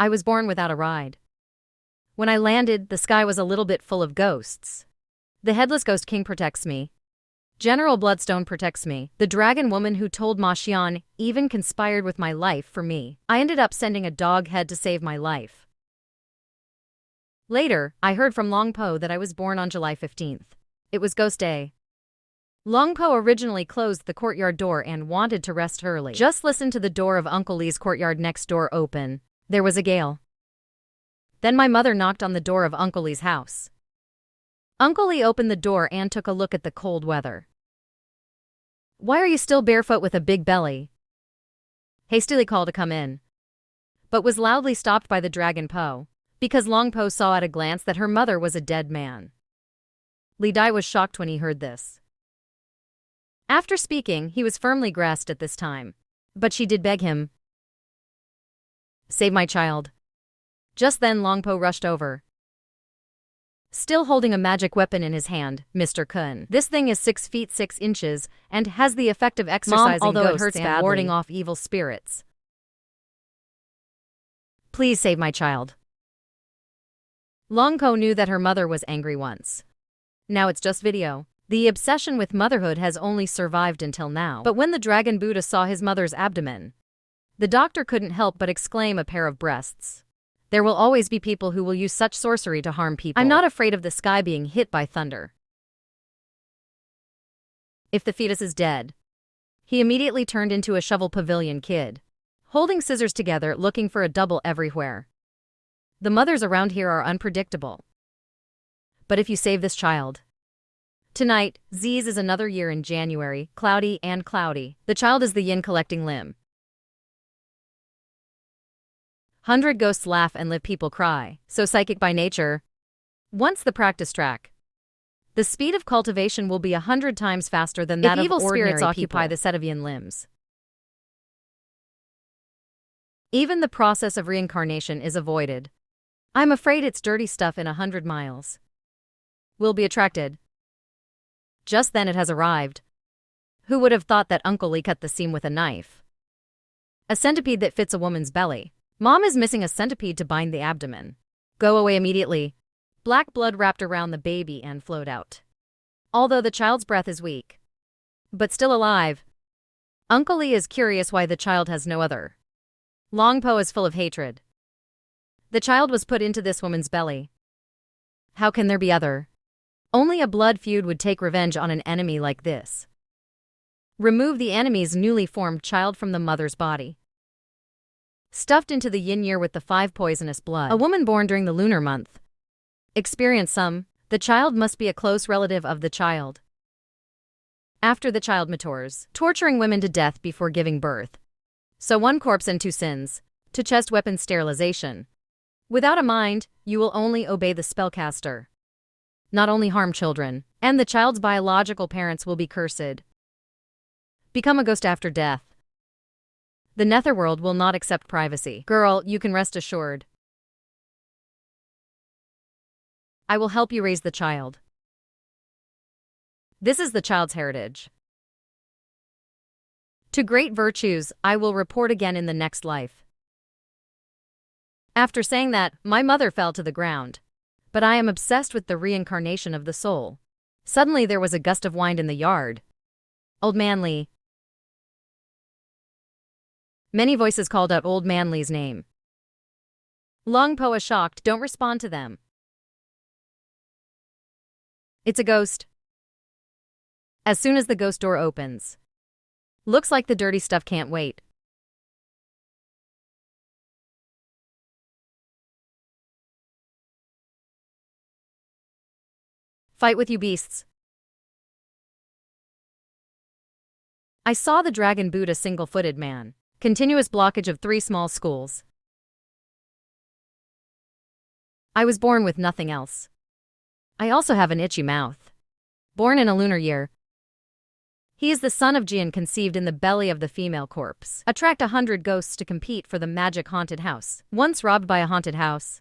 I was born without a ride. When I landed, the sky was a little bit full of ghosts. The Headless Ghost King protects me. General Bloodstone protects me. The dragon woman who told Ma Xian even conspired with my life for me. I ended up sending a dog head to save my life. Later, I heard from Long Po that I was born on July 15th. It was Ghost Day. Long Po originally closed the courtyard door and wanted to rest early. Just listen to the door of Uncle Lee's courtyard next door open. There was a gale. Then my mother knocked on the door of Uncle Lee's house. Uncle Lee opened the door and took a look at the cold weather. "Why are you still barefoot with a big belly?" Hastily called to come in, but was loudly stopped by the Dragon Po, because Long Po saw at a glance that her mother was a dead man. Li Dai was shocked when he heard this. After speaking, he was firmly grasped at this time, but she did beg him, "Save my child." Just then Long Po rushed over, still holding a magic weapon in his hand. "Mr. Kun, this thing is 6 feet 6 inches and has the effect of exorcising although it ghosts hurts and badly, warding off evil spirits. Please save my child." Long Po knew that her mother was angry once. Now it's just video. The obsession with motherhood has only survived until now. But when the Dragon Buddha saw his mother's abdomen, the doctor couldn't help but exclaim, "A pair of breasts." There will always be people who will use such sorcery to harm people. I'm not afraid of the sky being hit by thunder. If the fetus is dead. He immediately turned into a shovel pavilion kid, holding scissors together, looking for a double everywhere. The mothers around here are unpredictable. But if you save this child. Tonight, Z's is another year in January, cloudy and cloudy. The child is the yin collecting limb. 100 ghosts laugh and live people cry, so psychic by nature. Once the practice track, the speed of cultivation will be 100 times faster than that of evil ordinary spirits occupy the set of yin limbs. Even the process of reincarnation is avoided. I'm afraid it's dirty stuff in 100 miles. Will be attracted. Just then it has arrived. Who would have thought that Uncle Lee cut the seam with a knife? A centipede that fits a woman's belly. Mom is missing a centipede to bind the abdomen. Go away immediately. Black blood wrapped around the baby and flowed out. Although the child's breath is weak, but still alive, Uncle Lee is curious why the child has no other. Long Po is full of hatred. The child was put into this woman's belly. How can there be other? Only a blood feud would take revenge on an enemy like this. Remove the enemy's newly formed child from the mother's body. Stuffed into the yin year with the 5 poisonous blood. A woman born during the lunar month. Experience some. The child must be a close relative of the child. After the child matures, torturing women to death before giving birth. So 1 corpse and 2 sins. To chest weapon sterilization. Without a mind, you will only obey the spellcaster. Not only harm children, and the child's biological parents will be cursed. Become a ghost after death. The netherworld will not accept privacy. Girl, you can rest assured. I will help you raise the child. This is the child's heritage. To great virtues, I will report again in the next life. After saying that, my mother fell to the ground. But I am obsessed with the reincarnation of the soul. Suddenly there was a gust of wind in the yard. Old Man Lee. Many voices called out Old Man Lee's name. Long Po is shocked, don't respond to them. It's a ghost. As soon as the ghost door opens. Looks like the dirty stuff can't wait. Fight with you beasts. I saw the Dragon Buddha single-footed man. Continuous blockage of 3 small schools. I was born with nothing else. I also have an itchy mouth. Born in a lunar year. He is the son of Jian, conceived in the belly of the female corpse. Attract 100 ghosts to compete for the magic haunted house. Once robbed by a haunted house.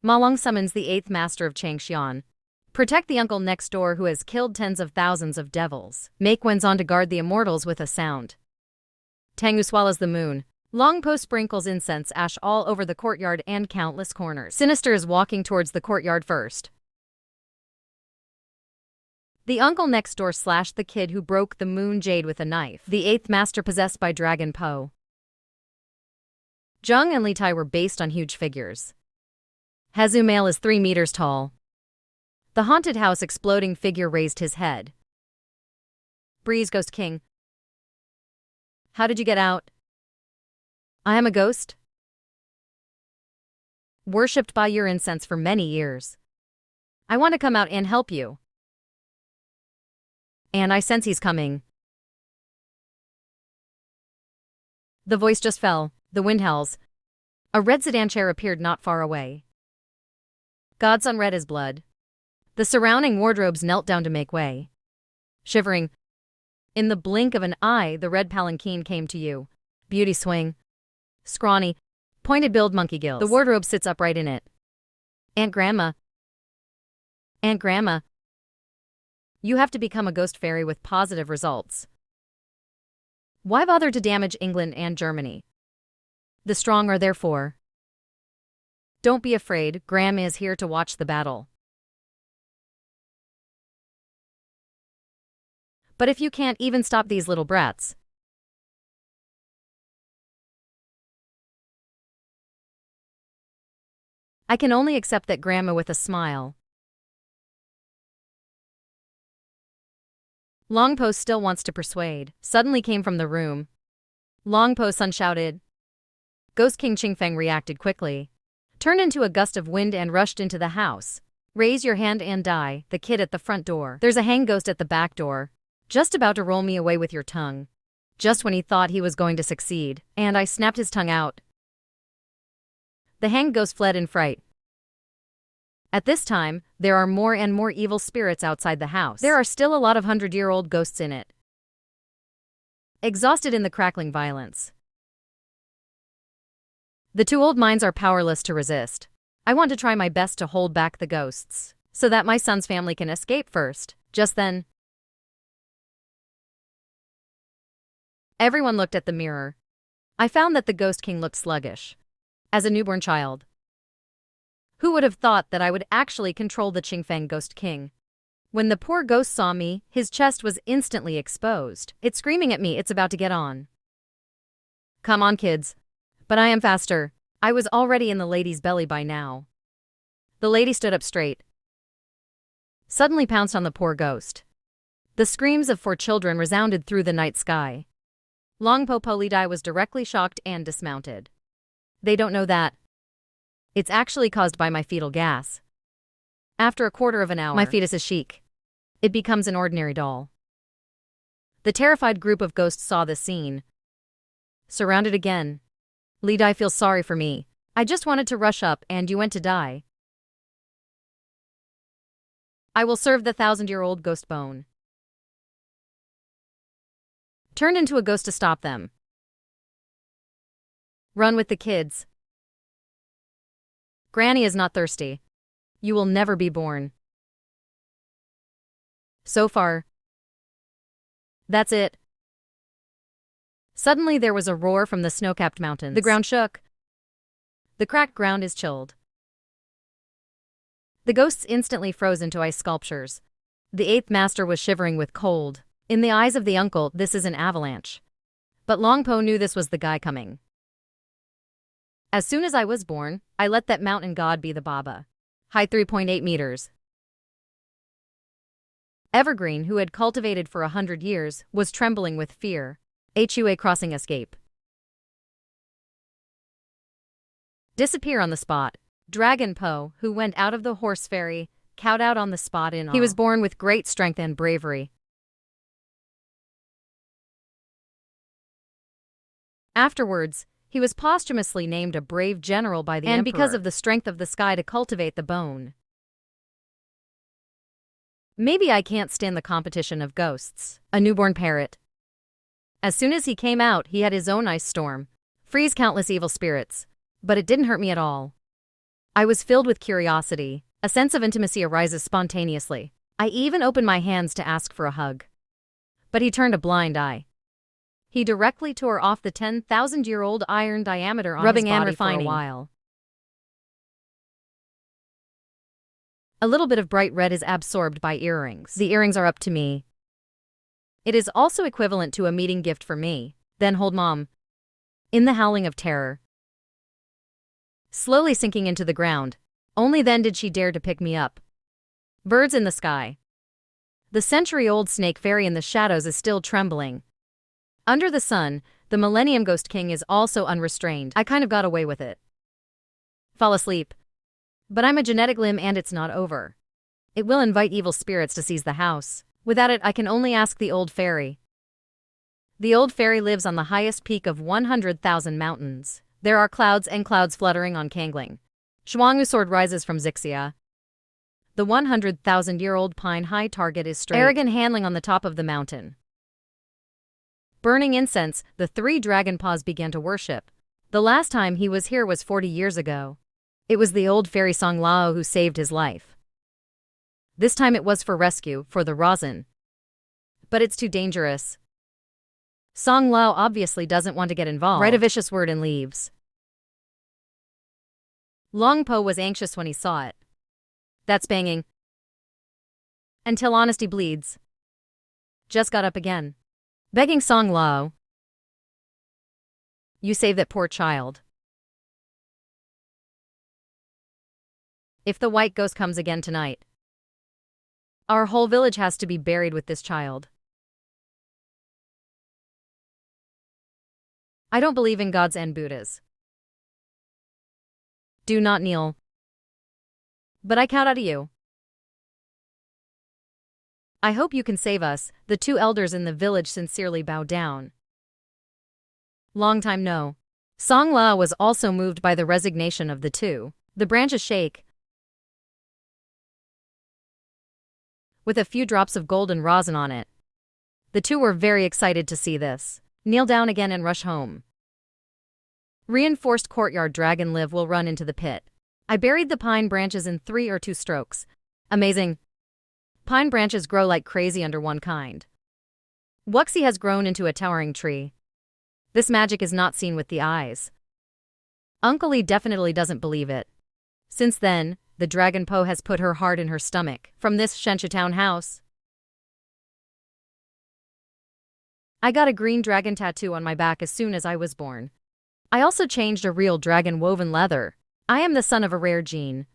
Ma Long summons the 8th master of Changxian. Protect the uncle next door who has killed tens of thousands of devils. Make Wenzon to guard the immortals with a sound. Tengu swallows the moon. Longpo sprinkles incense ash all over the courtyard and countless corners. Sinister is walking towards the courtyard first. The uncle next door slashed the kid who broke the moon jade with a knife. The 8th master possessed by Dragon Po. Jung and Li Tai were based on huge figures. Hezu male is 3 meters tall. The haunted house exploding figure raised his head. Breeze Ghost King. How did you get out? I am a ghost. Worshipped by your incense for many years. I want to come out and help you. And I sense he's coming. The voice just fell. The wind howls. A red sedan chair appeared not far away. Godson red as blood. The surrounding wardrobes knelt down to make way. Shivering. In the blink of an eye, the red palanquin came to you. Beauty swing. Scrawny. Pointed build monkey gills. The wardrobe sits upright in it. Aunt Grandma. Aunt Grandma. You have to become a ghost fairy with positive results. Why bother to damage England and Germany? The strong are there for. Don't be afraid, Grandma is here to watch the battle. But if you can't even stop these little brats, I can only accept that Grandma with a smile. Longpo still wants to persuade, suddenly came from the room. Longpo Sun shouted. Ghost King Qingfeng reacted quickly, turned into a gust of wind and rushed into the house. Raise your hand and die, the kid at the front door. There's a hang ghost at the back door, just about to roll me away with your tongue. Just when he thought he was going to succeed, and I snapped his tongue out. The hang ghost fled in fright. At this time, there are more and more evil spirits outside the house. There are still a lot of 100-year-old ghosts in it. Exhausted in the crackling violence. The 2 old minds are powerless to resist. I want to try my best to hold back the ghosts, so that my son's family can escape first. Just then, everyone looked at the mirror. I found that the Ghost King looked sluggish. As a newborn child. Who would have thought that I would actually control the Qingfeng Ghost King? When the poor ghost saw me, his chest was instantly exposed. It's screaming at me, it's about to get on. Come on, kids. But I am faster. I was already in the lady's belly by now. The lady stood up straight. Suddenly pounced on the poor ghost. The screams of 4 children resounded through the night sky. Longpo Polidai was directly shocked and dismounted. They don't know that. It's actually caused by my fetal gas. After a quarter of an hour, my fetus is chic. It becomes an ordinary doll. The terrified group of ghosts saw this scene. Surrounded again. Li Dai feels sorry for me. I just wanted to rush up and you went to die. I will serve the 1,000-year-old ghost bone. Turned into a ghost to stop them. Run with the kids. Granny is not thirsty. You will never be born. So far. That's it. Suddenly there was a roar from the snow-capped mountains. The ground shook. The cracked ground is chilled. The ghosts instantly froze into ice sculptures. The 8th master was shivering with cold. In the eyes of the uncle, this is an avalanche. But Longpo knew this was the guy coming. As soon as I was born, I let that mountain god be the Baba. Height 3.8 meters. Evergreen, who had cultivated for 100 years, was trembling with fear. HUA crossing escape. Disappear on the spot. Dragon Po, who went out of the horse ferry, cowed out on the spot in awe. He was born with great strength and bravery. Afterwards, he was posthumously named a brave general by the Emperor, and because of the strength of the sky to cultivate the bone. Maybe I can't stand the competition of ghosts. A newborn parrot. As soon as he came out, he had his own ice storm. Freeze countless evil spirits. But it didn't hurt me at all. I was filled with curiosity. A sense of intimacy arises spontaneously. I even opened my hands to ask for a hug. But he turned a blind eye. He directly tore off the 10,000-year-old iron diameter on his body for a while. A little bit of bright red is absorbed by earrings. The earrings are up to me. It is also equivalent to a meeting gift for me. Then hold Mom. In the howling of terror. Slowly sinking into the ground. Only then did she dare to pick me up. Birds in the sky. The century-old snake fairy in the shadows is still trembling. Under the sun, the Millennium Ghost King is also unrestrained. I kind of got away with it. Fall asleep. But I'm a genetic limb and it's not over. It will invite evil spirits to seize the house. Without it, I can only ask the old fairy. The old fairy lives on the highest peak of 100,000 mountains. There are clouds and clouds fluttering on Kangling. Zhuangwu sword rises from Zixia. The 100,000-year-old pine high target is straight. Arrogant handling on the top of the mountain. Burning incense, the 3 dragon paws began to worship. The last time he was here was 40 years ago. It was the old fairy Song Lao who saved his life. This time it was for rescue, for the rosin. But it's too dangerous. Song Lao obviously doesn't want to get involved. Write a vicious word and leaves. Long Po was anxious when he saw it. That's banging. Until honesty bleeds. Just got up again. Begging Song Lao. You save that poor child. If the white ghost comes again tonight, our whole village has to be buried with this child. I don't believe in gods and Buddhas. Do not kneel. But I count out to you. I hope you can save us. The 2 elders in the village sincerely bow down. Long time no. Song Lao was also moved by the resignation of the 2. The branches shake. With a few drops of golden rosin on it. The 2 were very excited to see this. Kneel down again and rush home. Reinforced courtyard dragon live will run into the pit. I buried the pine branches in 3 or 2 strokes. Amazing. Pine branches grow like crazy under one kind. Wuxi has grown into a towering tree. This magic is not seen with the eyes. Uncle Lee definitely doesn't believe it. Since then, the Dragon Po has put her heart in her stomach. From this Shenshitown house, I got a green dragon tattoo on my back as soon as I was born. I also changed a real dragon woven leather. I am the son of a rare gene.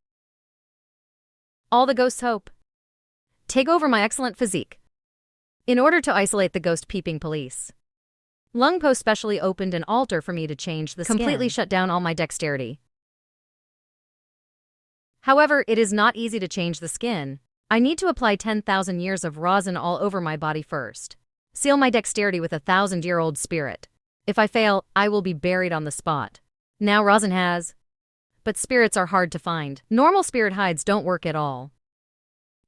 All the ghosts hope. Take over my excellent physique. In order to isolate the ghost-peeping police, Lung Po specially opened an altar for me to change the skin. Completely shut down all my dexterity. However, it is not easy to change the skin. I need to apply 10,000 years of rosin all over my body first. Seal my dexterity with a 1,000-year-old spirit. If I fail, I will be buried on the spot. Now rosin has. But spirits are hard to find. Normal spirit hides don't work at all.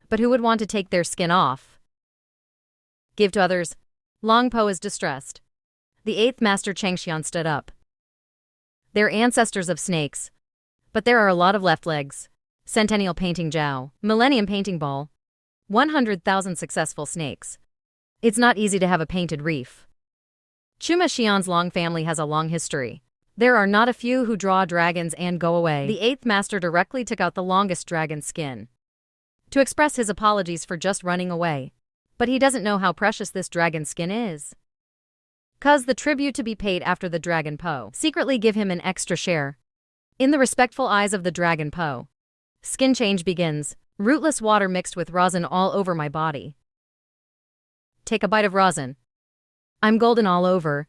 But who would want to take their skin off? Give to others. Long Po is distressed. The 8th Master Changxian stood up. They're ancestors of snakes. But there are a lot of left legs. Centennial Painting Jiao. Millennium Painting Ball. 100,000 successful snakes. It's not easy to have a painted reef. Chuma Xian's long family has a long history. There are not a few who draw dragons and go away. The 8th Master directly took out the longest dragon skin to express his apologies for just running away. But he doesn't know how precious this dragon skin is. 'Cause the tribute to be paid after the Dragon Po. Secretly give him an extra share. In the respectful eyes of the Dragon Po, skin change begins. Rootless water mixed with rosin all over my body. Take a bite of rosin. I'm golden all over.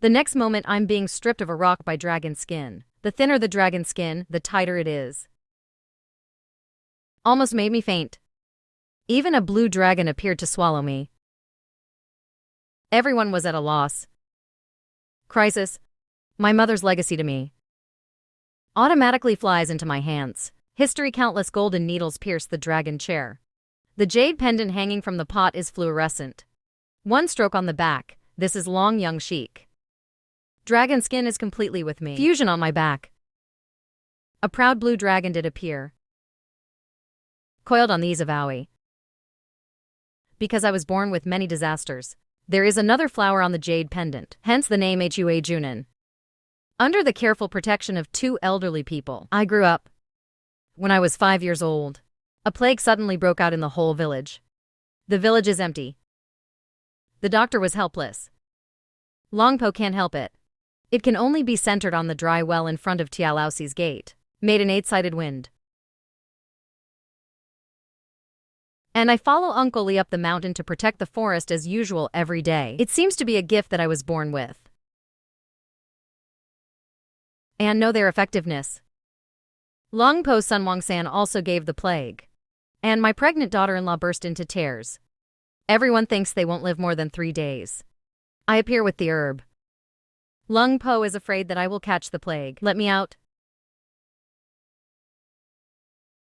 The next moment I'm being stripped of a rock by dragon skin. The thinner the dragon skin, the tighter it is. Almost made me faint. Even a blue dragon appeared to swallow me. Everyone was at a loss. Crisis. My mother's legacy to me. Automatically flies into my hands. History. Countless golden needles pierce the dragon chair. The jade pendant hanging from the pot is fluorescent. One stroke on the back. This is long young chic. Dragon skin is completely with me. Fusion on my back. A proud blue dragon did appear. Coiled on these of Aoi. Because I was born with many disasters. There is another flower on the jade pendant, hence the name Hua Junin. Under the careful protection of two elderly people, I grew up. When I was 5 years old, a plague suddenly broke out in the whole village. The village is empty. The doctor was helpless. Longpo can't help it. It can only be centered on the dry well in front of Tialausi's gate, made an 8-sided wind. And I follow Uncle Lee up the mountain to protect the forest as usual every day. It seems to be a gift that I was born with. And know their effectiveness. Longpo's son Wangsan also gave the plague. And my pregnant daughter-in-law burst into tears. Everyone thinks they won't live more than 3 days. I appear with the herb. Longpo is afraid that I will catch the plague. Let me out.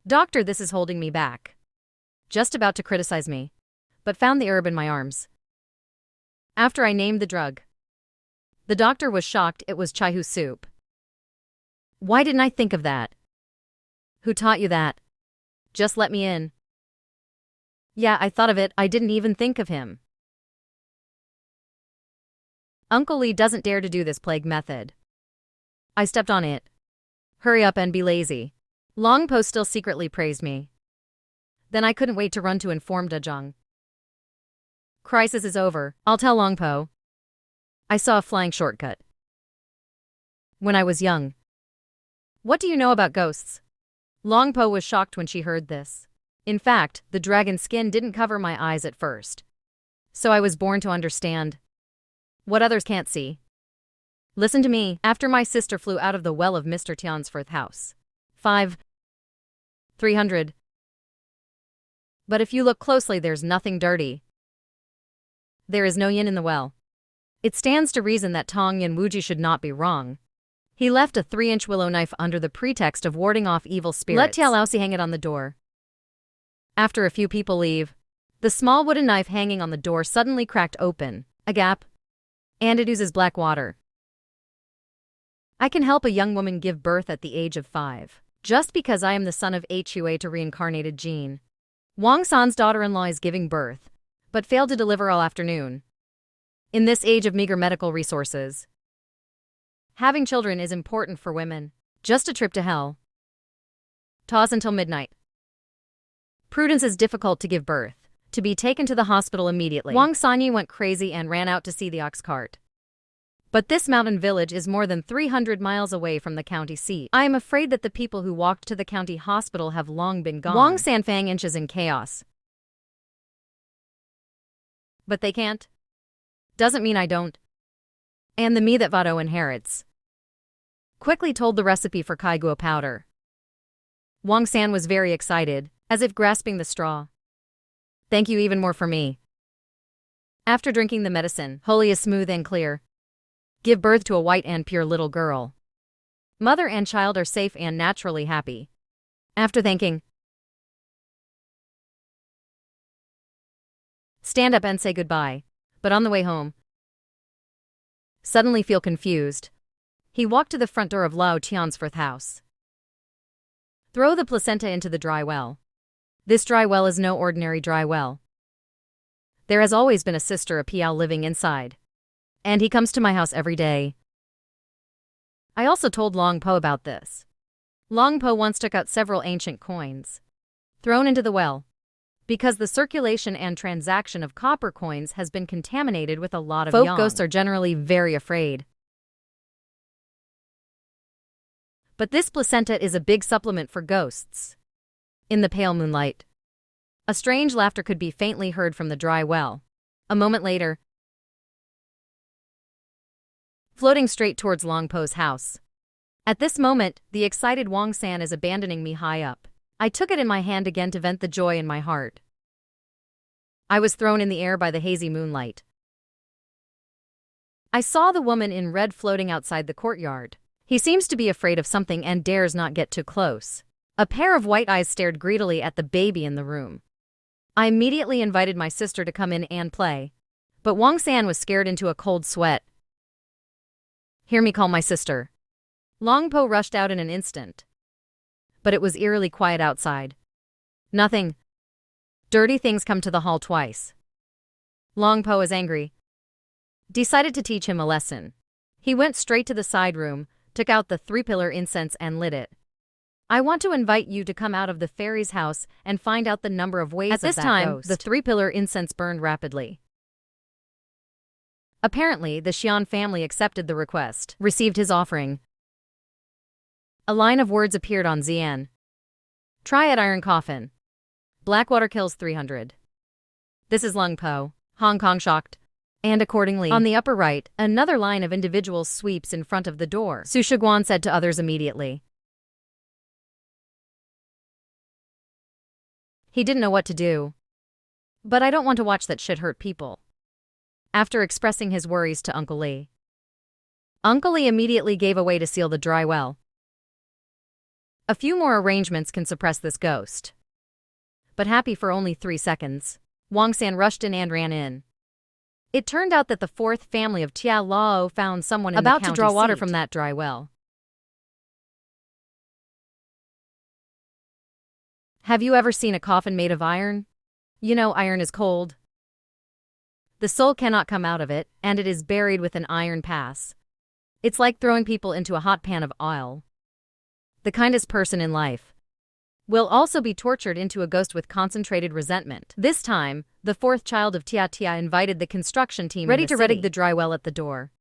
Doctor, this is holding me back. Just about to criticize me, but found the herb in my arms. After I named the drug, the doctor was shocked. It was Chaihu soup. Why didn't I think of that? Who taught you that? Just let me in. Yeah, I thought of it. I didn't even think of him. Uncle Lee doesn't dare to do this plague method. I stepped on it. Hurry up and be lazy. Longpo still secretly praised me. Then I couldn't wait to run to inform Dejong. Crisis is over. I'll tell Longpo. I saw a flying shortcut. When I was young. What do you know about ghosts? Longpo was shocked when she heard this. In fact, the dragon skin didn't cover my eyes at first. So I was born to understand what others can't see. Listen to me. After my sister flew out of the well of Mr. Tiansforth's house. 300. But if you look closely, there's nothing dirty. There is no yin in the well. It stands to reason that Tong Yin Wuji should not be wrong. He left a 3-inch willow knife under the pretext of warding off evil spirits. Let Tialausi hang it on the door. After a few people leave, the small wooden knife hanging on the door suddenly cracked open, a gap, and it oozes black water. I can help a young woman give birth at the age of 5, just because I am the son of Hua to reincarnated Jean. Wang San's daughter-in-law is giving birth, but failed to deliver all afternoon. In this age of meager medical resources, having children is important for women. Just a trip to hell. Toss until midnight. Prudence is difficult to give birth. To be taken to the hospital immediately. Wang Sanyi went crazy and ran out to see the ox cart. But this mountain village is more than 300 miles away from the county seat. I am afraid that the people who walked to the county hospital have long been gone. Wang Sanfang inches in chaos. But they can't. Doesn't mean I don't. And the me that Vado inherits. Quickly told the recipe for kaiguo powder. Wang San was very excited, as if grasping the straw. Thank you even more for me. After drinking the medicine, Holy is smooth and clear. Give birth to a white and pure little girl. Mother and child are safe and naturally happy. After thanking, stand up and say goodbye, but on the way home, suddenly feel confused. He walked to the front door of Lao Tiansforth's house. Throw the placenta into the dry well. This dry well is no ordinary dry well. There has always been a sister of Piao living inside. And he comes to my house every day. I also told Long Po about this. Long Po once took out several ancient coins, thrown into the well, because the circulation and transaction of copper coins has been contaminated with a lot of yang. Ghosts are generally very afraid. But this placenta is a big supplement for ghosts. In the pale moonlight, a strange laughter could be faintly heard from the dry well. A moment later, floating straight towards Long Po's house. At this moment, the excited Wang San is abandoning me high up. I took it in my hand again to vent the joy in my heart. I was thrown in the air by the hazy moonlight. I saw the woman in red floating outside the courtyard. He seems to be afraid of something and dares not get too close. A pair of white eyes stared greedily at the baby in the room. I immediately invited my sister to come in and play, but Wang San was scared into a cold sweat. Hear me call my sister. Long Po rushed out in an instant. But it was eerily quiet outside. Nothing. Dirty things come to the hall twice. Long Po is angry. decided to teach him a lesson. He went straight to the side room, took out the 3-pillar incense and lit it. I want to invite you to come out of the fairy's house and find out the number of ways of that ghost. At this time, the 3-pillar incense burned rapidly. Apparently, the Xian family accepted the request, received his offering. A line of words appeared on Xian. Try at Iron Coffin. Blackwater kills 300. This is Lung Po. Hong Kong shocked. And accordingly, on the upper right, another line of individuals sweeps in front of the door. Su Shiguan said to others immediately. He didn't know what to do. But I don't want to watch that shit hurt people. After expressing his worries to Uncle Lee. Uncle Lee immediately gave away to seal the dry well. A few more arrangements can suppress this ghost. But happy for only 3 seconds, Wang San rushed in and ran in. It turned out that the 4th family of Tia Lao found someone about to draw water from that dry well. Have you ever seen a coffin made of iron? You know iron is cold. The soul cannot come out of it, and it is buried with an iron pass. It's like throwing people into a hot pan of oil. The kindest person in life will also be tortured into a ghost with concentrated resentment. This time, the 4th child of Tia Tia invited the construction team ready to rig the dry well at the door.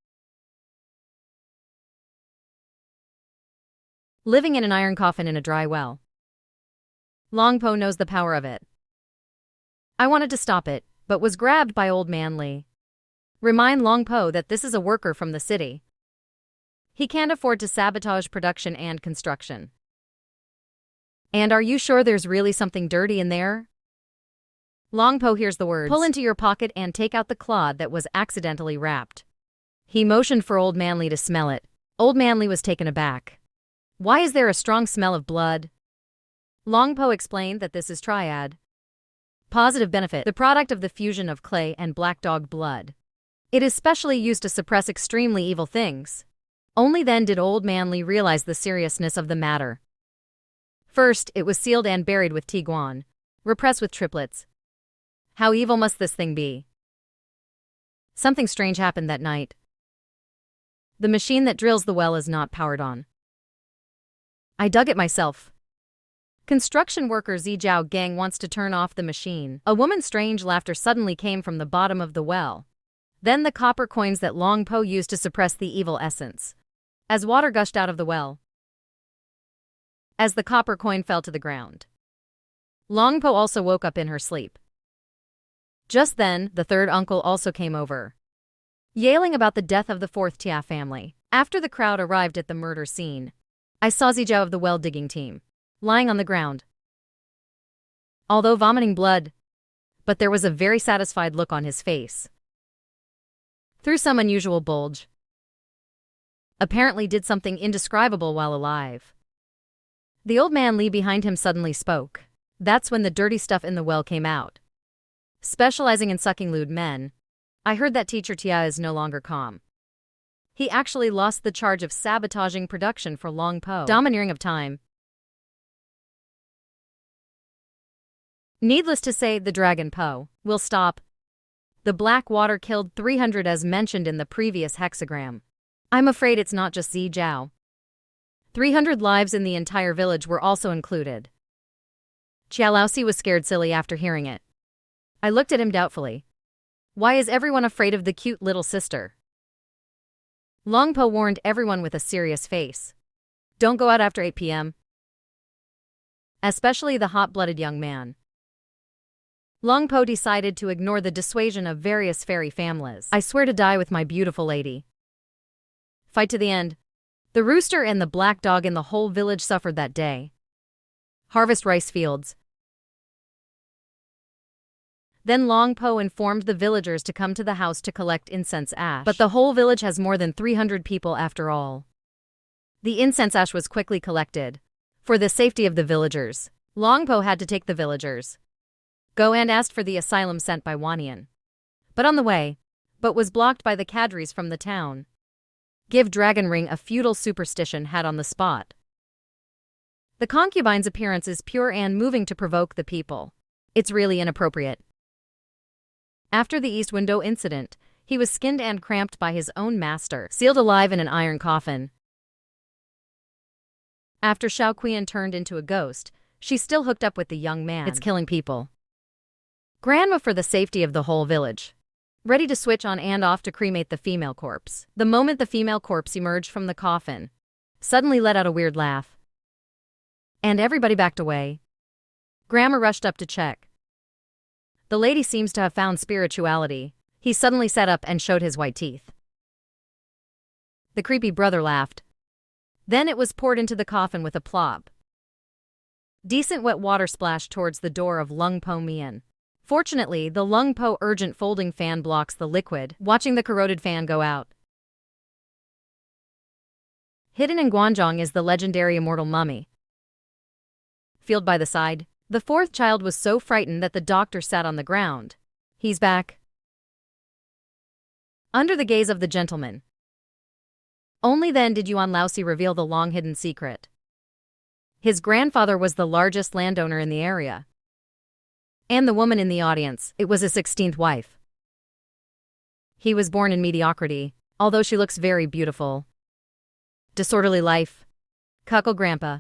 Living in an iron coffin in a dry well. Long Po knows the power of it. I wanted to stop it, but was grabbed by Old Man Lee. Remind Long Po that this is a worker from the city. He can't afford to sabotage production and construction. And are you sure there's really something dirty in there? Long Po hears the words. Pull into your pocket and take out the cloth that was accidentally wrapped. He motioned for Old Man Lee to smell it. Old Man Lee was taken aback. Why is there a strong smell of blood? Long Po explained that this is triad. Positive benefit, the product of the fusion of clay and black dog blood. It is specially used to suppress extremely evil things. Only then did Old Man Lee realize the seriousness of the matter. First, it was sealed and buried with Tiguan, repressed with triplets. How evil must this thing be? Something strange happened that night. The machine that drills the well is not powered on. I dug it myself. Construction worker Zijiao Gang wants to turn off the machine. A woman's strange laughter suddenly came from the bottom of the well. Then the copper coins that Long Po used to suppress the evil essence. As water gushed out of the well. As the copper coin fell to the ground. Long Po also woke up in her sleep. Just then, the 3rd uncle also came over, yailing about the death of the 4th Tia family. After the crowd arrived at the murder scene, I saw Zijiao of the well digging team lying on the ground, although vomiting blood, but there was a very satisfied look on his face. Through some unusual bulge. Apparently did something indescribable while alive. The Old Man Lee behind him suddenly spoke. That's when the dirty stuff in the well came out. Specializing in sucking lewd men, I heard that teacher Tia is no longer calm. He actually lost the charge of sabotaging production for Long Po. Domineering of time. Needless to say, the Dragon Po will stop. The black water killed 300 as mentioned in the previous hexagram. I'm afraid it's not just Zijiao. 300 lives in the entire village were also included. Qiaolaosi was scared silly after hearing it. I looked at him doubtfully. Why is everyone afraid of the cute little sister? Long Po warned everyone with a serious face. Don't go out after 8 p.m. Especially the hot-blooded young man. Long Po decided to ignore the dissuasion of various fairy families. I swear to die with my beautiful lady. Fight to the end. The rooster and the black dog in the whole village suffered that day. Harvest rice fields. Then Long Po informed the villagers to come to the house to collect incense ash. But the whole village has more than 300 people after all. The incense ash was quickly collected. For the safety of the villagers, Long Po had to take the villagers. Go and asked for the asylum sent by Wanian. But on the way, was blocked by the cadres from the town. Give Dragon Ring a feudal superstition had on the spot. The concubine's appearance is pure and moving to provoke the people. It's really inappropriate. After the East Window incident, He was skinned and cramped by his own master, sealed alive in an iron coffin. After Xiaoqian turned into a ghost, she's still hooked up with the young man. It's killing people. Grandma for the safety of the whole village. Ready to switch on and off to cremate the female corpse. The moment the female corpse emerged from the coffin, suddenly let out a weird laugh. And everybody backed away. Grandma rushed up to check. The lady seems to have found spirituality. He suddenly sat up and showed his white teeth. The creepy brother laughed. Then it was poured into the coffin with a plop. Decent wet water splashed towards the door of Lung Po Mian. Fortunately, the Lung Po urgent folding fan blocks the liquid, watching the corroded fan go out. Hidden in Guanzhong is the legendary immortal mummy. Field by the side, the fourth child was so frightened that the doctor sat on the ground. He's back. Under the gaze of the gentleman. Only then did Yuan Laosi reveal the long-hidden secret. His grandfather was the largest landowner in the area. And the woman in the audience, it was his 16th wife. He was born in mediocrity, although she looks very beautiful. Disorderly life. Cuckle Grandpa.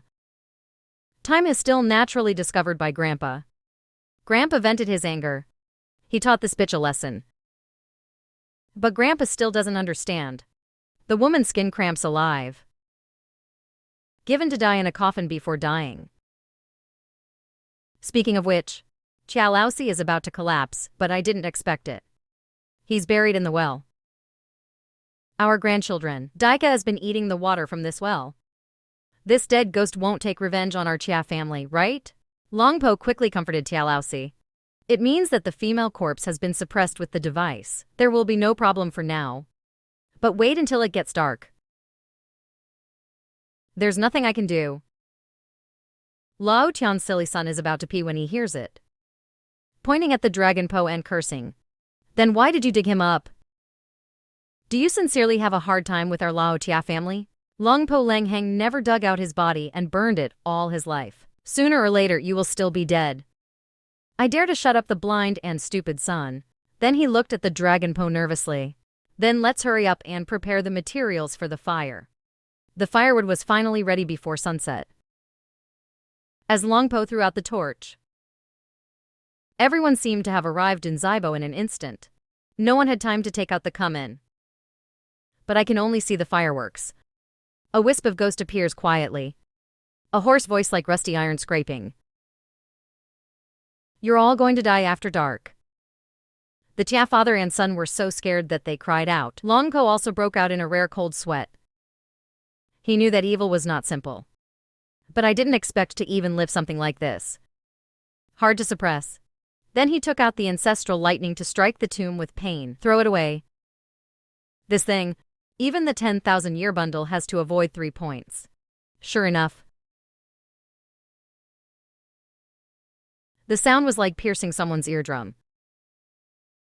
Time is still naturally discovered by Grandpa. Grandpa vented his anger. He taught this bitch a lesson. But Grandpa still doesn't understand. The woman's skin cramps alive. Given to die in a coffin before dying. Speaking of which, Chia Laosi is about to collapse, but I didn't expect it. He's buried in the well. Our grandchildren, Daika has been eating the water from this well. This dead ghost won't take revenge on our Chia family, right? Longpo quickly comforted Chia Laosi. It means that the female corpse has been suppressed with the device. There will be no problem for now. But wait until it gets dark. There's nothing I can do. Lao Tian's silly son is about to pee when he hears it. Pointing at the dragon Po and cursing. Then why did you dig him up? Do you sincerely have a hard time with our Lao Tia family? Long Po Lang Heng never dug out his body and burned it all his life. Sooner or later you will still be dead. I dare to shut up the blind and stupid son. Then he looked at the dragon Po nervously. Then let's hurry up and prepare the materials for the fire. The firewood was finally ready before sunset. As Long Po threw out the torch, everyone seemed to have arrived in Zibo in an instant. No one had time to take out the come-in. But I can only see the fireworks. A wisp of ghost appears quietly. A hoarse voice like rusty iron scraping. You're all going to die after dark. The Tia father and son were so scared that they cried out. Long Po also broke out in a rare cold sweat. He knew that evil was not simple. But I didn't expect to even live something like this. Hard to suppress. Then he took out the ancestral lightning to strike the tomb with pain. Throw it away. This thing, even the 10,000-year bundle has to avoid 3 points. Sure enough. The sound was like piercing someone's eardrum.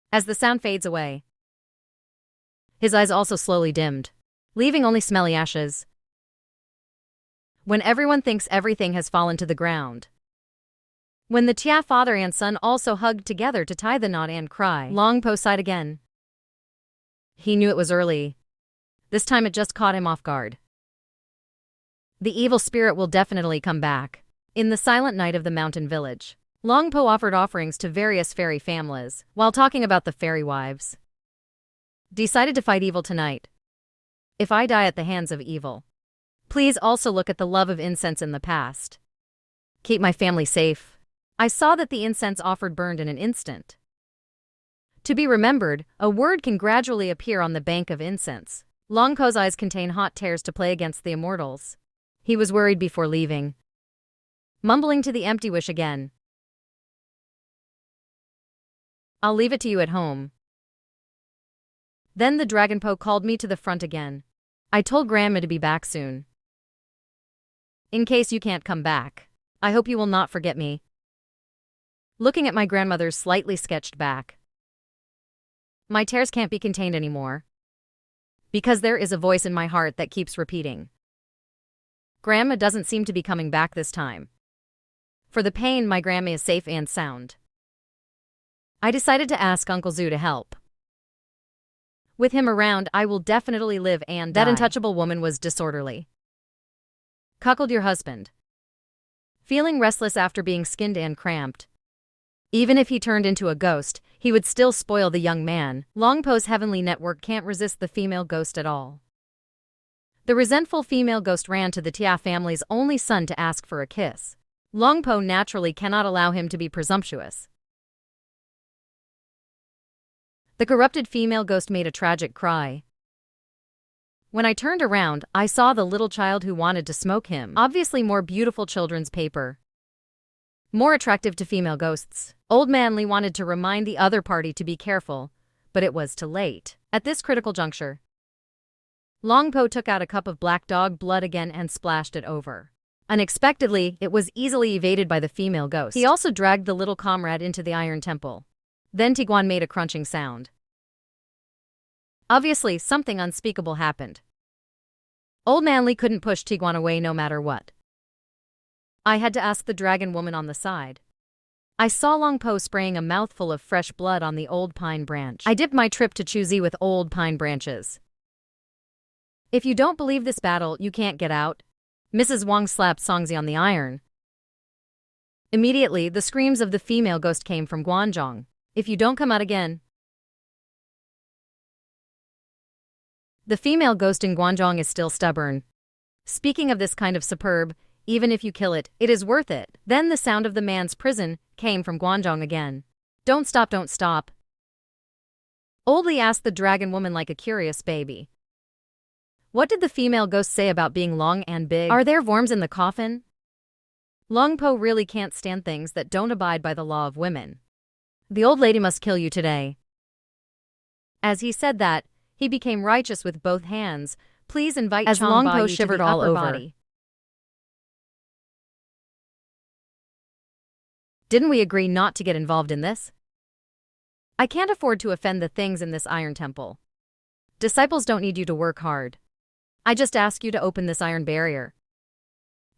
As the sound fades away, his eyes also slowly dimmed, leaving only smelly ashes. When everyone thinks everything has fallen to the ground. When the Tia father and son also hugged together to tie the knot and cry, Long Po sighed again. He knew it was early. This time it just caught him off guard. The evil spirit will definitely come back. In the silent night of the mountain village, Long Po offered offerings to various fairy families, while talking about the fairy wives. Decided to fight evil tonight. If I die at the hands of evil, please also look at the love of incense in the past. Keep my family safe. I saw that the incense offered burned in an instant. To be remembered, a word can gradually appear on the bank of incense. Long Po's eyes contain hot tears to play against the immortals. He was worried before leaving. Mumbling to the empty wish again. I'll leave it to you at home. Then the Dragon Po called me to the front again. I told Grandma to be back soon. In case you can't come back, I hope you will not forget me. Looking at my grandmother's slightly sketched back. My tears can't be contained anymore. Because there is a voice in my heart that keeps repeating. Grandma doesn't seem to be coming back this time. For the pain, my grandma is safe and sound. I decided to ask Uncle Zhu to help. With him around, I will definitely live and die. That untouchable woman was disorderly. Cuckold your husband. Feeling restless after being skinned and cramped. Even if he turned into a ghost, he would still spoil the young man. Longpo's heavenly network can't resist the female ghost at all. The resentful female ghost ran to the Tia family's only son to ask for a kiss. Longpo naturally cannot allow him to be presumptuous. The corrupted female ghost made a tragic cry. When I turned around, I saw the little child who wanted to smoke him. Obviously more beautiful children's paper. More attractive to female ghosts. Old Man Lee wanted to remind the other party to be careful, but it was too late. At this critical juncture, Longpo took out a cup of black dog blood again and splashed it over. Unexpectedly, it was easily evaded by the female ghost. He also dragged the little comrade into the iron temple. Then Tiguan made a crunching sound. Obviously, something unspeakable happened. Old Man Lee couldn't push Tiguan away no matter what. I had to ask the dragon woman on the side. I saw Longpo spraying a mouthful of fresh blood on the old pine branch. I dipped my trip to Chuzi with old pine branches. If you don't believe this battle, you can't get out. Mrs. Wang slapped Songzi on the iron. Immediately, the screams of the female ghost came from Guanzhong. If you don't come out again. The female ghost in Guanzhong is still stubborn. Speaking of this kind of superb, even if you kill it, it is worth it. Then the sound of the man's prison came from Guanzhong again. Don't stop, don't stop. Oldly asked the dragon woman like a curious baby. What did the female ghost say about being long and big? Are there worms in the coffin? Longpo really can't stand things that don't abide by the law of women. The old lady must kill you today. As he said that, he became righteous with both hands. Please invite as Longpo shivered all over. Body. Didn't we agree not to get involved in this? I can't afford to offend the things in this iron temple. Disciples don't need you to work hard. I just ask you to open this iron barrier.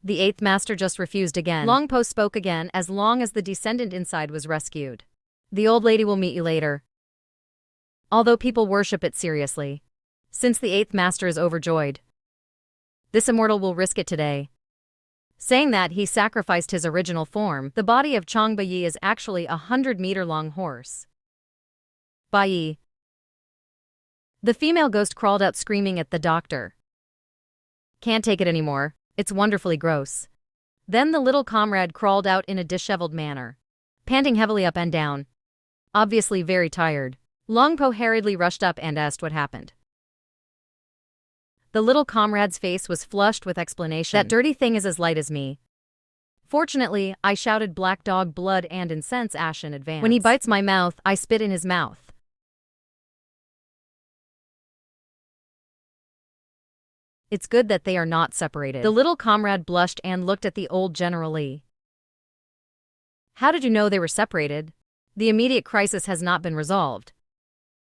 The eighth master just refused again. Longpo spoke again as long as the descendant inside was rescued. The old lady will meet you later. Although people worship it seriously. Since the eighth master is overjoyed. This immortal will risk it today. Saying that, he sacrificed his original form. The body of Chang Bayi is actually a 100-meter-long horse. Bayi. The female ghost crawled out screaming at the doctor. Can't take it anymore. It's wonderfully gross. Then the little comrade crawled out in a disheveled manner, panting heavily up and down. Obviously very tired. Longpo hurriedly rushed up and asked what happened. The little comrade's face was flushed with explanation. That dirty thing is as light as me. Fortunately, I shouted black dog blood and incense ash in advance. When he bites my mouth, I spit in his mouth. It's good that they are not separated. The little comrade blushed and looked at the old General Li. How did you know they were separated? The immediate crisis has not been resolved.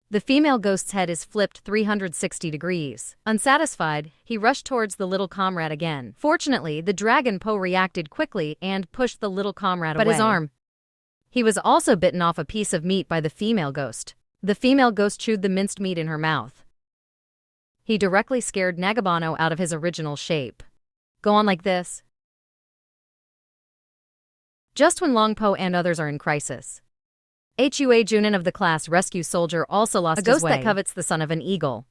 The female ghost's head is flipped 360 degrees. Unsatisfied, he rushed towards the little comrade again. Fortunately, the dragon Po reacted quickly and pushed the little comrade away. But his arm. He was also bitten off a piece of meat by the female ghost. The female ghost chewed the minced meat in her mouth. He directly scared Nagabano out of his original shape. Go on like this. Just when Longpo and others are in crisis. Hua Junin of the class rescue soldier also lost his way. A ghost that covets the son of an eagle.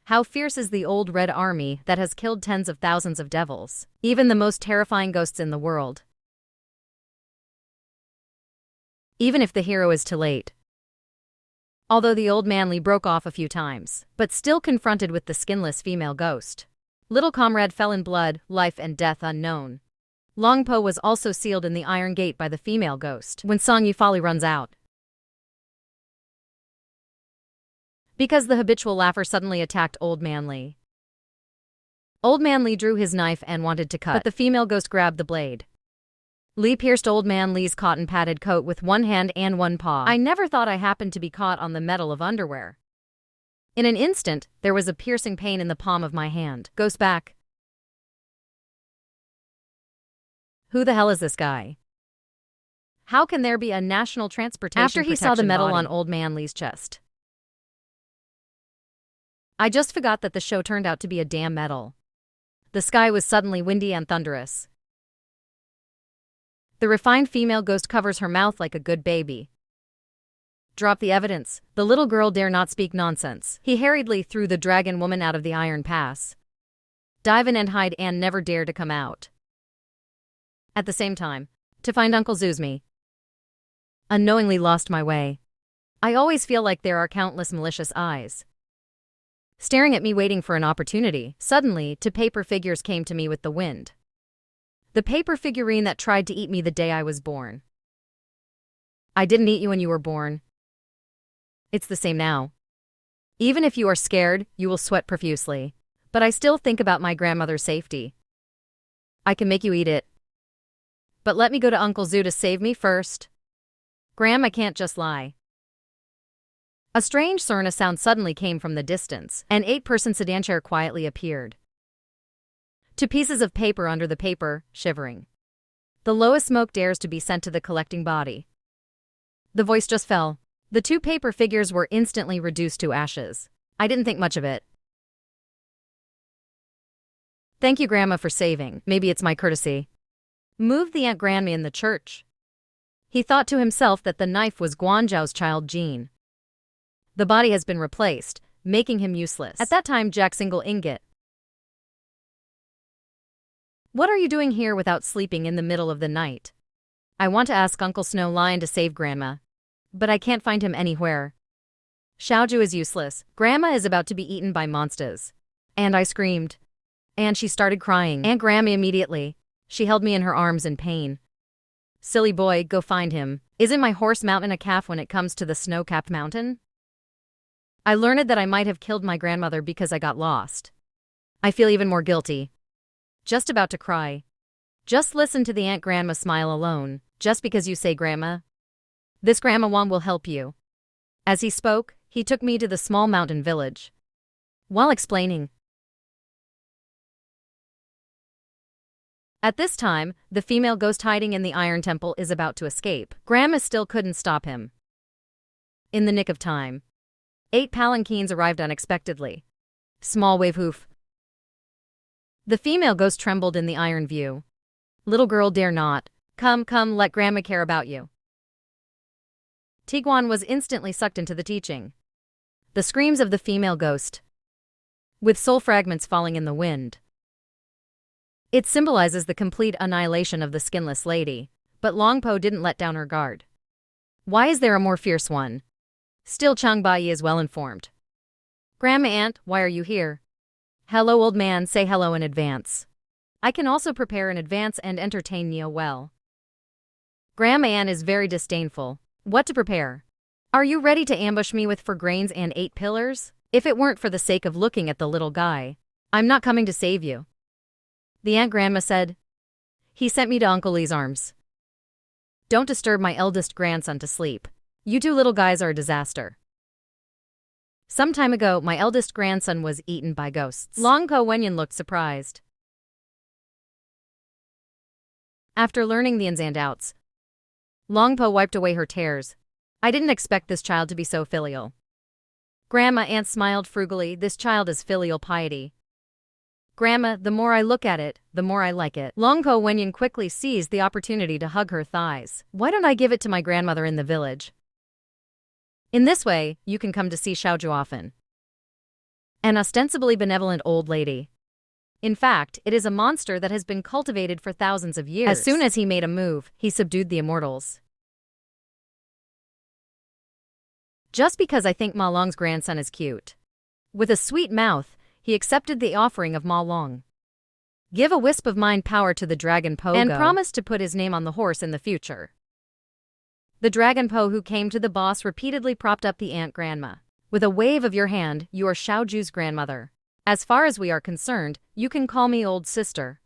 How fierce is the old red army that has killed tens of thousands of devils, even the most terrifying ghosts in the world. Even if the hero is too late. Although the old man Lee broke off a few times, but still confronted with the skinless female ghost. Little comrade fell in blood, life and death unknown. Longpo was also sealed in the iron gate by the female ghost when Song Yufali runs out. Because the habitual laugher suddenly attacked Old Man Lee. Old Man Lee drew his knife and wanted to cut, but the female ghost grabbed the blade. Lee pierced Old Man Lee's cotton-padded coat with one hand and one paw. I never thought I happened to be caught on the metal of underwear. In an instant, there was a piercing pain in the palm of my hand. Ghost back. Who the hell is this guy? How can there be a national transportation After he saw the protection medal body on Old Man Lee's chest. I just forgot that the show turned out to be a damn medal. The sky was suddenly windy and thunderous. The refined female ghost covers her mouth like a good baby. Drop the evidence. The little girl dare not speak nonsense. He hurriedly threw the dragon woman out of the iron pass. Dive in and hide and never dare to come out. At the same time, to find Uncle Zuzme. Unknowingly lost my way. I always feel like there are countless malicious eyes staring at me waiting for an opportunity. Suddenly, two paper figures came to me with the wind. The paper figurine that tried to eat me the day I was born. I didn't eat you when you were born. It's the same now. Even if you are scared, you will sweat profusely. But I still think about my grandmother's safety. I can make you eat it. But let me go to Uncle Zoo to save me first. Grandma can't just lie. A strange Serna sound suddenly came from the distance. An 8-person sedan chair quietly appeared. 2 pieces of paper under the paper, shivering. The lowest smoke dares to be sent to the collecting body. The voice just fell. The 2 paper figures were instantly reduced to ashes. I didn't think much of it. Thank you, Grandma, for saving. Maybe it's my courtesy. Moved the Aunt Grandma in the church. He thought to himself that the knife was Guanzhou's child Jean. The body has been replaced, making him useless. At that time, Jack Single Ingot. What are you doing here without sleeping in the middle of the night? I want to ask Uncle Snow Lion to save Grandma. But I can't find him anywhere. Xiaoju is useless. Grandma is about to be eaten by monsters. And I screamed. And she started crying. Aunt Grandma immediately. She held me in her arms in pain. Silly boy, go find him. Isn't my horse mountain a calf when it comes to the snow-capped mountain? I learned that I might have killed my grandmother because I got lost. I feel even more guilty. Just about to cry. Just listen to the Aunt Grandma smile alone, just because you say Grandma. This Grandma Wan will help you. As he spoke, he took me to the small mountain village. While explaining. At this time, the female ghost hiding in the Iron Temple is about to escape. Grandma still couldn't stop him. In the nick of time. 8 palanquins arrived unexpectedly. Small wave hoof. The female ghost trembled in the iron view. Little girl, dare not. Come, let Grandma care about you. Tiguan was instantly sucked into the teaching. The screams of the female ghost. With soul fragments falling in the wind. It symbolizes the complete annihilation of the skinless lady, but Longpo didn't let down her guard. Why is there a more fierce one? Still Changbai is well informed. Grandma Aunt, why are you here? Hello old man, say hello in advance. I can also prepare in advance and entertain Neo well. Grandma Aunt is very disdainful. What to prepare? Are you ready to ambush me with 4 grains and 8 pillars? If it weren't for the sake of looking at the little guy, I'm not coming to save you. The Aunt Grandma said. He sent me to Uncle Lee's arms. Don't disturb my eldest grandson to sleep. You 2 little guys are a disaster. Some time ago, my eldest grandson was eaten by ghosts. Longpo Wenyan looked surprised. After learning the ins and outs, Longpo wiped away her tears. I didn't expect this child to be so filial. Grandma Aunt smiled frugally. This child is filial piety. Grandma, the more I look at it, the more I like it. Longpo Wenyan quickly seized the opportunity to hug her thighs. Why don't I give it to my grandmother in the village? In this way, you can come to see Xiaoju often. An ostensibly benevolent old lady. In fact, it is a monster that has been cultivated for thousands of years. As soon as he made a move, he subdued the immortals. Just because I think Ma Long's grandson is cute. With a sweet mouth, he accepted the offering of Ma Long. Give a wisp of mind power to the Dragon Pogo and promised to put his name on the horse in the future. The Dragon Po who came to the boss repeatedly propped up the Aunt Grandma. With a wave of your hand, you are Xiaoju's grandmother. As far as we are concerned, you can call me old sister.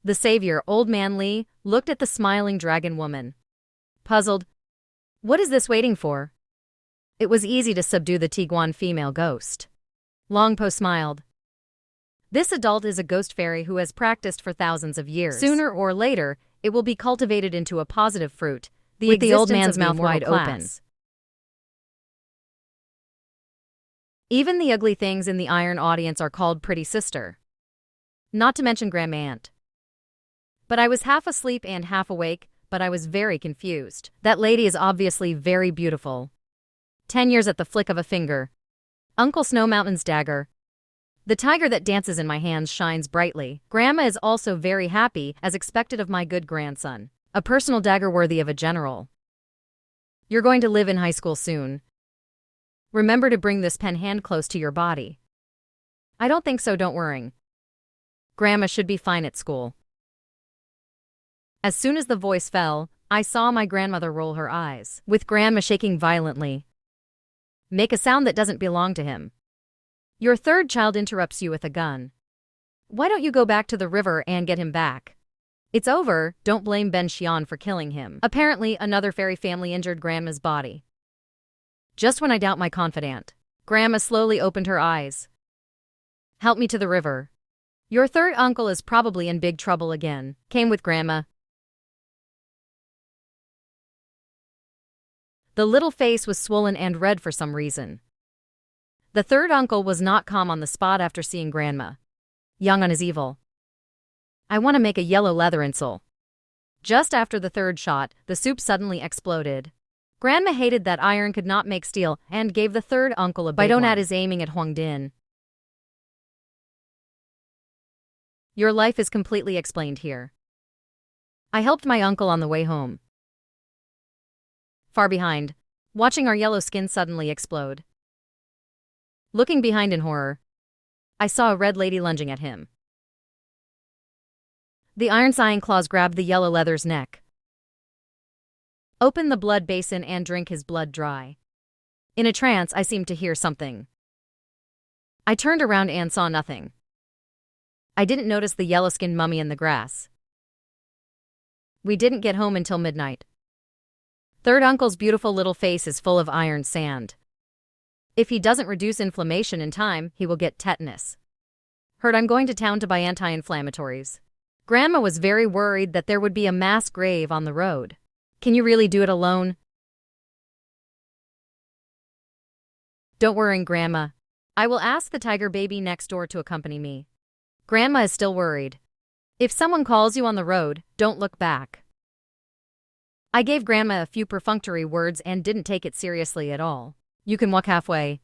The savior, Old Man Li, looked at the smiling dragon woman. Puzzled. What is this waiting for? It was easy to subdue the Tiguan female ghost. Longpo smiled. This adult is a ghost fairy who has practiced for thousands of years. Sooner or later, it will be cultivated into a positive fruit, with the old man's mouth wide open. Even the ugly things in the Iron audience are called Pretty Sister. Not to mention Grandma Aunt. But I was half asleep and half awake, but I was very confused. That lady is obviously very beautiful. 10 years at the flick of a finger. Uncle Snow Mountain's dagger. The tiger that dances in my hands shines brightly. Grandma is also very happy, as expected of my good grandson. A personal dagger worthy of a general. You're going to live in high school soon. Remember to bring this pen hand close to your body. I don't think so, don't worry. Grandma should be fine at school. As soon as the voice fell, I saw my grandmother roll her eyes, with Grandma shaking violently. Make a sound that doesn't belong to him. Your third child interrupts you with a gun. Why don't you go back to the river and get him back? It's over, don't blame Ben Xian for killing him. Apparently, another fairy family injured Grandma's body. Just when I doubt my confidant, Grandma slowly opened her eyes. Help me to the river. Your third uncle is probably in big trouble again. Came with Grandma. The little face was swollen and red for some reason. The third uncle was not calm on the spot after seeing Grandma. Young on his evil. I want to make a yellow leather insole. Just after the third shot, the soup suddenly exploded. Grandma hated that iron could not make steel and gave the third uncle a bite. Bidonat is aiming at Huang Din. Your life is completely explained here. I helped my uncle on the way home. Far behind, watching our yellow skin suddenly explode. Looking behind in horror, I saw a red lady lunging at him. The iron sighing claws grabbed the yellow leather's neck. Open the blood basin and drink his blood dry. In a trance, I seemed to hear something. I turned around and saw nothing. I didn't notice the yellow-skinned mummy in the grass. We didn't get home until midnight. Third uncle's beautiful little face is full of iron sand. If he doesn't reduce inflammation in time, he will get tetanus. Heard I'm going to town to buy anti-inflammatories. Grandma was very worried that there would be a mass grave on the road. Can you really do it alone? Don't worry, Grandma. I will ask the tiger baby next door to accompany me. Grandma is still worried. If someone calls you on the road, don't look back. I gave Grandma a few perfunctory words and didn't take it seriously at all. You can walk halfway.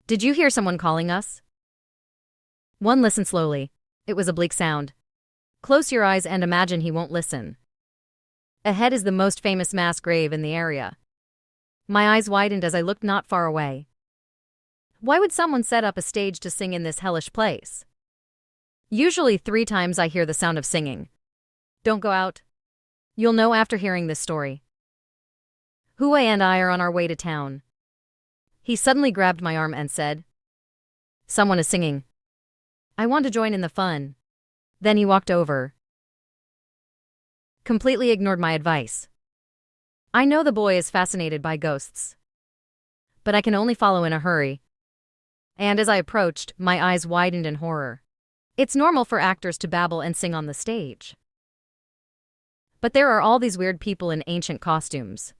Did you hear someone calling us? One listened slowly. It was a bleak sound. Close your eyes and imagine he won't listen. Ahead is the most famous mass grave in the area. My eyes widened as I looked not far away. Why would someone set up a stage to sing in this hellish place? Usually 3 times I hear the sound of singing. Don't go out. You'll know after hearing this story. Hue and I are on our way to town. He suddenly grabbed my arm and said, Someone is singing. I want to join in the fun. Then he walked over. Completely ignored my advice. I know the boy is fascinated by ghosts. But I can only follow in a hurry. And as I approached, my eyes widened in horror. It's normal for actors to babble and sing on the stage. But there are all these weird people in ancient costumes.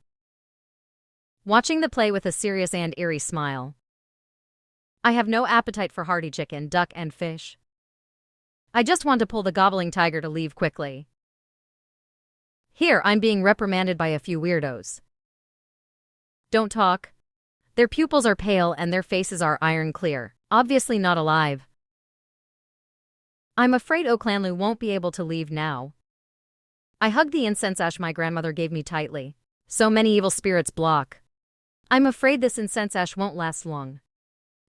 Watching the play with a serious and eerie smile. I have no appetite for hearty chicken, duck, and fish. I just want to pull the gobbling tiger to leave quickly. Here, I'm being reprimanded by a few weirdos. Don't talk. Their pupils are pale and their faces are iron clear, obviously not alive. I'm afraid Oklanlu won't be able to leave now. I hugged the incense ash my grandmother gave me tightly. So many evil spirits block. I'm afraid this incense ash won't last long.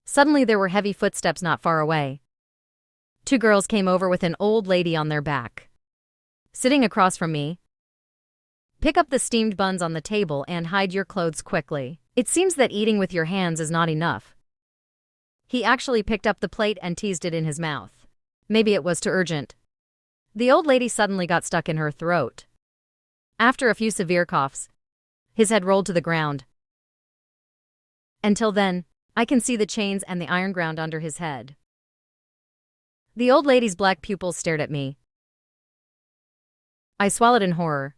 Suddenly there were heavy footsteps not far away. 2 girls came over with an old lady on their back. Sitting across from me. Pick up the steamed buns on the table and hide your clothes quickly. It seems that eating with your hands is not enough. He actually picked up the plate and teased it in his mouth. Maybe it was too urgent. The old lady suddenly got stuck in her throat. After a few severe coughs, his head rolled to the ground. Until then, I can see the chains and the iron ground under his head. The old lady's black pupils stared at me. I swallowed in horror.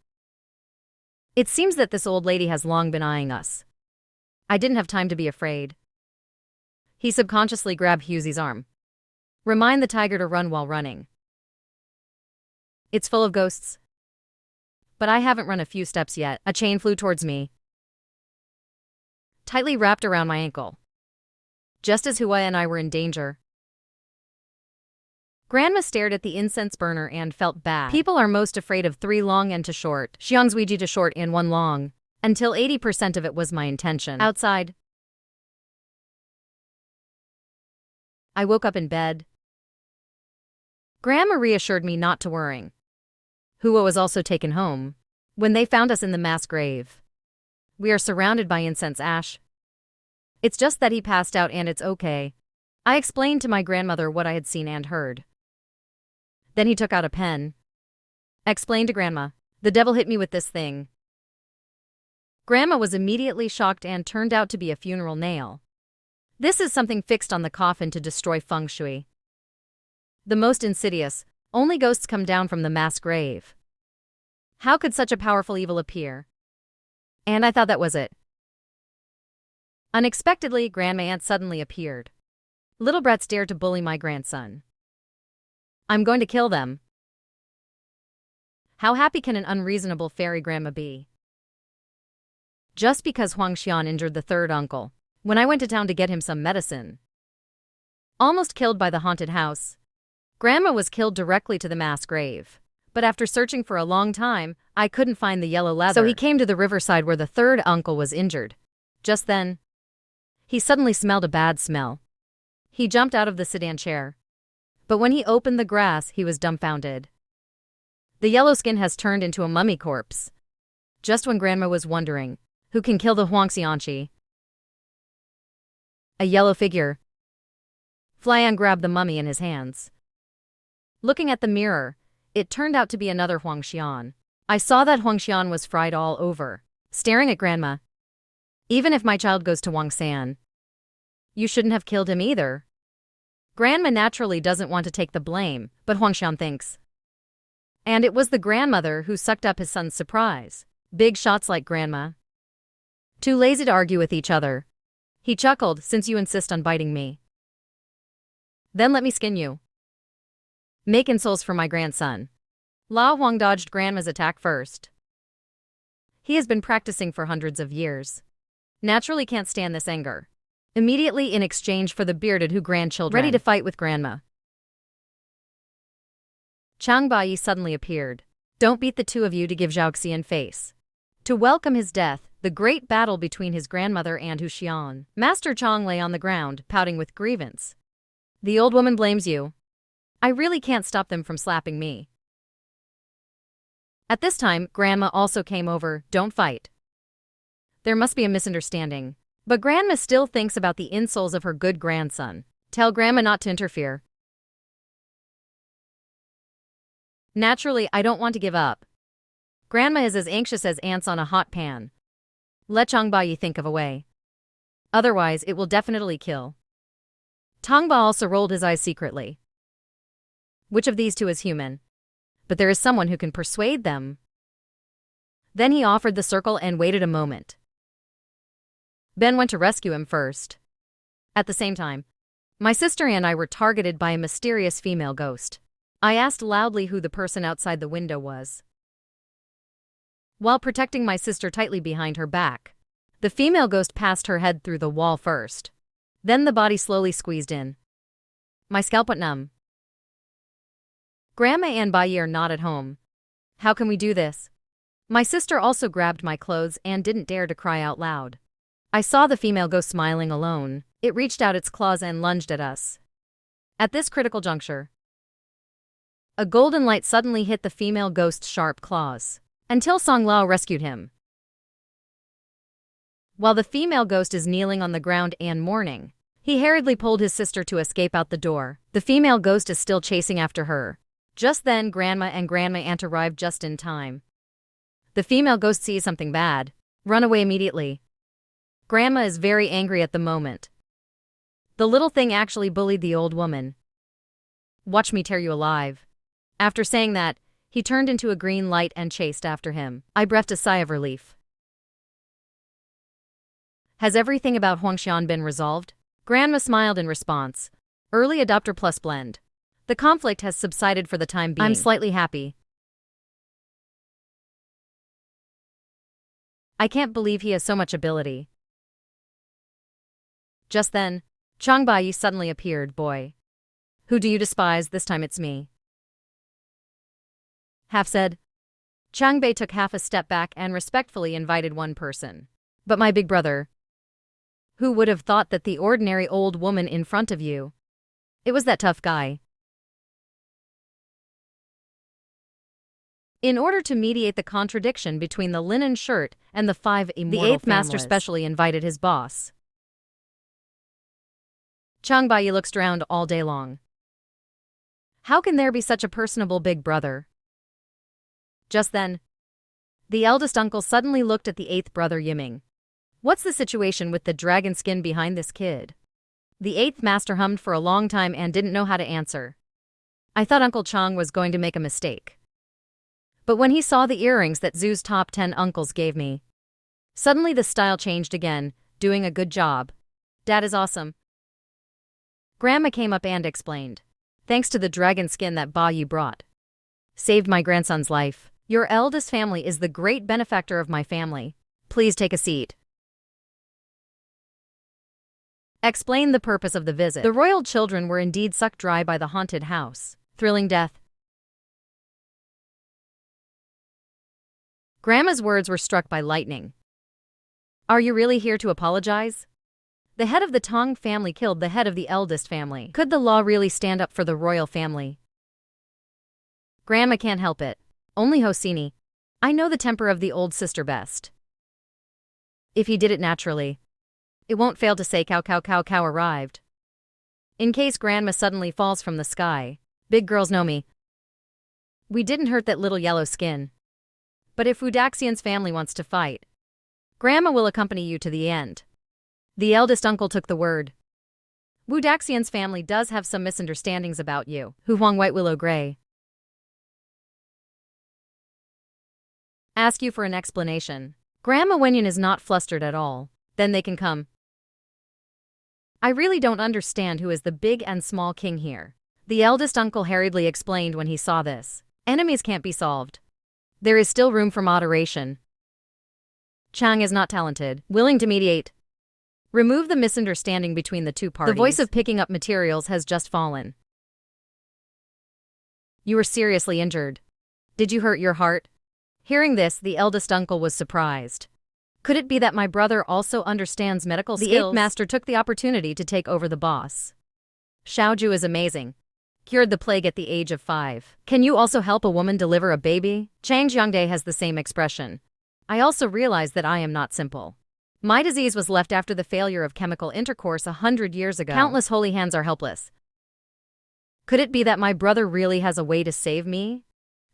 It seems that this old lady has long been eyeing us. I didn't have time to be afraid. He subconsciously grabbed Hughesy's arm. Remind the tiger to run while running. It's full of ghosts. But I haven't run a few steps yet. A chain flew towards me, tightly wrapped around my ankle. Just as Hua and I were in danger. Grandma stared at the incense burner and felt bad. People are most afraid of 3 long and 2 short. Xiang's Ouija 2 short and 1 long. Until 80% of it was my intention. Outside, I woke up in bed. Grandma reassured me not to worry. Hua was also taken home. When they found us in the mass grave, we are surrounded by incense ash. It's just that he passed out and it's okay. I explained to my grandmother what I had seen and heard. Then he took out a pen. Explained to Grandma, the devil hit me with this thing. Grandma was immediately shocked and turned out to be a funeral nail. This is something fixed on the coffin to destroy feng shui. The most insidious, only ghosts come down from the mass grave. How could such a powerful evil appear? And I thought that was it. Unexpectedly, Grandma Aunt suddenly appeared. Little brats dared to bully my grandson. I'm going to kill them. How happy can an unreasonable fairy grandma be? Just because Huang Xian injured the 3rd uncle, when I went to town to get him some medicine. Almost killed by the haunted house. Grandma was killed directly to the mass grave. But after searching for a long time, I couldn't find the yellow leather. So he came to the riverside where the 3rd uncle was injured. Just then, he suddenly smelled a bad smell. He jumped out of the sedan chair. But when he opened the grass, he was dumbfounded. The yellow skin has turned into a mummy corpse. Just when Grandma was wondering, who can kill the Huangxianqi? A yellow figure. Flyan grabbed the mummy in his hands. Looking at the mirror, it turned out to be another Huangxian. I saw that Huangxian was fried all over, staring at Grandma. Even if my child goes to Wangsan, you shouldn't have killed him either. Grandma naturally doesn't want to take the blame, but Huangxian thinks. And it was the grandmother who sucked up his son's surprise. Big shots like Grandma. Too lazy to argue with each other. He chuckled, since you insist on biting me. Then let me skin you. Make insoles for my grandson. La Huang dodged Grandma's attack first. He has been practicing for hundreds of years. Naturally can't stand this anger. Immediately in exchange for the bearded Hu grandchildren, ready to fight with Grandma. Chang Bai suddenly appeared. Don't beat the 2 of you to give Zhao Xian face. To welcome his death, the great battle between his grandmother and Hu Xian. Master Chang lay on the ground, pouting with grievance. The old woman blames you. I really can't stop them from slapping me. At this time, Grandma also came over. Don't fight. There must be a misunderstanding. But Grandma still thinks about the insoles of her good grandson. Tell Grandma not to interfere. Naturally, I don't want to give up. Grandma is as anxious as ants on a hot pan. Let Changba think of a way. Otherwise, it will definitely kill. Tongba also rolled his eyes secretly. Which of these 2 is human? But there is someone who can persuade them. Then he offered the circle and waited a moment. Ben went to rescue him first. At the same time, my sister and I were targeted by a mysterious female ghost. I asked loudly who the person outside the window was. While protecting my sister tightly behind her back, the female ghost passed her head through the wall first. Then the body slowly squeezed in. My scalp went numb. Grandma and Bai are not at home. How can we do this? My sister also grabbed my clothes and didn't dare to cry out loud. I saw the female ghost smiling alone. It reached out its claws and lunged at us. At this critical juncture, a golden light suddenly hit the female ghost's sharp claws, until Song Lao rescued him. While the female ghost is kneeling on the ground and mourning, he hurriedly pulled his sister to escape out the door. The female ghost is still chasing after her. Just then, Grandma and Grandma Aunt arrived just in time. The female ghost sees something bad. Run away immediately. Grandma is very angry at the moment. The little thing actually bullied the old woman. Watch me tear you alive. After saying that, He turned into a green light and chased after him. I breathed a sigh of relief. Has everything about Huangxian been resolved? Grandma smiled in response. Early adopter plus blend. The conflict has subsided for the time being. I'm slightly happy. I can't believe he has so much ability. Just then, Changbai suddenly appeared. Boy. Who do you despise? This time it's me. Half said. Changbei took half a step back and respectfully invited one person. But my big brother. Who would have thought that the ordinary old woman in front of you? It was that tough guy. In order to mediate the contradiction between the linen shirt and the 5 immortal the 8th master specially invited his boss. Changbai looked around all day long. How can there be such a personable big brother? Just then, the eldest uncle suddenly looked at the 8th brother Yiming. What's the situation with the dragon skin behind this kid? The 8th master hummed for a long time and didn't know how to answer. I thought Uncle Chang was going to make a mistake. But when he saw the earrings that Zhu's top 10 uncles gave me, suddenly the style changed again, doing a good job. Dad is awesome. Grandma came up and explained. Thanks to the dragon skin that Ba Yu brought. Saved my grandson's life. Your eldest family is the great benefactor of my family. Please take a seat. Explain the purpose of the visit. The royal children were indeed sucked dry by the haunted house. Thrilling death. Grandma's words were struck by lightning. Are you really here to apologize? The head of the Tong family killed the head of the eldest family. Could the law really stand up for the royal family? Grandma can't help it. Only Hosini. I know the temper of the old sister best. If he did it naturally, it won't fail to say cow cow cow cow arrived. In case Grandma suddenly falls from the sky. Big girls know me. We didn't hurt that little yellow skin. But if Wudaxian's family wants to fight, Grandma will accompany you to the end. The eldest uncle took the word. Wudaxian's family does have some misunderstandings about you. Hu Huang White Willow Gray. Ask you for an explanation. Grandma Wenyan is not flustered at all. Then they can come. I really don't understand who is the big and small king here. The eldest uncle hurriedly explained when he saw this. Enemies can't be solved. There is still room for moderation. Chang is not talented, willing to mediate. Remove the misunderstanding between the two parties. The voice of picking up materials has just fallen. You were seriously injured. Did you hurt your heart? Hearing this, the eldest uncle was surprised. Could it be that my brother also understands medical skills? The 8th master took the opportunity to take over the boss. Xiaoju is amazing. Cured the plague at the age of 5. Can you also help a woman deliver a baby? Chang Jiangde has the same expression. I also realize that I am not simple. My disease was left after the failure of chemical intercourse 100 years ago. Countless holy hands are helpless. Could it be that my brother really has a way to save me?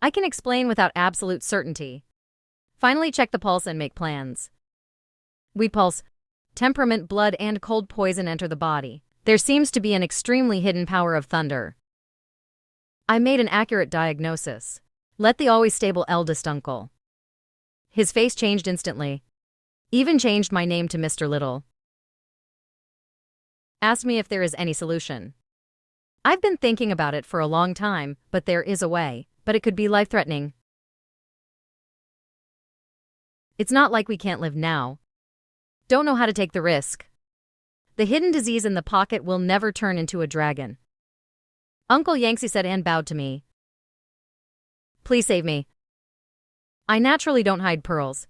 I can explain without absolute certainty. Finally check the pulse and make plans. We pulse. Temperament, blood, and cold poison enter the body. There seems to be an extremely hidden power of thunder. I made an accurate diagnosis. Let the always stable eldest uncle. His face changed instantly. Even changed my name to Mr. Little. Asked me if there is any solution. I've been thinking about it for a long time, but there is a way. But it could be life-threatening. It's not like we can't live now. Don't know how to take the risk. The hidden disease in the pocket will never turn into a dragon. Uncle Yangtze said and bowed to me. Please save me. I naturally don't hide pearls.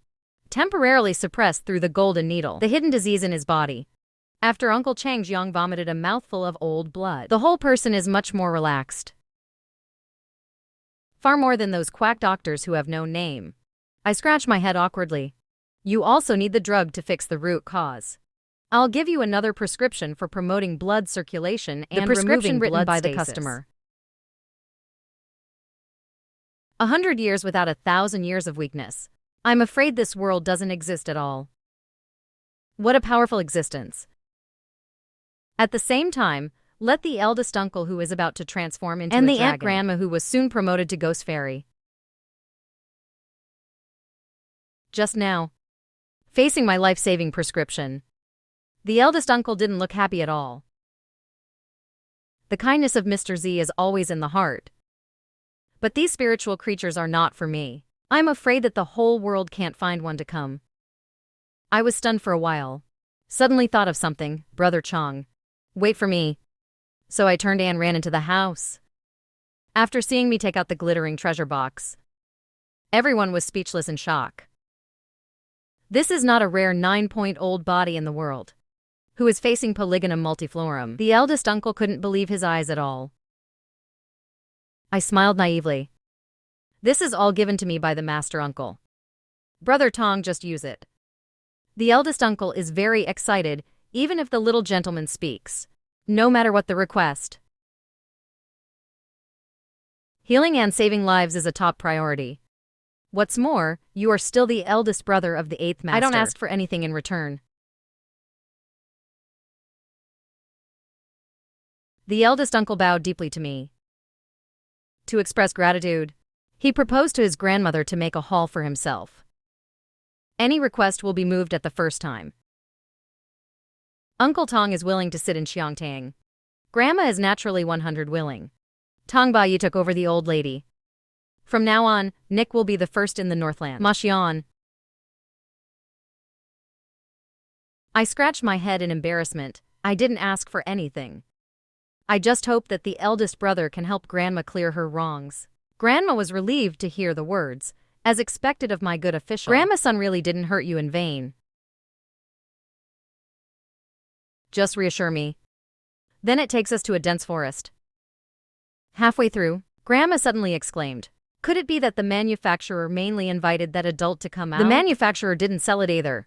Temporarily suppressed through the golden needle. The hidden disease in his body. After Uncle Chang Jiang vomited a mouthful of old blood. The whole person is much more relaxed. Far more than those quack doctors who have no name. I scratch my head awkwardly. You also need the drug to fix the root cause. I'll give you another prescription for promoting blood circulation and the prescription written by the customer. 100 years without 1,000 years of weakness. I'm afraid this world doesn't exist at all. What a powerful existence. At the same time, let the eldest uncle who is about to transform into a dragon, and the aunt grandma who was soon promoted to ghost fairy. just now, facing my life-saving prescription. The eldest uncle didn't look happy at all. The kindness of Mr. Z is always in the heart. But these spiritual creatures are not for me. I'm afraid that the whole world can't find one to come. I was stunned for a while. Suddenly thought of something. Brother Chong, wait for me. So I turned and ran into the house. After seeing me take out the glittering treasure box, everyone was speechless in shock. This is not a rare 9-point-old body in the world, who is facing polygonum multiflorum. The eldest uncle couldn't believe his eyes at all. I smiled naively. This is all given to me by the master uncle. Brother Tong, just use it. The eldest uncle is very excited, even if the little gentleman speaks, no matter what the request. Healing and saving lives is a top priority. What's more, you are still the eldest brother of the 8th master. I don't ask for anything in return. The eldest uncle bowed deeply to me. To express gratitude, he proposed to his grandmother to make a hall for himself. Any request will be moved at the first time. Uncle Tong is willing to sit in Xiangtang. Grandma is naturally 100 willing. Tong Ba Yi took over the old lady. From now on, Nick will be the first in the Northland. Ma Xian. I scratched my head in embarrassment. I didn't ask for anything. I just hoped that the eldest brother can help Grandma clear her wrongs. Grandma was relieved to hear the words, as expected of my good official. Grandma-son really didn't hurt you in vain. Just reassure me. Then it takes us to a dense forest. Halfway through, Grandma suddenly exclaimed, could it be that the manufacturer mainly invited that adult to come out? The manufacturer didn't sell it either.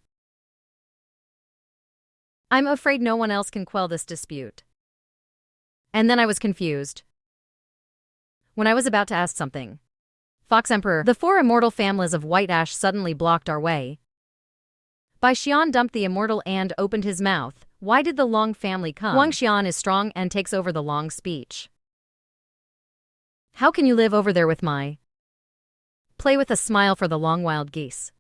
I'm afraid no one else can quell this dispute. And then I was confused. When I was about to ask something, Fox Emperor, the 4 immortal families of White Ash suddenly blocked our way. Bai Xian dumped the immortal and opened his mouth. Why did the Long family come? Huang Xian is strong and takes over the Long speech. How can you live over there with my play with a smile for the Long wild geese?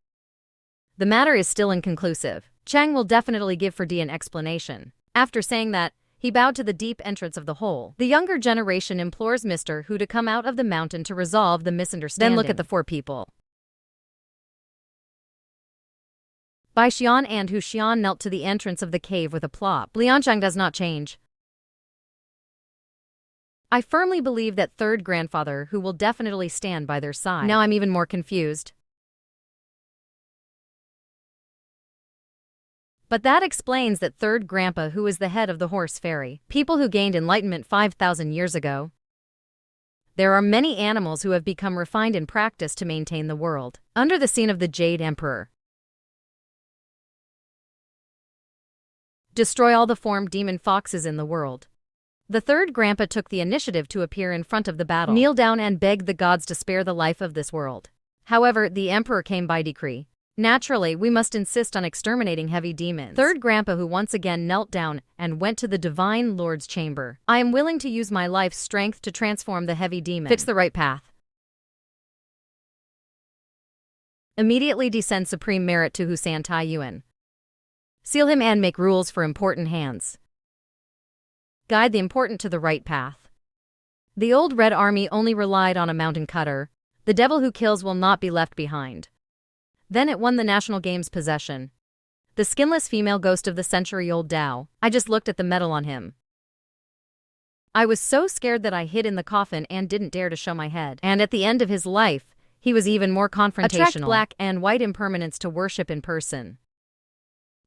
The matter is still inconclusive. Chang will definitely give for D an explanation. After saying that, he bowed to the deep entrance of the hole. The younger generation implores Mr. Hu to come out of the mountain to resolve the misunderstanding. Then look at the 4 people. Bai Xian and Hu Xian knelt to the entrance of the cave with a plop. Lianchang does not change. I firmly believe that 3rd grandfather Hu will definitely stand by their side. Now I'm even more confused. But that explains that 3rd grandpa who is the head of the horse fairy, people who gained enlightenment 5,000 years ago. There are many animals who have become refined in practice to maintain the world. Under the scene of the Jade Emperor. Destroy all the formed demon foxes in the world. The 3rd grandpa took the initiative to appear in front of the battle, kneel down and beg the gods to spare the life of this world. However, the emperor came by decree. Naturally, we must insist on exterminating heavy demons. 3rd grandpa who once again knelt down and went to the divine lord's chamber. I am willing to use my life's strength to transform the heavy demon. Fits the right path. Immediately descend supreme merit to Husan Tai Yuan. Seal him and make rules for important hands. Guide the important to the right path. The old Red Army only relied on a mountain cutter. The devil who kills will not be left behind. Then it won the National Games possession. The skinless female ghost of the century-old Dao. I just looked at the medal on him. I was so scared that I hid in the coffin and didn't dare to show my head. And at the end of his life, he was even more confrontational. Attract black and white impermanence to worship in person.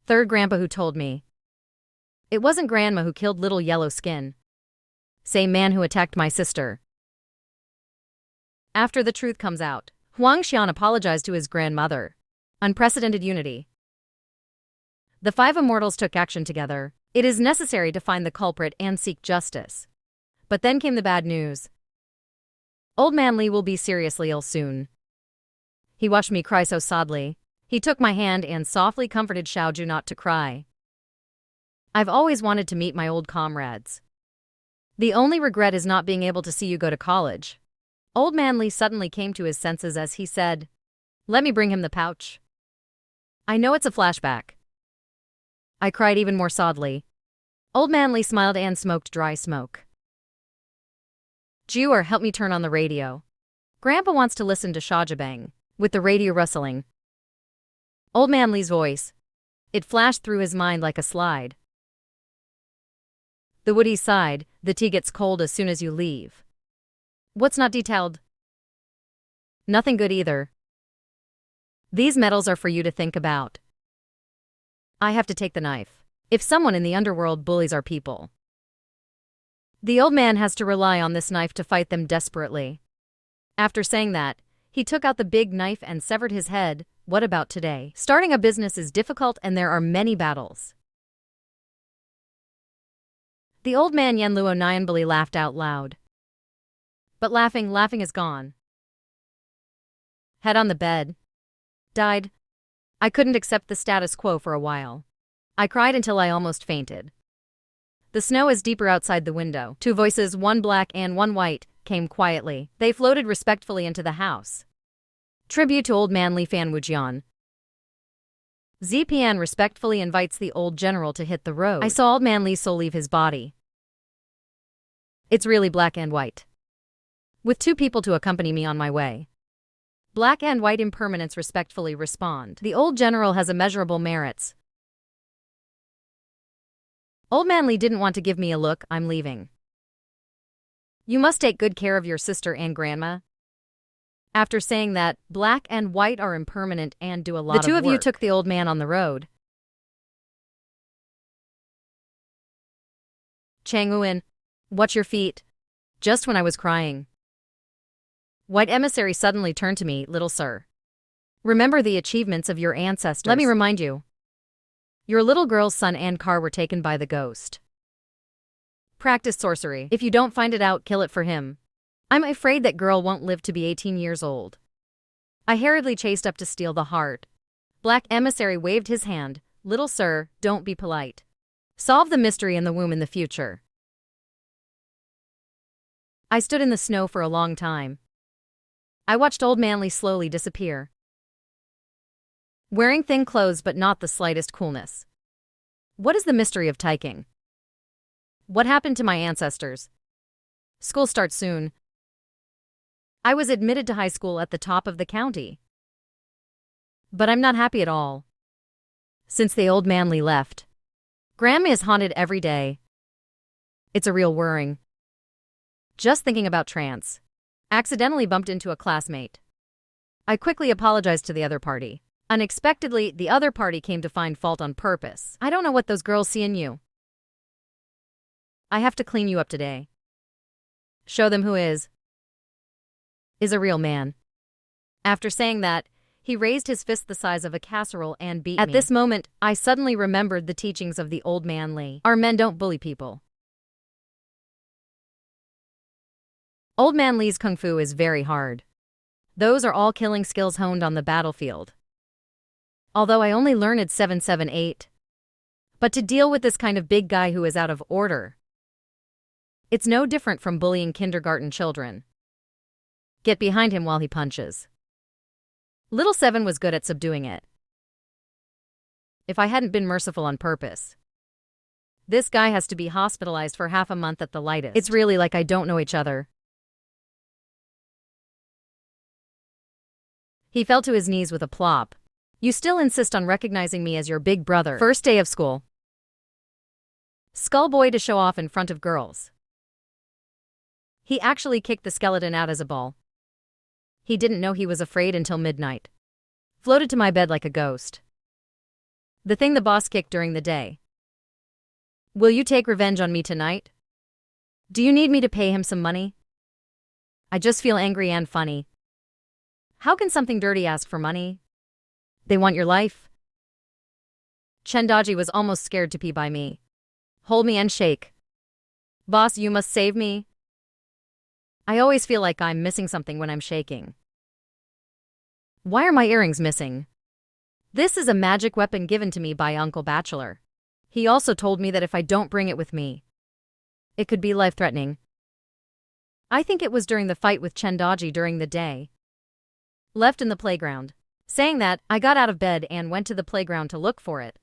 3rd grandpa who told me. It wasn't grandma who killed little yellow skin. Same man who attacked my sister. After the truth comes out, Huang Xian apologized to his grandmother. Unprecedented unity. The 5 immortals took action together. It is necessary to find the culprit and seek justice. But then came the bad news. Old man Li will be seriously ill soon. He watched me cry so sadly. He took my hand and softly comforted Xiaoju not to cry. I've always wanted to meet my old comrades. The only regret is not being able to see you go to college. Old man Li suddenly came to his senses as he said, let me bring him the pouch. I know it's a flashback. I cried even more sadly. Old Man Lee smiled and smoked dry smoke. Jewer, help me turn on the radio. Grandpa wants to listen to Shahjabang. With the radio rustling. Old Man Lee's voice. It flashed through his mind like a slide. The woody sighed, the tea gets cold as soon as you leave. What's not detailed? Nothing good either. These medals are for you to think about. I have to take the knife. If someone in the underworld bullies our people, the old man has to rely on this knife to fight them desperately. After saying that, he took out the big knife and severed his head. What about today? Starting a business is difficult and there are many battles. The old man Yenluo Nyanbali laughed out loud. But laughing is gone. Head on the bed. Died. I couldn't accept the status quo for a while. I cried until I almost fainted. The snow is deeper outside the window. Two voices, one black and one white, came quietly. They floated respectfully into the house. Tribute to Old Man Li Fan Wujian. ZPN respectfully invites the old general to hit the road. I saw Old Man Li's soul leave his body. It's really black and white. With two people to accompany me on my way. Black and white impermanence respectfully respond. The old general has immeasurable merits. Old Man Li didn't want to give me a look. I'm leaving. You must take good care of your sister and grandma. After saying that, black and white are impermanent and do a lot of work. The two of you took the old man on the road. Changwon, watch your feet. Just when I was crying. White emissary suddenly turned to me, little sir. Remember the achievements of your ancestors. Let me remind you. Your little girl's son and car were taken by the ghost. Practice sorcery. If you don't find it out, kill it for him. I'm afraid that girl won't live to be 18 years old. I hurriedly chased up to steal the heart. Black emissary waved his hand. Little sir, don't be polite. Solve the mystery in the womb in the future. I stood in the snow for a long time. I watched Old Man Li slowly disappear. Wearing thin clothes but not the slightest coolness. What is the mystery of Taiking? What happened to my ancestors? School starts soon. I was admitted to high school at the top of the county. But I'm not happy at all. Since the Old Man Li left. Grandma is haunted every day. It's a real worrying. Just thinking about trance. Accidentally bumped into a classmate. I quickly apologized to the other party. Unexpectedly, the other party came to find fault on purpose. I don't know what those girls see in you. I have to clean you up today. Show them who is a real man. After saying that, he raised his fist the size of a casserole and beat me. At this moment, I suddenly remembered the teachings of the Old Man Li. Our men don't bully people. Old Man Li's kung fu is very hard. Those are all killing skills honed on the battlefield. Although I only learned 778. But to deal with this kind of big guy who is out of order, it's no different from bullying kindergarten children. Get behind him while he punches. Little Seven was good at subduing it. If I hadn't been merciful on purpose. This guy has to be hospitalized for half a month at the lightest. It's really like I don't know each other. He fell to his knees with a plop. You still insist on recognizing me as your big brother. First day of school. Skullboy to show off in front of girls. He actually kicked the skeleton out as a ball. He didn't know he was afraid until midnight. Floated to my bed like a ghost. The thing the boss kicked during the day. Will you take revenge on me tonight? Do you need me to pay him some money? I just feel angry and funny. How can something dirty ask for money? They want your life? Chendaji was almost scared to pee by me. Hold me and shake. Boss, you must save me. I always feel like I'm missing something when I'm shaking. Why are my earrings missing? This is a magic weapon given to me by Uncle Bachelor. He also told me that if I don't bring it with me, it could be life-threatening. I think it was during the fight with Chendaji during the day. Left in the playground. Saying that, I got out of bed and went to the playground to look for it.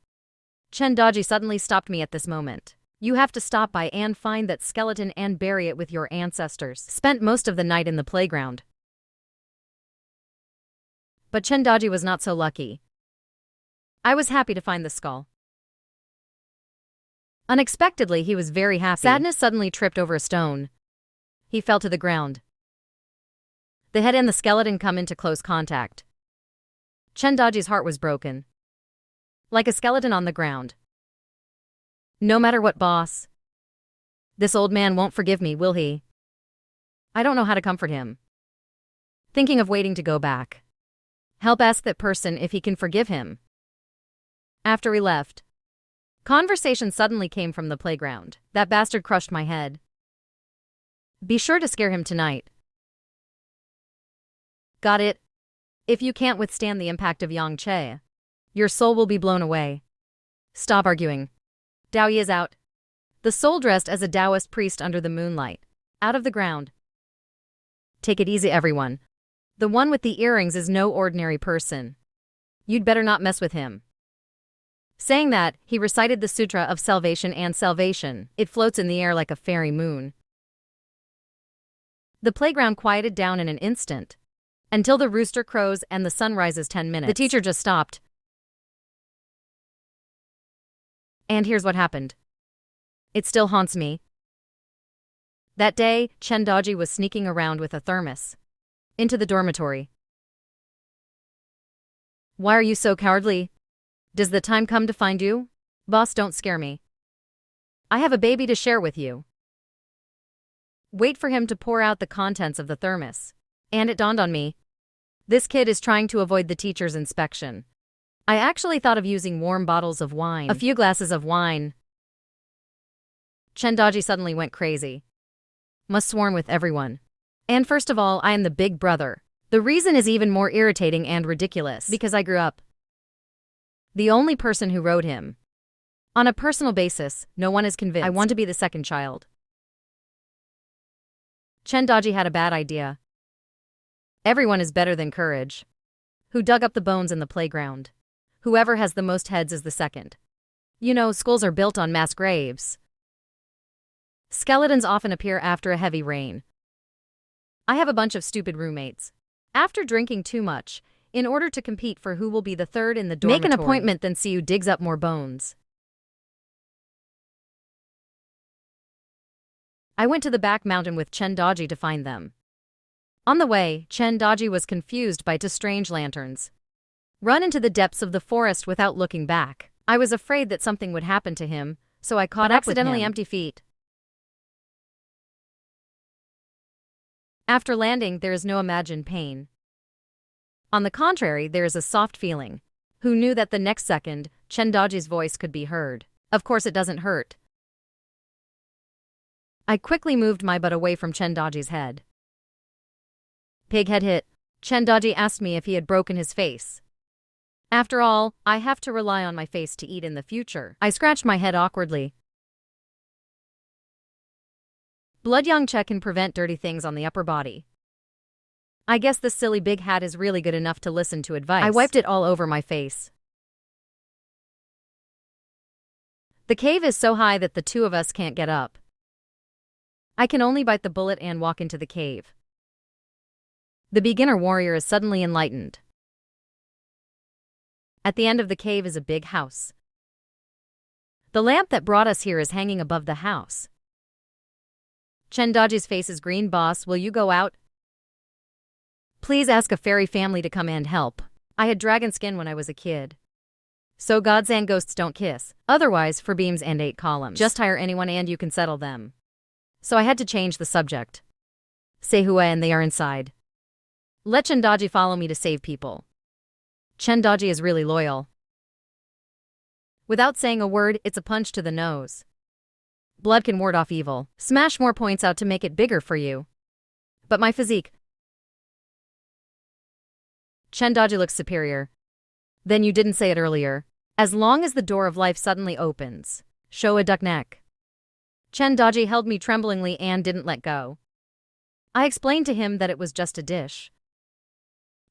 Chendaji suddenly stopped me at this moment. You have to stop by and find that skeleton and bury it with your ancestors. Spent most of the night in the playground. But Chendaji was not so lucky. I was happy to find the skull. Unexpectedly, he was very happy. Sadness suddenly tripped over a stone. He fell to the ground. The head and the skeleton come into close contact. Chendaji's heart was broken. Like a skeleton on the ground. No matter what, boss. This old man won't forgive me, will he? I don't know how to comfort him. Thinking of waiting to go back. Help ask that person if he can forgive him. After we left, conversation suddenly came from the playground. That bastard crushed my head. Be sure to scare him tonight. Got it? If you can't withstand the impact of Yang Che, your soul will be blown away. Stop arguing. Dao is out. The soul dressed as a Taoist priest under the moonlight. Out of the ground. Take it easy, everyone. The one with the earrings is no ordinary person. You'd better not mess with him. Saying that, he recited the Sutra of Salvation and Salvation. It floats in the air like a fairy moon. The playground quieted down in an instant. Until the rooster crows and the sun rises 10 minutes. The teacher just stopped. And here's what happened. It still haunts me. That day, Chendaji was sneaking around with a thermos. Into the dormitory. Why are you so cowardly? Does the time come to find you? Boss, don't scare me. I have a baby to share with you. Wait for him to pour out the contents of the thermos. And it dawned on me. This kid is trying to avoid the teacher's inspection. I actually thought of using warm bottles of wine. A few glasses of wine. Chendaji suddenly went crazy. Must swarm with everyone. And first of all, I am the big brother. The reason is even more irritating and ridiculous. Because I grew up the only person who rode him. On a personal basis, no one is convinced. I want to be the second child. Chendaji had a bad idea. Everyone is better than courage. Who dug up the bones in the playground? Whoever has the most heads is the second. You know, skulls are built on mass graves. Skeletons often appear after a heavy rain. I have a bunch of stupid roommates. After drinking too much, in order to compete for who will be the third in the dormitory, make an appointment, then see who digs up more bones. I went to the back mountain with Chendaji to find them. On the way, Chendaji was confused by two strange lanterns. Run into the depths of the forest without looking back. I was afraid that something would happen to him, so I caught up with him. Accidentally empty feet. After landing, there is no imagined pain. On the contrary, there is a soft feeling. Who knew that the next second, Chendaji's voice could be heard? Of course it doesn't hurt. I quickly moved my butt away from Chendaji's head. Pig head hit. Chendaji asked me if he had broken his face. After all, I have to rely on my face to eat in the future. I scratched my head awkwardly. Blood Yang Che can prevent dirty things on the upper body. I guess this silly big hat is really good enough to listen to advice. I wiped it all over my face. The cave is so high that the two of us can't get up. I can only bite the bullet and walk into the cave. The beginner warrior is suddenly enlightened. At the end of the cave is a big house. The lamp that brought us here is hanging above the house. Chendaji's face is green. Boss, will you go out? Please ask a fairy family to come and help. I had dragon skin when I was a kid. So gods and ghosts don't kiss. Otherwise, for beams and 8 columns. Just hire anyone and you can settle them. So I had to change the subject. Say Hua and they are inside. Let Chendaji follow me to save people. Chendaji is really loyal. Without saying a word, it's a punch to the nose. Blood can ward off evil. Smash more points out to make it bigger for you. But my physique. Chendaji looks superior. Then you didn't say it earlier. As long as the door of life suddenly opens, show a duck neck. Chendaji held me tremblingly and didn't let go. I explained to him that it was just a dish.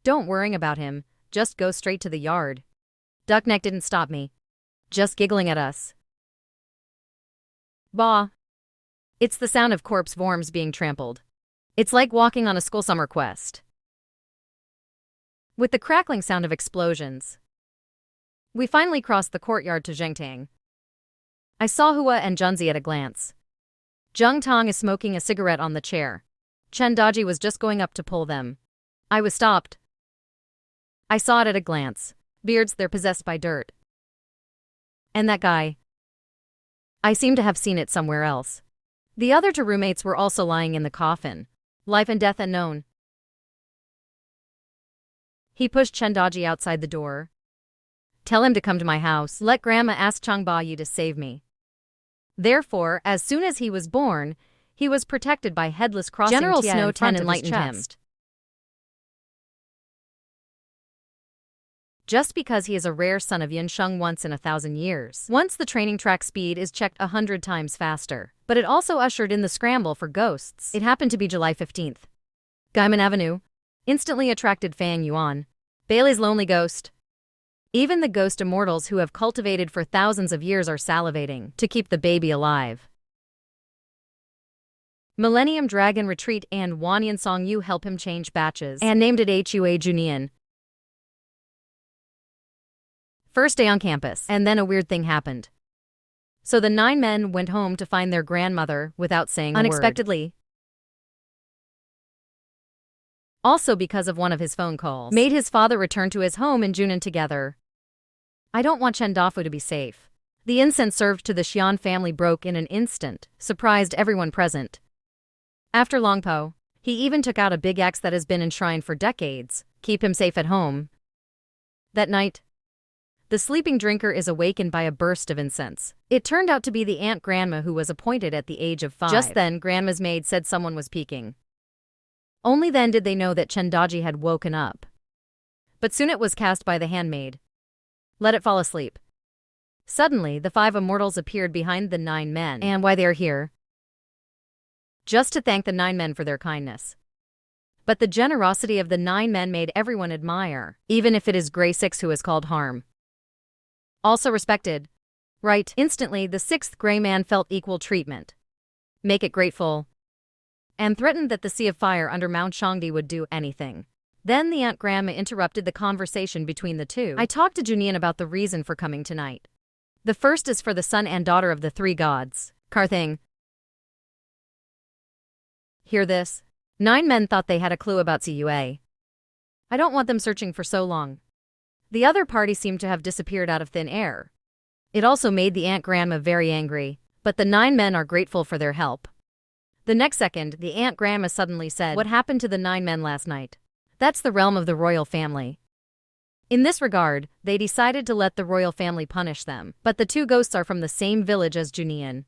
Don't worry about him. just go straight to the yard. Duckneck didn't stop me. Just giggling at us. Bah. It's the sound of corpse worms being trampled. It's like walking on a school summer quest. With the crackling sound of explosions. We finally crossed the courtyard to Zhengtang. I saw Hua and Junzi at a glance. Zheng Tong is smoking a cigarette on the chair. Chen Daji was just going up to pull them. I was stopped. I saw it at a glance. Beards, they're possessed by dirt. And that guy. I seem to have seen it somewhere else. The other two roommates were also lying in the coffin. Life and death unknown. He pushed Chen Daji outside the door. Tell him to come to my house. Let Grandma ask Changba Yu to save me. Therefore, as soon as he was born, he was protected by headless crossing General Tia Snow in front 10 of his enlightened him. chest. Just because he is a rare son of Yinsheng once in 1,000 years. Once the training track speed is checked 100 times faster. But it also ushered in the scramble for ghosts. It happened to be July 15th. Gaiman Avenue instantly attracted Fang Yuan, Bailey's lonely ghost. Even the ghost immortals who have cultivated for thousands of years are salivating to keep the baby alive. Millennium Dragon Retreat and Wanyan Song Yu help him change batches and named it Hua Junian. First day on campus, and then a weird thing happened. So the 9 men went home to find their grandmother without saying a word. Unexpectedly. Also because of one of his phone calls, made his father return to his home in Junan together. I don't want Chen Dafu to be safe. The incense served to the Xian family broke in an instant, surprised everyone present. After Longpo, he even took out a big axe that has been enshrined for decades, keep him safe at home. That night, the sleeping drinker is awakened by a burst of incense. It turned out to be the aunt Grandma who was appointed at the age of 5. Just then, Grandma's maid said someone was peeking. Only then did they know that Chen Daji had woken up. But soon it was cast by the handmaid. Let it fall asleep. Suddenly, the 5 immortals appeared behind the 9 men. And why they are here? Just to thank the 9 men for their kindness. But the generosity of the 9 men made everyone admire, even if it is Grey 6 who is called harm. Also respected. Right, instantly the 6th Grey man felt equal treatment. Make it grateful. And threatened that the Sea of Fire under Mount Shangdi would do anything. Then the Aunt Grandma interrupted the conversation between the two. I talked to Junian about the reason for coming tonight. The first is for the son and daughter of the 3 gods, Karthing. Hear this? 9 men thought they had a clue about Cua. I don't want them searching for so long. The other party seemed to have disappeared out of thin air. It also made the Aunt Grandma very angry, but the 9 men are grateful for their help. The next second, the Aunt Grandma suddenly said, "What happened to the 9 men last night? That's the realm of the royal family." In this regard, they decided to let the royal family punish them, but the 2 ghosts are from the same village as Junian.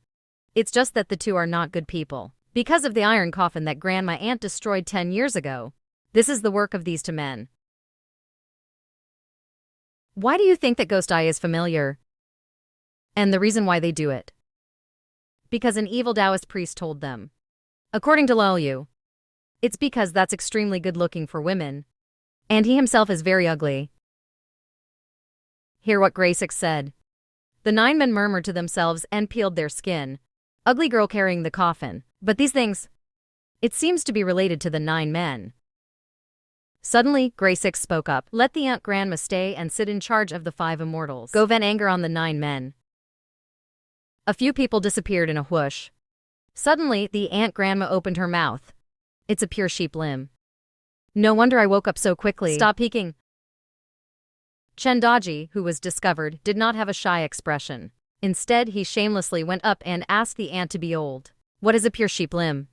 It's just that the 2 are not good people. Because of the iron coffin that Grandma Aunt destroyed 10 years ago. This is the work of these 2 men. Why do you think that Ghost Eye is familiar? And the reason why they do it? Because an evil Taoist priest told them. According to Lao Yu, it's because that's extremely good looking for women. And he himself is very ugly. Hear what Grey 6 said. The 9 men murmured to themselves and peeled their skin. Ugly girl carrying the coffin. But these things, it seems to be related to the 9 men. Suddenly, Grey 6 spoke up. Let the Aunt Grandma stay and sit in charge of the 5 immortals. Go vent anger on the 9 men. A few people disappeared in a whoosh. Suddenly, the Aunt Grandma opened her mouth. It's a pure sheep limb. No wonder I woke up so quickly. Stop peeking. Chen Daji, who was discovered, did not have a shy expression. Instead, he shamelessly went up and asked the aunt to be old. What is a pure sheep limb?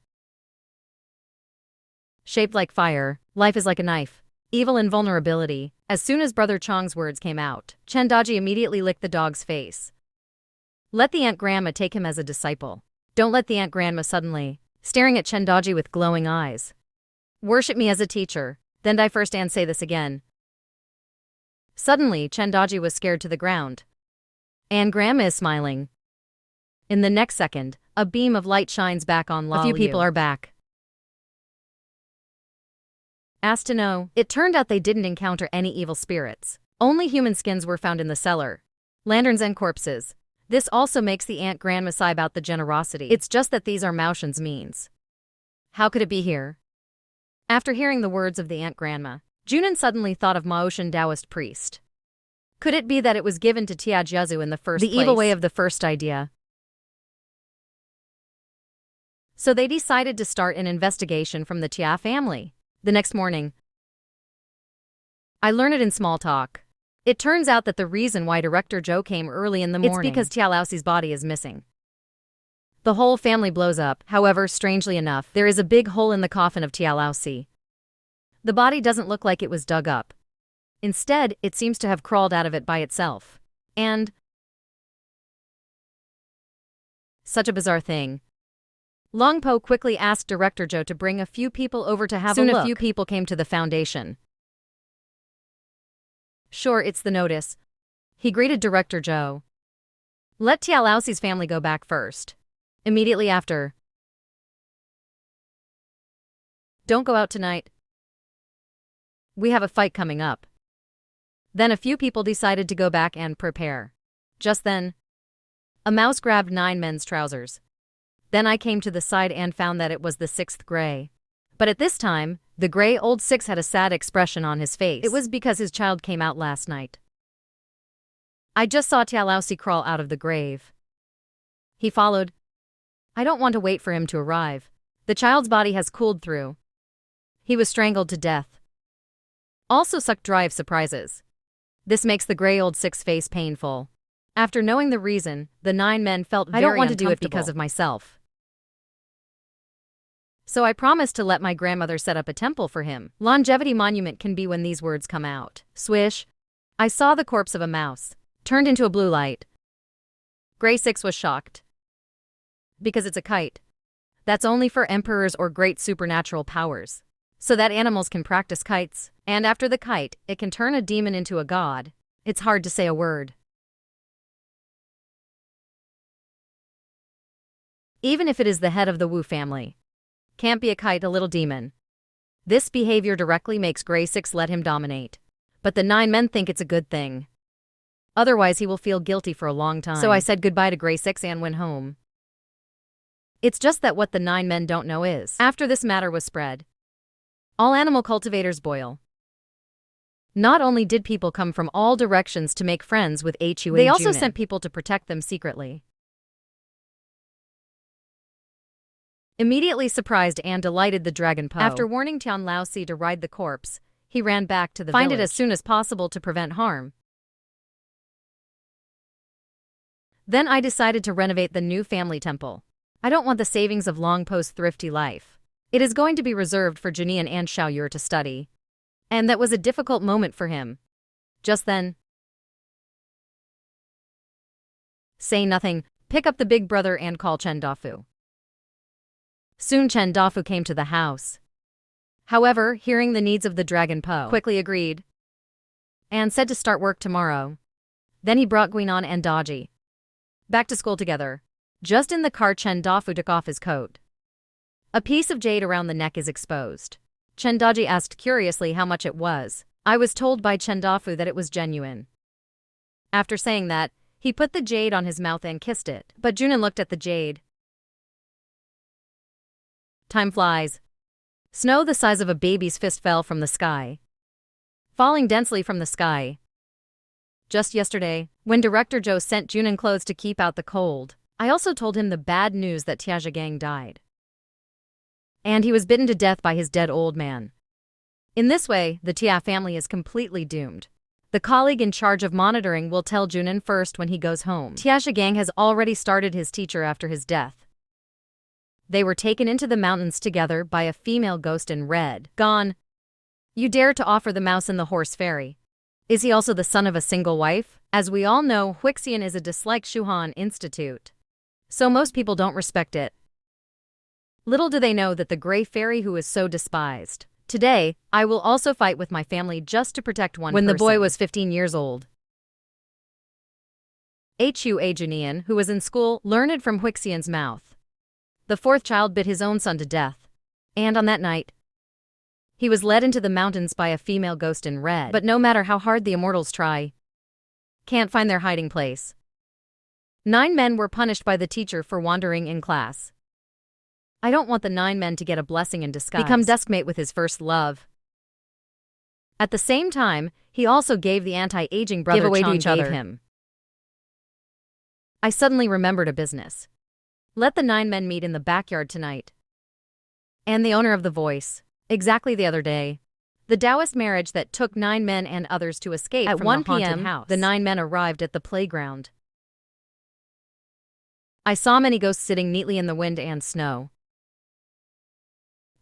Shaped like fire, life is like a knife. Evil and vulnerability. As soon as Brother Chong's words came out, Chen Daji immediately licked the dog's face. Let the Aunt Grandma take him as a disciple. Don't let the Aunt Grandma suddenly, staring at Chen Daji with glowing eyes. Worship me as a teacher, then die first and say this again. Suddenly, Chen Daji was scared to the ground. Aunt Grandma is smiling. In the next second, a beam of light shines back on Lao Yu. A few people are back. asked to know. It turned out they didn't encounter any evil spirits. Only human skins were found in the cellar. Lanterns and corpses. This also makes the Aunt Grandma sigh about the generosity. It's just that these are Maoshan's means. How could it be here? After hearing the words of the Aunt Grandma, Junin suddenly thought of Maoshan Taoist priest. Could it be that it was given to Tiajiazu in the first place? The evil way of the first idea. So they decided to start an investigation from the Tia family. The next morning, I learned it in small talk. It turns out that the reason why Director Zhou came early in the morning, it's because Tia Laoxi's body is missing. The whole family blows up. However, strangely enough, there is a big hole in the coffin of Tia Laoxi. The body doesn't look like it was dug up. Instead, it seems to have crawled out of it by itself. And such a bizarre thing. Long Po quickly asked Director Zhou to bring a few people over to have a look. Soon a few people came to the foundation. Sure, it's the notice. He greeted Director Zhou. Let Tia Laoxi's family go back first. Immediately after. Don't go out tonight. We have a fight coming up. Then a few people decided to go back and prepare. Just then, a mouse grabbed 9 men's trousers. Then I came to the side and found that it was the 6th gray. But at this time, the gray old 6 had a sad expression on his face. It was because his child came out last night. I just saw Tia Laoxi crawl out of the grave. He followed. I don't want to wait for him to arrive. The child's body has cooled through. He was strangled to death. Also sucked dry of surprises. This makes the gray old 6 face painful. After knowing the reason, the 9 men felt very uncomfortable. I don't want to do it because of myself. So I promised to let my grandmother set up a temple for him. Longevity monument can be when these words come out. Swish. I saw the corpse of a mouse. Turned into a blue light. Gray 6 was shocked. Because it's a kite. That's only for emperors or great supernatural powers. So that animals can practice kites. And after the kite, it can turn a demon into a god. It's hard to say a word. Even if it is the head of the Wu family. Can't be a kite, a little demon. This behavior directly makes Gray 6 let him dominate. But the 9 men think it's a good thing. Otherwise he will feel guilty for a long time. So I said goodbye to Gray 6 and went home. It's just that what the 9 men don't know is, after this matter was spread, all animal cultivators boil. Not only did people come from all directions to make friends with Hua, they also sent people to protect them secretly. Immediately surprised and delighted, the Dragon Po, after warning Tian Laoxi to ride the corpse, he ran back to the village. Find it as soon as possible to prevent harm. Then I decided to renovate the new family temple. I don't want the savings of Long Po's thrifty life. It is going to be reserved for Junian and Xiaoyur to study. And that was a difficult moment for him. Just then, say nothing, pick up the big brother and call Chen Dafu. Soon Chen Dafu came to the house. However, hearing the needs of the Dragon Po, quickly agreed and said to start work tomorrow. Then he brought Guinan and Daji back to school together. Just in the car, Chen Dafu took off his coat. A piece of jade around the neck is exposed. Chen Daji asked curiously how much it was. I was told by Chen Dafu that it was genuine. After saying that, he put the jade on his mouth and kissed it. But Junin looked at the jade. Time flies. Snow the size of a baby's fist fell from the sky. Falling densely from the sky. Just yesterday, when Director Zhou sent Junin clothes to keep out the cold, I also told him the bad news that Tiajigang died. And he was bitten to death by his dead old man. In this way, the Tia family is completely doomed. The colleague in charge of monitoring will tell Junin first when he goes home. Tiajigang has already started his teacher after his death. They were taken into the mountains together by a female ghost in red. Gone. You dare to offer the mouse in the horse fairy. Is he also the son of a single wife? As we all know, Huixian is a disliked Shuhan institute. So most people don't respect it. Little do they know that the gray fairy who is so despised. Today, I will also fight with my family just to protect one person. When the boy was 15 years old, Hua Junian, who was in school, learned from Huixian's mouth. The 4th child bit his own son to death. And on that night, He was led into the mountains by a female ghost in red, but no matter how hard the immortals try, can't find their hiding place. 9 men were punished by the teacher for wandering in class. I don't want the 9 men to get a blessing in disguise. Become deskmate with his first love. At the same time, he also gave the anti-aging brother Giveaway Chang to each other. gave him. I suddenly remembered a business. Let the 9 men meet in the backyard tonight. And the owner of the voice. Exactly the other day. The Taoist marriage that took 9 men and others to escape At from 1 the haunted p.m., house. The 9 men arrived at the playground. I saw many ghosts sitting neatly in the wind and snow.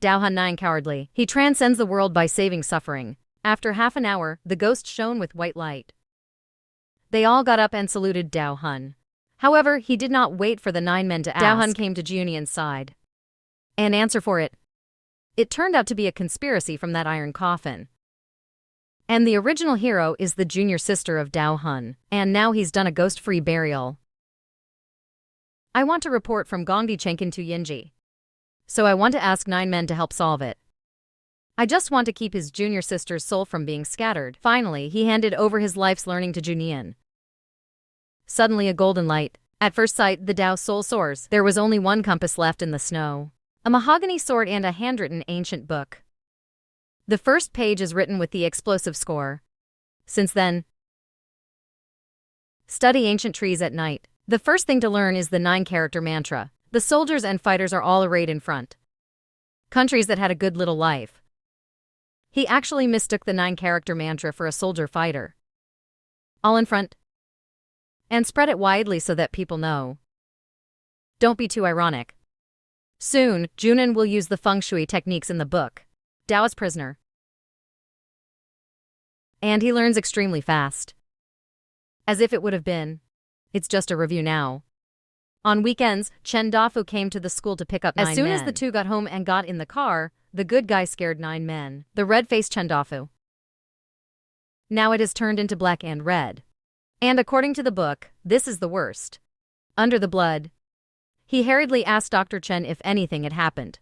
Dao Hun 9 cowardly. He transcends the world by saving suffering. After half an hour, the ghost shone with white light. They all got up and saluted Dao Hun. However, he did not wait for the 9 men to ask. Dao Hun came to Junian's side. And answer for it. It turned out to be a conspiracy from that iron coffin. And the original hero is the junior sister of Dao Hun. And now he's done a ghost-free burial. I want to report from Gongdi Chenkin to Yinji. So I want to ask 9 men to help solve it. I just want to keep his junior sister's soul from being scattered. Finally, he handed over his life's learning to Junian. Suddenly a golden light. At first sight, the Dao soul soars. There was only one compass left in the snow. A mahogany sword and a handwritten ancient book. The first page is written with the explosive score. Since then, study ancient trees at night. The first thing to learn is the 9-character mantra. The soldiers and fighters are all arrayed in front. Countries that had a good little life. He actually mistook the 9-character mantra for a soldier fighter. All in front. And spread it widely so that people know. Don't be too ironic. Soon, Junin will use the feng shui techniques in the book, Dao's Prisoner. And he learns extremely fast. As if it would have been. It's just a review now. On weekends, Chen Dafu came to the school to pick up 9 men. As soon as the two got home and got in the car, the good guy scared 9 men. The red-faced Chen Dafu. Now it has turned into black and red. And according to the book, this is the worst. Under the blood. He hurriedly asked Dr. Chen if anything had happened.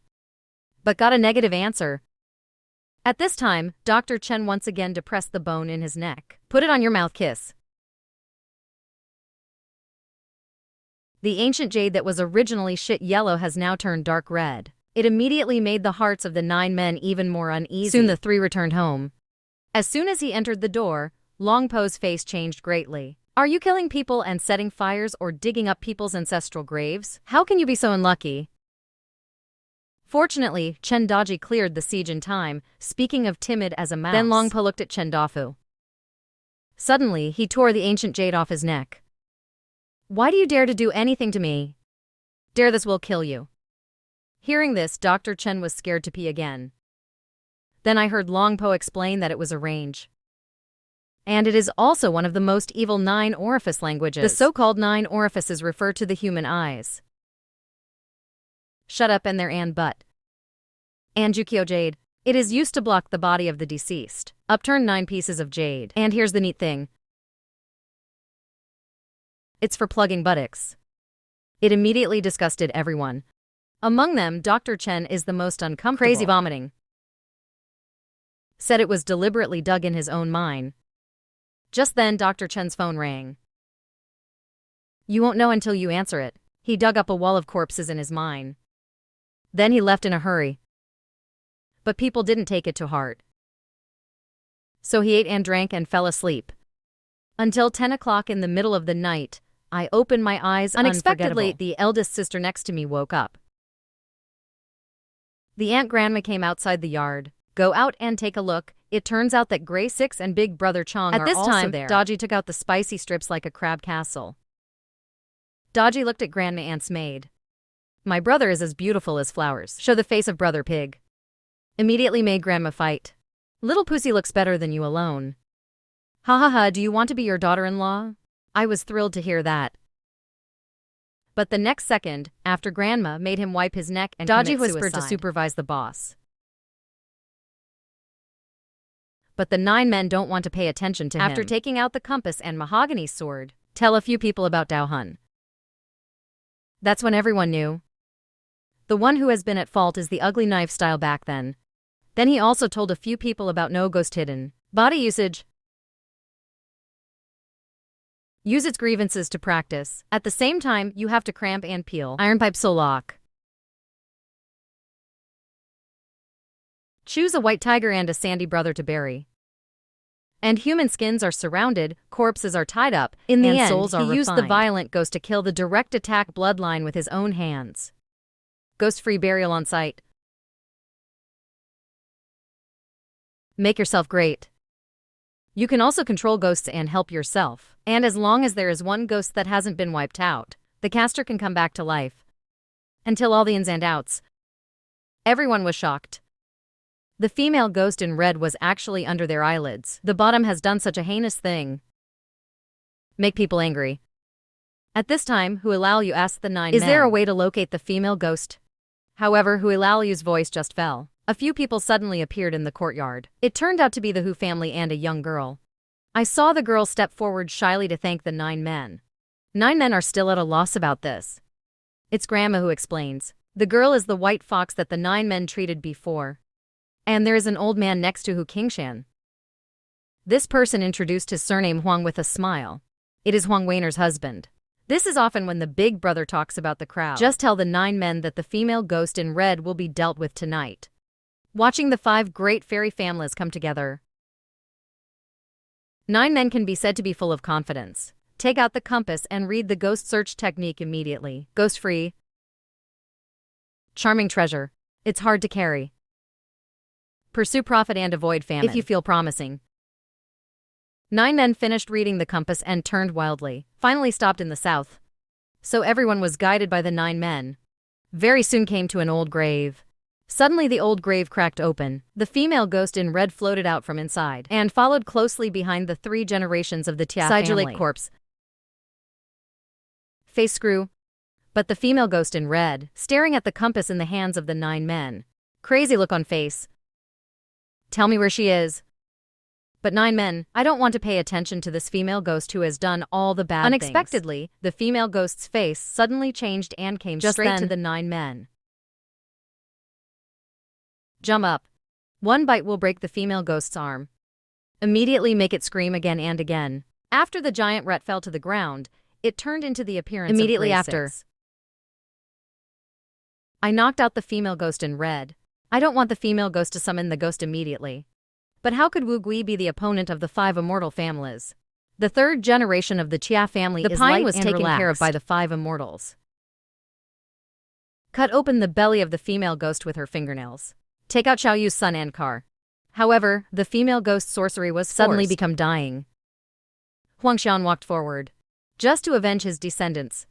But got a negative answer. At this time, Dr. Chen once again depressed the bone in his neck. Put it on your mouth, kiss. The ancient jade that was originally shit yellow has now turned dark red. It immediately made the hearts of the 9 men even more uneasy. Soon the 3 returned home. As soon as he entered the door, Long Po's face changed greatly. Are you killing people and setting fires or digging up people's ancestral graves? How can you be so unlucky? Fortunately, Chen Daji cleared the siege in time, speaking of timid as a mouse. Then Long Po looked at Chen Dafu. Suddenly, he tore the ancient jade off his neck. Why do you dare to do anything to me? Dare this will kill you. Hearing this, Dr. Chen was scared to pee again. Then I heard Long Po explain that it was a range. And it is also one of the most evil 9 orifice languages. The so-called 9 orifices refer to the human eyes. Shut up and their and but. Anjukyo jade. It is used to block the body of the deceased. Upturn 9 pieces of jade. And here's the neat thing. It's for plugging buttocks. It immediately disgusted everyone. Among them, Dr. Chen is the most uncomfortable. Crazy vomiting. Said it was deliberately dug in his own mine. Just then, Dr. Chen's phone rang. You won't know until you answer it. He dug up a wall of corpses in his mine. Then he left in a hurry. But people didn't take it to heart. So he ate and drank and fell asleep. Until 10 o'clock in the middle of the night, I opened my eyes unexpectedly. The eldest sister next to me woke up. The aunt grandma came outside the yard. Go out and take a look. It turns out that Gray Six and Big Brother Chong are also there. At this time, Dodgy took out the spicy strips like a crab castle. Dodgy looked at Grandma Aunt's maid. My brother is as beautiful as flowers. Show the face of Brother Pig. Immediately made Grandma fight. Little Pussy looks better than you alone. Ha ha ha, do you want to be your daughter-in-law? I was thrilled to hear that. But the next second, after Grandma made him wipe his neck and Dodgy whispered to supervise the boss. But the 9 men don't want to pay attention to him. After taking out the compass and mahogany sword, tell a few people about Dao Hun. That's when everyone knew. The one who has been at fault is the ugly knife style back then. Then he also told a few people about no ghost hidden body usage. Use its grievances to practice. At the same time, you have to cramp and peel iron pipe so lock. Choose a white tiger and a sandy brother to bury. And human skins are surrounded, corpses are tied up, in the end, souls are refined. He used the violent ghost to kill the direct attack bloodline with his own hands. Ghost-free burial on site. Make yourself great. You can also control ghosts and help yourself. And as long as there is one ghost that hasn't been wiped out, the caster can come back to life. Until all the ins and outs. Everyone was shocked. The female ghost in red was actually under their eyelids. The bottom has done such a heinous thing. Make people angry. At this time, Huilalyu asked the 9 men, "Is there a way to locate the female ghost?" However, Huilalyu's voice just fell. A few people suddenly appeared in the courtyard. It turned out to be the Hu family and a young girl. I saw the girl step forward shyly to thank the 9 men. 9 men are still at a loss about this. It's Grandma who explains. The girl is the white fox that the 9 men treated before. And there is an old man next to Hu Qingshan. This person introduced his surname Huang with a smile. It is Huang Weiner's husband. This is often when the big brother talks about the crowd. Just tell the 9 men that the female ghost in red will be dealt with tonight. Watching the 5 great fairy families come together. 9 men can be said to be full of confidence. Take out the compass and read the ghost search technique immediately. Ghost-free. Charming treasure. It's hard to carry. Pursue profit and avoid famine if you feel promising. 9 men finished reading the compass and turned wildly, finally stopped in the south. So everyone was guided by the 9 men. Very soon came to an old grave. Suddenly the old grave cracked open. The female ghost in red floated out from inside and followed closely behind the 3 generations of the Tia family. Corpse. Face screw. But the female ghost in red, staring at the compass in the hands of the 9 men. Crazy look on face. Tell me where she is. But 9 men, I don't want to pay attention to this female ghost who has done all the bad things. Unexpectedly, the female ghost's face suddenly changed and came straight to the 9 men. Jump up. One bite will break the female ghost's arm. Immediately make it scream again and again. After the giant rat fell to the ground, it turned into the appearance immediately after. I knocked out the female ghost in red. I don't want the female ghost to summon the ghost immediately. But how could Wu Gui be the opponent of the 5 immortal families? The 3rd generation of the Chia family is light and taken care of by the 5 immortals. Cut open the belly of the female ghost with her fingernails. Take out Xiao Yu's son and car. However, the female ghost's sorcery was suddenly become dying. Huang Xian walked forward, just to avenge his descendants.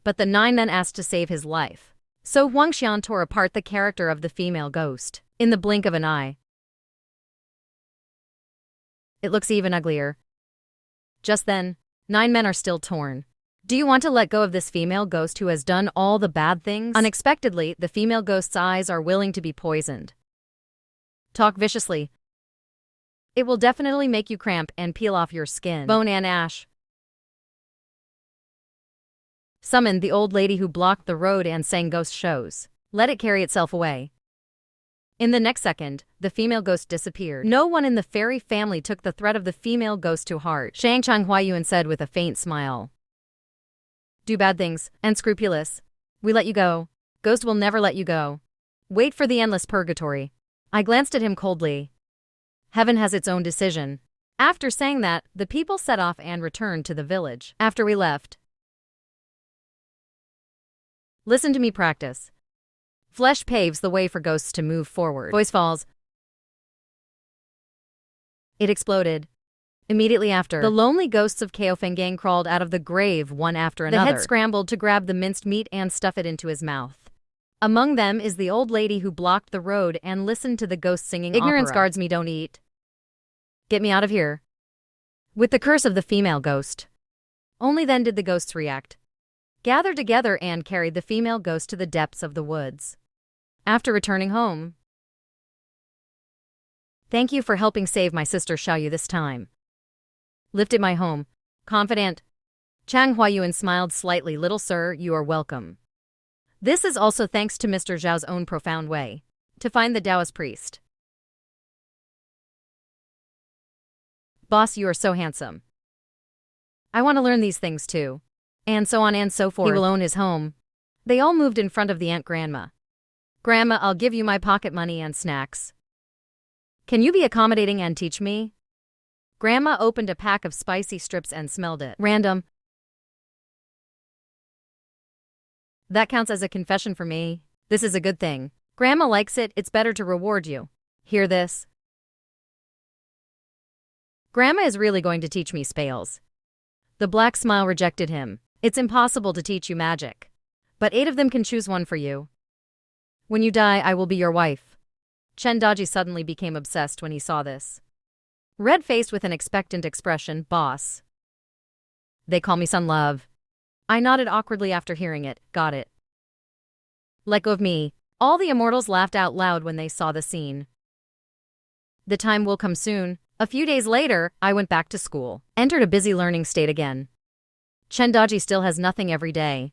But the 9 men asked to save his life. So Huang Xian tore apart the character of the female ghost, in the blink of an eye. It looks even uglier. Just then, 9 men are still torn. Do you want to let go of this female ghost who has done all the bad things? Unexpectedly, the female ghost's eyes are willing to be poisoned. Talk viciously. It will definitely make you cramp and peel off your skin. Bone and ash. Summon the old lady who blocked the road and sang ghost shows. Let it carry itself away. In the next second, the female ghost disappeared. No one in the fairy family took the threat of the female ghost to heart. Shang Chang Huayuan said with a faint smile. Do bad things, unscrupulous. We let you go. Ghost will never let you go. Wait for the endless purgatory. I glanced at him coldly. Heaven has its own decision. After saying that, the people set off and returned to the village. After we left. Listen to me practice. Flesh paves the way for ghosts to move forward. Voice falls. It exploded. Immediately after, the lonely ghosts of Kaofeng crawled out of the grave one after another. The head scrambled to grab the minced meat and stuff it into his mouth. Among them is the old lady who blocked the road and listened to the ghost singing Ignorance opera. Guards me, don't eat. Get me out of here. With the curse of the female ghost. Only then did the ghosts react. Gathered together and carried the female ghost to the depths of the woods. After returning home. Thank you for helping save my sister Xiaoyu this time. Lifted my home. Confident. Chang Huayuan smiled slightly. Little sir, you are welcome. This is also thanks to Mr. Zhao's own profound way to find the Taoist priest. Boss, you are so handsome. I want to learn these things too. And so on and so forth. He will own his home. They all moved in front of the Grandma. Grandma, I'll give you my pocket money and snacks. Can you be accommodating and teach me? Grandma opened a pack of spicy strips and smelled it. Random. That counts as a confession for me. This is a good thing. Grandma likes it, it's better to reward you. Hear this? Grandma is really going to teach me spells. The black smile rejected him. It's impossible to teach you magic. But 8 of them can choose one for you. When you die, I will be your wife. Chendaji suddenly became obsessed when he saw this. Red-faced with an expectant expression, boss. They call me Sun Love. I nodded awkwardly after hearing it. Got it. Let go of me. All the immortals laughed out loud when they saw the scene. The time will come soon. A few days later, I went back to school. Entered a busy learning state again. Chendaji still has nothing every day.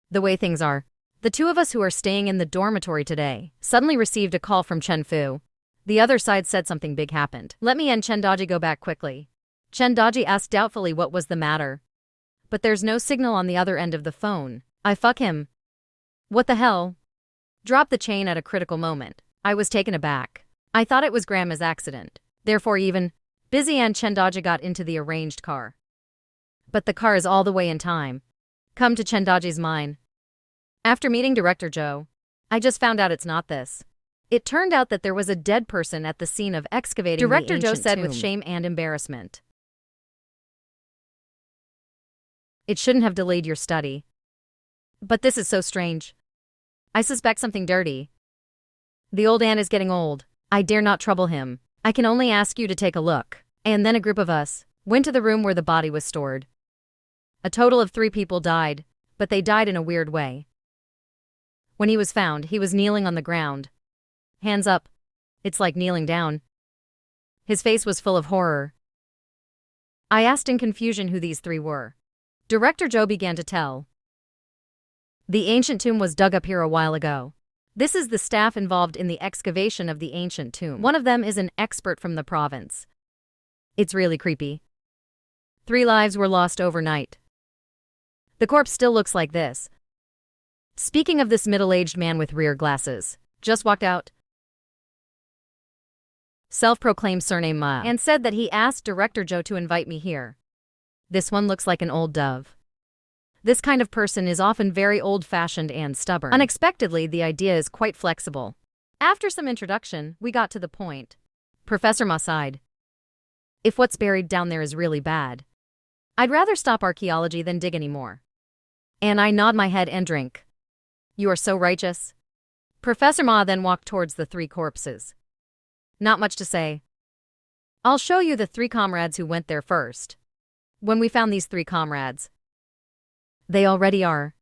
The way things are. The 2 of us who are staying in the dormitory today suddenly received a call from Chen Fu. The other side said something big happened. Let me and Chendaji go back quickly. Chendaji asked doubtfully what was the matter. But there's no signal on the other end of the phone. I fuck him. What the hell? Dropped the chain at a critical moment. I was taken aback. I thought it was Grandma's accident. Therefore even, Busy and Chendaji got into the arranged car. But the car is all the way in time. Come to Chendaji's mine. After meeting Director Joe, I just found out it's not this. It turned out that there was a dead person at the scene of excavating the ancient tomb. Director Joe said with shame and embarrassment. It shouldn't have delayed your study. But this is so strange. I suspect something dirty. The old Ann is getting old. I dare not trouble him. I can only ask you to take a look. And then a group of us went to the room where the body was stored. A total of 3 people died, but they died in a weird way. When he was found, he was kneeling on the ground. Hands up. It's like kneeling down. His face was full of horror. I asked in confusion who these 3 were. Director Joe began to tell. The ancient tomb was dug up here a while ago. This is the staff involved in the excavation of the ancient tomb. One of them is an expert from the province. It's really creepy. 3 lives were lost overnight. The corpse still looks like this. Speaking of this middle-aged man with rear glasses, just walked out. Self-proclaimed surname Ma, and said that he asked Director Joe to invite me here. This one looks like an old dove. This kind of person is often very old-fashioned and stubborn. Unexpectedly, the idea is quite flexible. After some introduction, we got to the point. Professor Ma sighed. If what's buried down there is really bad, I'd rather stop archaeology than dig anymore. And I nod my head and drink. You are so righteous. Professor Ma then walked towards the 3 corpses. Not much to say. I'll show you the 3 comrades who went there first. When we found these 3 comrades, they already are.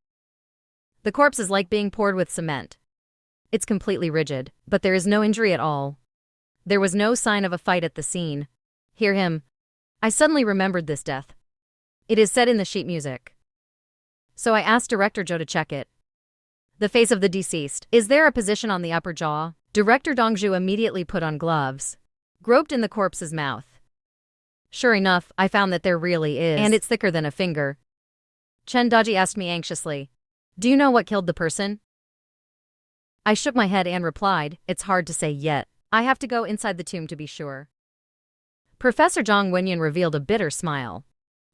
The corpse is like being poured with cement. It's completely rigid, but there is no injury at all. There was no sign of a fight at the scene. Hear him. I suddenly remembered this death. It is said in the sheet music. So I asked Director Joe to check it. The face of the deceased. Is there a position on the upper jaw? Director Dongju immediately put on gloves. Groped in the corpse's mouth. Sure enough, I found that there really is. And it's thicker than a finger. Chendaji asked me anxiously. Do you know what killed the person? I shook my head and replied, it's hard to say yet. I have to go inside the tomb to be sure. Professor Zhang Wenyan revealed a bitter smile.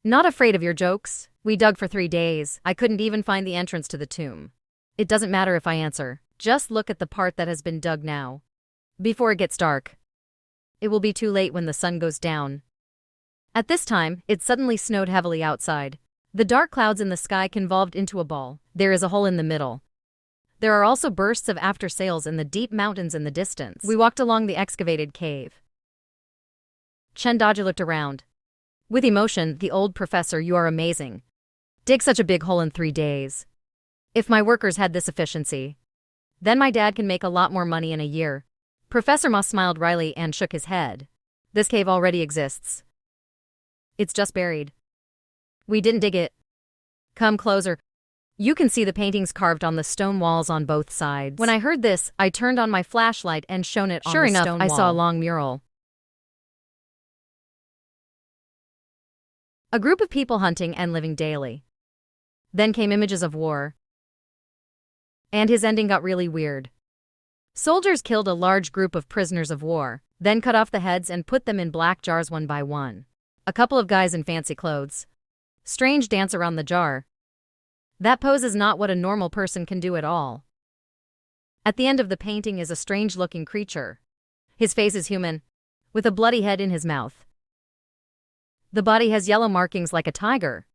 Not afraid of your jokes? We dug for 3 days. I couldn't even find the entrance to the tomb. It doesn't matter if I answer. Just look at the part that has been dug now. Before it gets dark. It will be too late when the sun goes down. At this time, it suddenly snowed heavily outside. The dark clouds in the sky convolved into a ball. There is a hole in the middle. There are also bursts of after sails in the deep mountains in the distance. We walked along the excavated cave. Chendaji looked around. With emotion, the old professor, you are amazing. Dig such a big hole in 3 days. If my workers had this efficiency, then my dad can make a lot more money in a year. Professor Ma smiled wryly and shook his head. This cave already exists. It's just buried. We didn't dig it. Come closer. You can see the paintings carved on the stone walls on both sides. When I heard this, I turned on my flashlight and shone it on the stone wall. Sure enough, I saw a long mural. A group of people hunting and living daily. Then came images of war. And his ending got really weird. Soldiers killed a large group of prisoners of war, then cut off the heads and put them in black jars one by one. A couple of guys in fancy clothes. Strange dance around the jar. That pose is not what a normal person can do at all. At the end of the painting is a strange-looking creature. His face is human, with a bloody head in his mouth. The body has yellow markings like a tiger.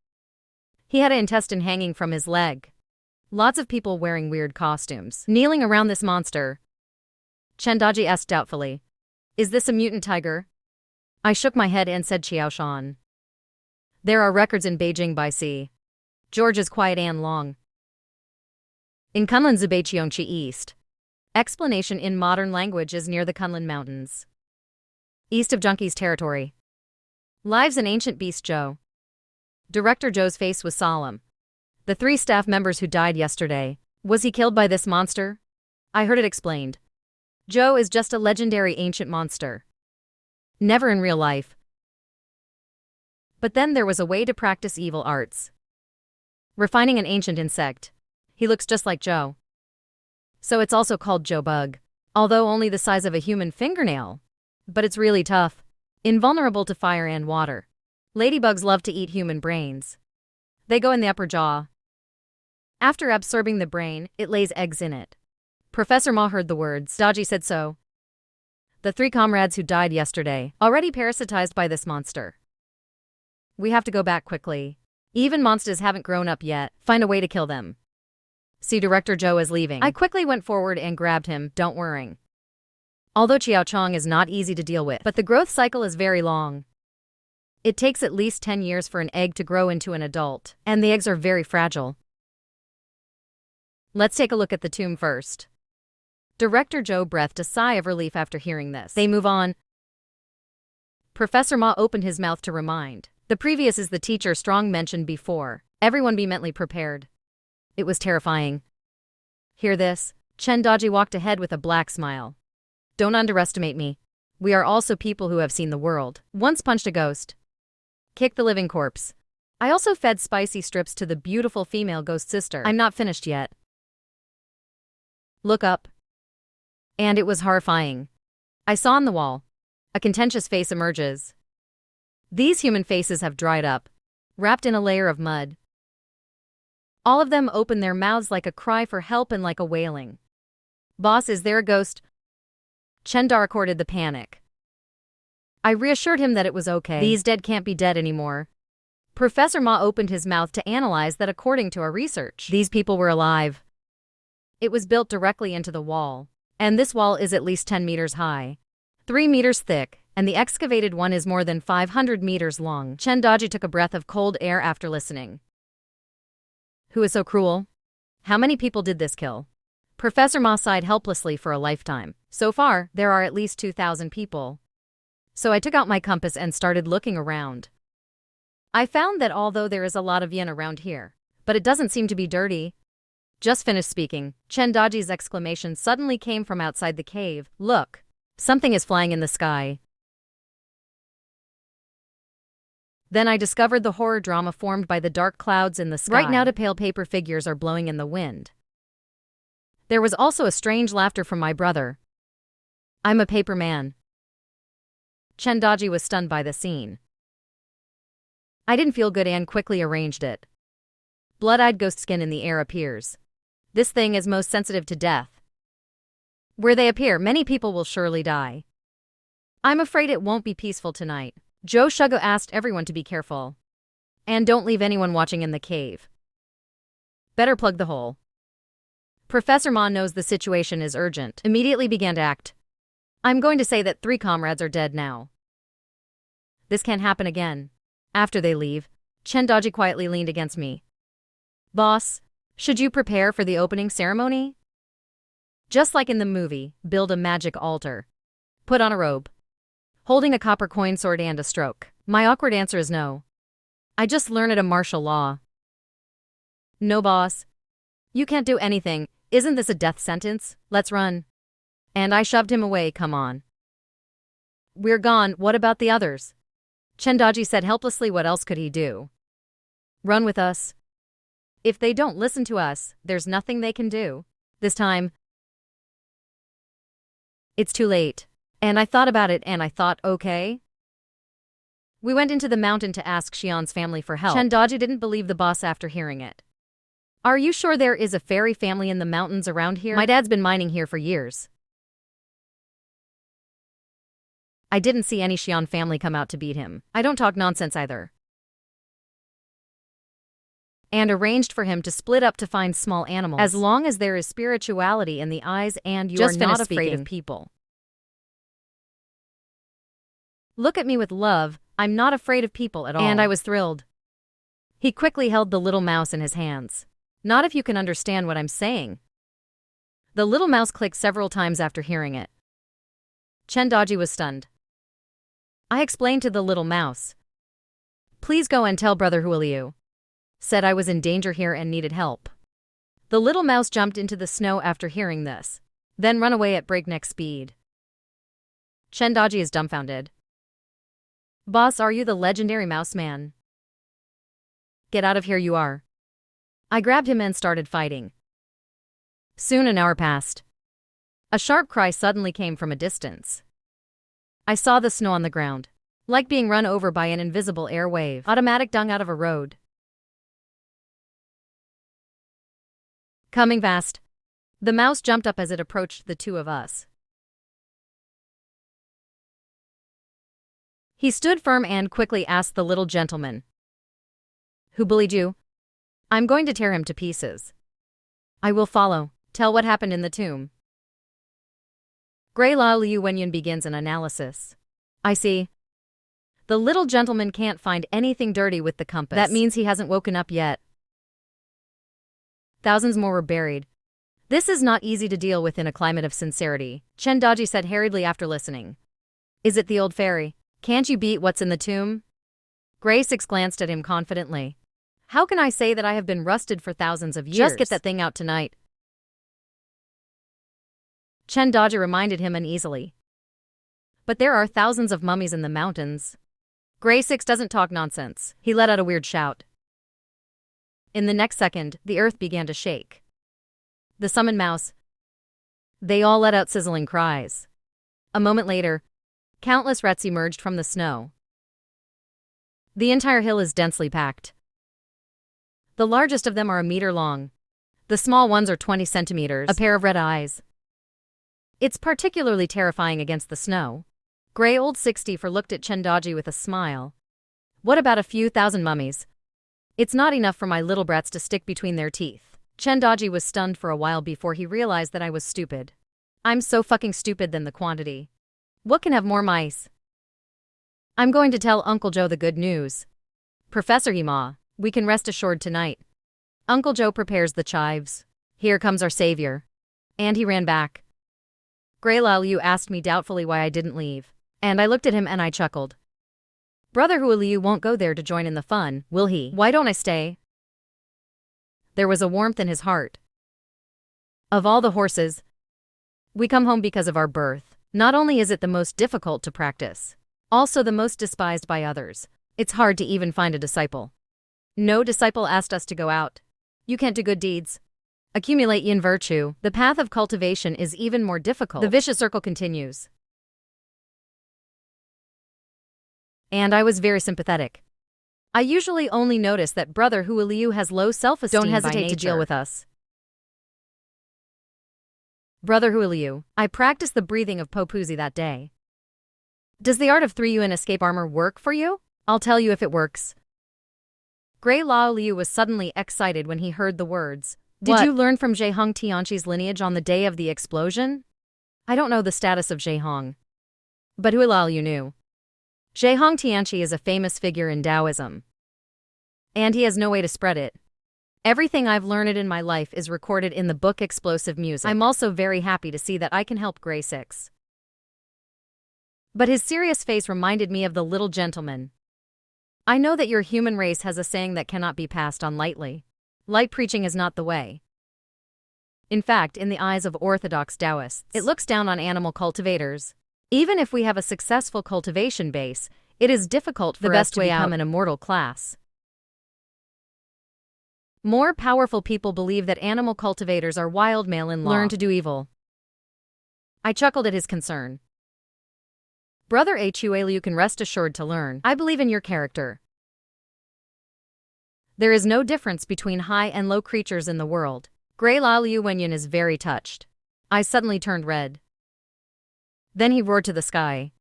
He had an intestine hanging from his leg. Lots of people wearing weird costumes, kneeling around this monster. Chendaji asked doubtfully, "Is this a mutant tiger?" I shook my head and said Qiao Shan. There are records in Beijing by sea. George is quiet and long. In Kunlun Zubeiqiongqi East. Explanation in modern language is near the Kunlun Mountains. East of Junki's territory. Lives an ancient beast Zhou. Director Zhou's face was solemn. The 3 staff members who died yesterday. Was he killed by this monster? I heard it explained. Zhou is just a legendary ancient monster. Never in real life. But then there was a way to practice evil arts. Refining an ancient insect. He looks just like Zhou. So it's also called Zhou bug. Although only the size of a human fingernail. But it's really tough. Invulnerable to fire and water. Ladybugs love to eat human brains. They go in the upper jaw. After absorbing the brain, it lays eggs in it. Professor Ma heard the words. Daji said so. The 3 comrades who died yesterday, already parasitized by this monster. We have to go back quickly. Even monsters haven't grown up yet. Find a way to kill them. See, Director Zhou is leaving. I quickly went forward and grabbed him, don't worry. Although Qiao Chong is not easy to deal with, but the growth cycle is very long. It takes at least 10 years for an egg to grow into an adult, and the eggs are very fragile. Let's take a look at the tomb first. Director Zhou breathed a sigh of relief after hearing this. They move on. Professor Ma opened his mouth to remind. The previous is the teacher Strong mentioned before. Everyone be mentally prepared. It was terrifying. Hear this? Chen Daji walked ahead with a black smile. Don't underestimate me. We are also people who have seen the world. Once punched a ghost. Kicked the living corpse. I also fed spicy strips to the beautiful female ghost sister. I'm not finished yet. Look up. And it was horrifying. I saw on the wall. A contentious face emerges. These human faces have dried up, wrapped in a layer of mud. All of them open their mouths like a cry for help and like a wailing. Boss, is there a ghost? Chendar recorded the panic. I reassured him that it was okay. These dead can't be dead anymore. Professor Ma opened his mouth to analyze that according to our research. These people were alive. It was built directly into the wall. And this wall is at least 10 meters high, 3 meters thick, and the excavated one is more than 500 meters long. Chen Daji took a breath of cold air after listening. Who is so cruel? How many people did this kill? Professor Ma sighed helplessly for a lifetime. So far, there are at least 2,000 people. So I took out my compass and started looking around. I found that although there is a lot of yin around here, but it doesn't seem to be dirty. Just finished speaking, Chen Daji's exclamation suddenly came from outside the cave. Look, something is flying in the sky. Then I discovered the horror drama formed by the dark clouds in the sky. Right now the pale paper figures are blowing in the wind. There was also a strange laughter from my brother. I'm a paper man. Chen Daji was stunned by the scene. I didn't feel good and quickly arranged it. Blood-eyed ghost skin in the air appears. This thing is most sensitive to death. Where they appear, many people will surely die. I'm afraid it won't be peaceful tonight. Zhou Shugo asked everyone to be careful. And don't leave anyone watching in the cave. Better plug the hole. Professor Ma knows the situation is urgent. Immediately began to act. I'm going to say that 3 comrades are dead now. This can't happen again. After they leave, Chen Daji quietly leaned against me. Boss, should you prepare for the opening ceremony? Just like in the movie, build a magic altar. Put on a robe. Holding a copper coin sword and a stroke. My awkward answer is no. I just learned it a martial law. No, boss. You can't do anything. Isn't this a death sentence? Let's run. And I shoved him away, come on. We're gone, what about the others? Chendaji said helplessly. What else could he do? Run with us? If they don't listen to us, there's nothing they can do. This time, it's too late. And I thought about it and I thought, okay. We went into the mountain to ask Xian's family for help. Chendaji didn't believe the boss after hearing it. Are you sure there is a fairy family in the mountains around here? My dad's been mining here for years. I didn't see any Xian family come out to beat him. I don't talk nonsense either. And arranged for him to split up to find small animals. As long as there is spirituality in the eyes and you are not afraid of people. Look at me with love. I'm not afraid of people at all. And I was thrilled. He quickly held the little mouse in his hands. Not if you can understand what I'm saying. The little mouse clicked several times after hearing it. Chendaji was stunned. I explained to the little mouse. Please go and tell Brother Huiliu. Said I was in danger here and needed help. The little mouse jumped into the snow after hearing this, then ran away at breakneck speed. Chendaji is dumbfounded. Boss, are you the legendary mouse man? Get out of here, you are. I grabbed him and started fighting. Soon an hour passed. A sharp cry suddenly came from a distance. I saw the snow on the ground, like being run over by an invisible air wave. Automatic dung out of a road. Coming fast. The mouse jumped up as it approached the two of us. He stood firm and quickly asked the little gentleman. Who bullied you? I'm going to tear him to pieces. I will follow. Tell what happened in the tomb. Gray Lao Liu Wenyun begins an analysis. I see. The little gentleman can't find anything dirty with the compass. That means he hasn't woken up yet. Thousands more were buried. This is not easy to deal with in a climate of sincerity, Chendaji said hurriedly after listening. Is it the old fairy? Can't you beat what's in the tomb? Gray Six glanced at him confidently. How can I say that I have been rusted for thousands of years? Just get that thing out tonight. Chendaji reminded him uneasily. But there are thousands of mummies in the mountains. Gray Six doesn't talk nonsense. He let out a weird shout. In the next second, the earth began to shake. The summoned mouse. They all let out sizzling cries. A moment later, countless rats emerged from the snow. The entire hill is densely packed. The largest of them are a meter long. The small ones are 20 centimeters, a pair of red eyes. It's particularly terrifying against the snow. Gray Old 64 looked at Chendaji with a smile. What about a few thousand mummies? It's not enough for my little brats to stick between their teeth. Chendaji was stunned for a while before he realized that I was stupid. I'm so fucking stupid than the quantity. What can have more mice? I'm going to tell Uncle Joe the good news. Professor Hima, we can rest assured tonight. Uncle Joe prepares the chives. Here comes our savior. And he ran back. Gray Lao Liu asked me doubtfully why I didn't leave. And I looked at him and I chuckled. Brother Huiliu won't go there to join in the fun, will he? Why don't I stay? There was a warmth in his heart. Of all the horses, we come home because of our birth. Not only is it the most difficult to practice, also the most despised by others. It's hard to even find a disciple. No disciple asked us to go out. You can't do good deeds. Accumulate yin virtue. The path of cultivation is even more difficult. The vicious circle continues. And I was very sympathetic. I usually only notice that Brother Huiliu has low self-esteem. Don't hesitate to deal with us. Brother Huiliu, I practiced the breathing of Popuzi that day. Does the art of 3U in escape armor work for you? I'll tell you if it works. Gray Lao Liu was suddenly excited when he heard the words. Did you learn from Zhehong Tianqi's lineage on the day of the explosion? I don't know the status of Zhehong. But Huiliu knew. Zhehong Tianqi is a famous figure in Taoism. And he has no way to spread it. Everything I've learned in my life is recorded in the book Explosive Music. I'm also very happy to see that I can help Gray Six. But his serious face reminded me of the little gentleman. I know that your human race has a saying that cannot be passed on lightly. Light preaching is not the way. In fact, in the eyes of Orthodox Taoists, it looks down on animal cultivators. Even if we have a successful cultivation base, it is difficult for The us best to way become out. an immortal class. More powerful people believe that animal cultivators are wild male-in-law. Learn to do evil. I chuckled at his concern. Brother Huel, you can rest assured to learn. I believe in your character. There is no difference between high and low creatures in the world. Gray La Liu Wenyan is very touched. I suddenly turned red. Then he roared to the sky.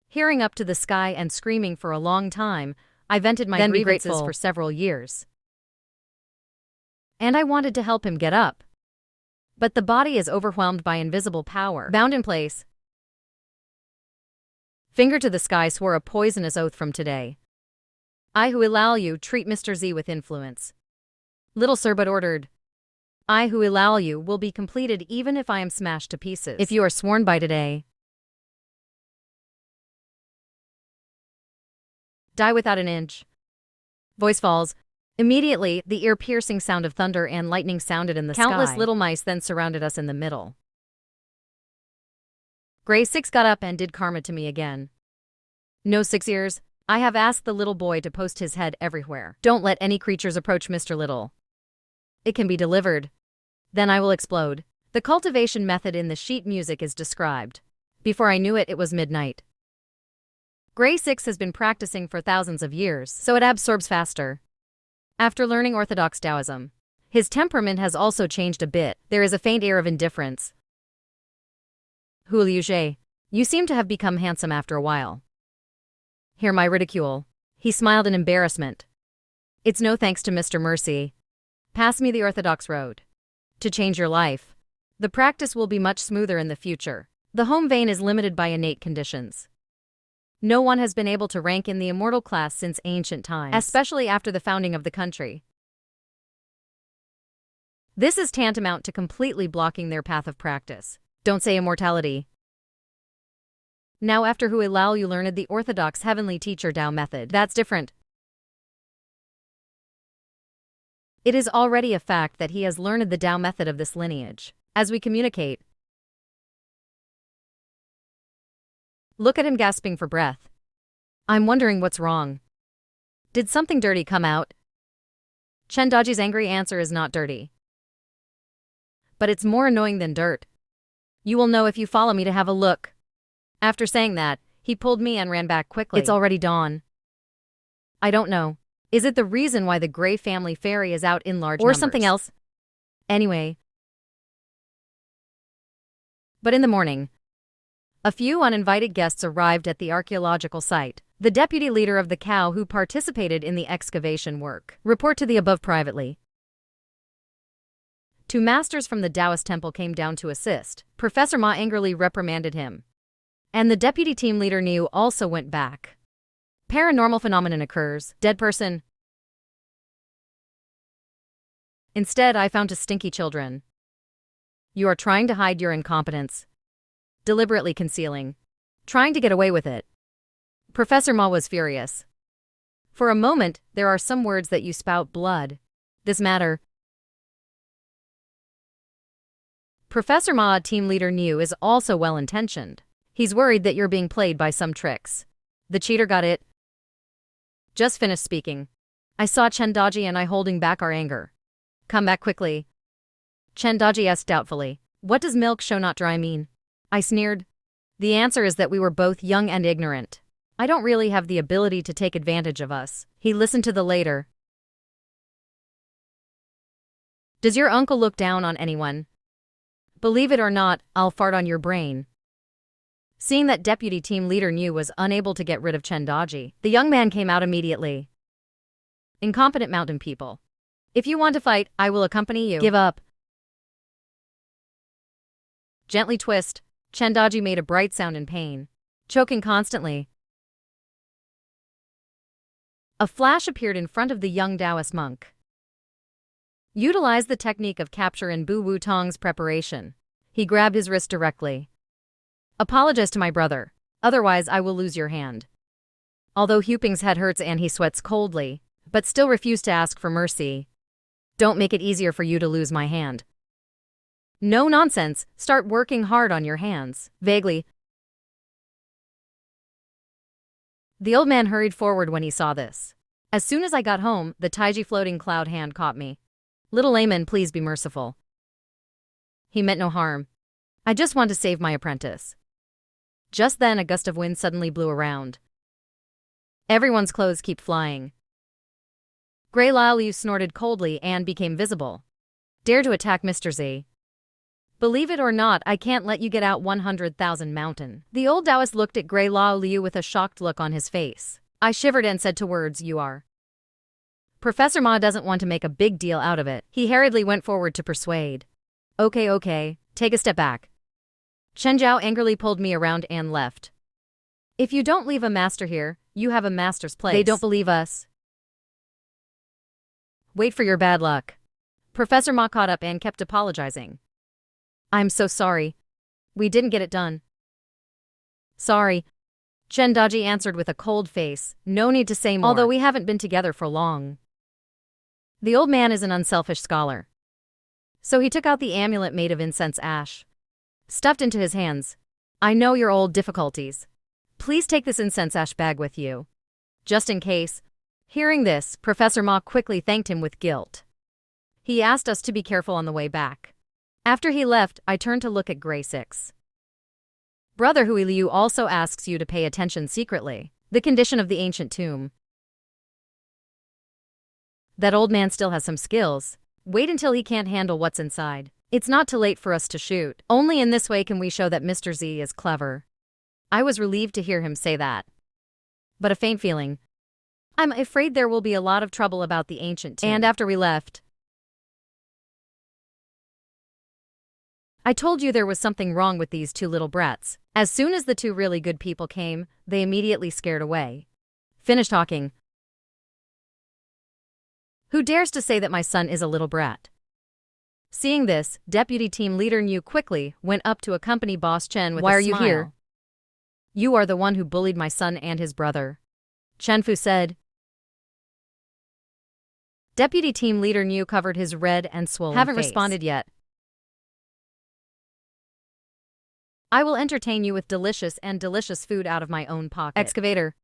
Hearing up to the sky and screaming for a long time, I vented my grievances for several years. And I wanted to help him get up. But the body is overwhelmed by invisible power. Bound in place. Finger to the sky swore a poisonous oath from today. I who allow you treat Mr. Z with influence. Little sir but ordered. I who allow you will be completed even if I am smashed to pieces. If you are sworn by today, die without an inch. Voice falls. Immediately, the ear-piercing sound of thunder and lightning sounded in the sky. Countless little mice then surrounded us in the middle. Gray Six got up and did karma to me again. No 6 years. I have asked the little boy to post his head everywhere. Don't let any creatures approach Mr. Little. It can be delivered. Then I will explode. The cultivation method in the sheet music is described. Before I knew it, it was midnight. Gray Six has been practicing for thousands of years, so it absorbs faster. After learning Orthodox Taoism, his temperament has also changed a bit. There is a faint air of indifference. Hu Liu, you seem to have become handsome after a while. Hear my ridicule. He smiled in embarrassment. It's no thanks to Mr. Mercy. Pass me the orthodox road. To change your life. The practice will be much smoother in the future. The home vein is limited by innate conditions. No one has been able to rank in the immortal class since ancient times, especially after the founding of the country. This is tantamount to completely blocking their path of practice. Don't say immortality. Now after Hu Lao you learned the orthodox heavenly teacher Tao method. That's different. It is already a fact that he has learned the Tao method of this lineage. As we communicate, look at him gasping for breath. I'm wondering what's wrong. Did something dirty come out? Chen Daji's angry answer is not dirty. But it's more annoying than dirt. You will know if you follow me to have a look. After saying that, he pulled me and ran back quickly. It's already dawn. I don't know. Is it the reason why the Gray family fairy is out in large numbers? Or something else? Anyway. But in the morning, a few uninvited guests arrived at the archaeological site. The deputy leader of the cow who participated in the excavation work. Report to the above privately. 2 masters from the Taoist temple came down to assist. Professor Ma angrily reprimanded him. And the deputy team leader Niu also went back. Paranormal phenomenon occurs. Dead person. Instead, I found 2 stinky children. You are trying to hide your incompetence. Deliberately concealing. Trying to get away with it. Professor Ma was furious. For a moment, there are some words that you spout blood. This matter. Professor Ma, team leader Niu, is also well-intentioned. He's worried that you're being played by some tricks. The cheater got it. Just finished speaking. I saw Chen Daji and I holding back our anger. Come back quickly. Chen Daji asked doubtfully. What does milk show not dry mean? I sneered. The answer is that we were both young and ignorant. I don't really have the ability to take advantage of us. He listened to the later. Does your uncle look down on anyone? Believe it or not, I'll fart on your brain. Seeing that deputy team leader Niu was unable to get rid of Chen Daji, the young man came out immediately. Incompetent mountain people. If you want to fight, I will accompany you. Give up. Gently twist. Chen Daji made a bright sound in pain, choking constantly. A flash appeared in front of the young Taoist monk. Utilize the technique of capture in Bu Wu Tong's preparation. He grabbed his wrist directly. Apologize to my brother, otherwise I will lose your hand. Although Huping's head hurts and he sweats coldly, but still refused to ask for mercy. Don't make it easier for you to lose my hand. No nonsense, start working hard on your hands. Vaguely. The old man hurried forward when he saw this. As soon as I got home, the Taiji floating cloud hand caught me. Little layman, please be merciful. He meant no harm. I just want to save my apprentice. Just then a gust of wind suddenly blew around. Everyone's clothes keep flying. Grey Lao Liu snorted coldly and became visible. Dare to attack Mr. Z. Believe it or not, I can't let you get out 100,000 mountain. The old Taoist looked at Grey Lao Liu with a shocked look on his face. I shivered and said to words, you are. Professor Ma doesn't want to make a big deal out of it. He hurriedly went forward to persuade. Okay, take a step back. Chen Zhao angrily pulled me around and left. If you don't leave a master here, you have a master's place. They don't believe us. Wait for your bad luck. Professor Ma caught up and kept apologizing. I'm so sorry. We didn't get it done. Sorry. Chen Daji answered with a cold face, no need to say more. Although we haven't been together for long. The old man is an unselfish scholar. So he took out the amulet made of incense ash. Stuffed into his hands. I know your old difficulties. Please take this incense ash bag with you. Just in case. Hearing this, Professor Ma quickly thanked him with guilt. He asked us to be careful on the way back. After he left, I turned to look at Grey Six. Brother Hui Liu also asks you to pay attention secretly. The condition of the ancient tomb. That old man still has some skills. Wait until he can't handle what's inside. It's not too late for us to shoot. Only in this way can we show that Mr. Z is clever. I was relieved to hear him say that. But a faint feeling. I'm afraid there will be a lot of trouble about the ancient tomb. And after we left, I told you there was something wrong with these two little brats. As soon as the two really good people came, they immediately scared away. Finish talking. Who dares to say that my son is a little brat? Seeing this, Deputy Team Leader Niu quickly went up to accompany Boss Chen with a smile. Why are you here? You are the one who bullied my son and his brother. Chen Fu said. Deputy Team Leader Niu covered his red and swollen face. Haven't responded yet. I will entertain you with delicious food out of my own pocket. Excavator.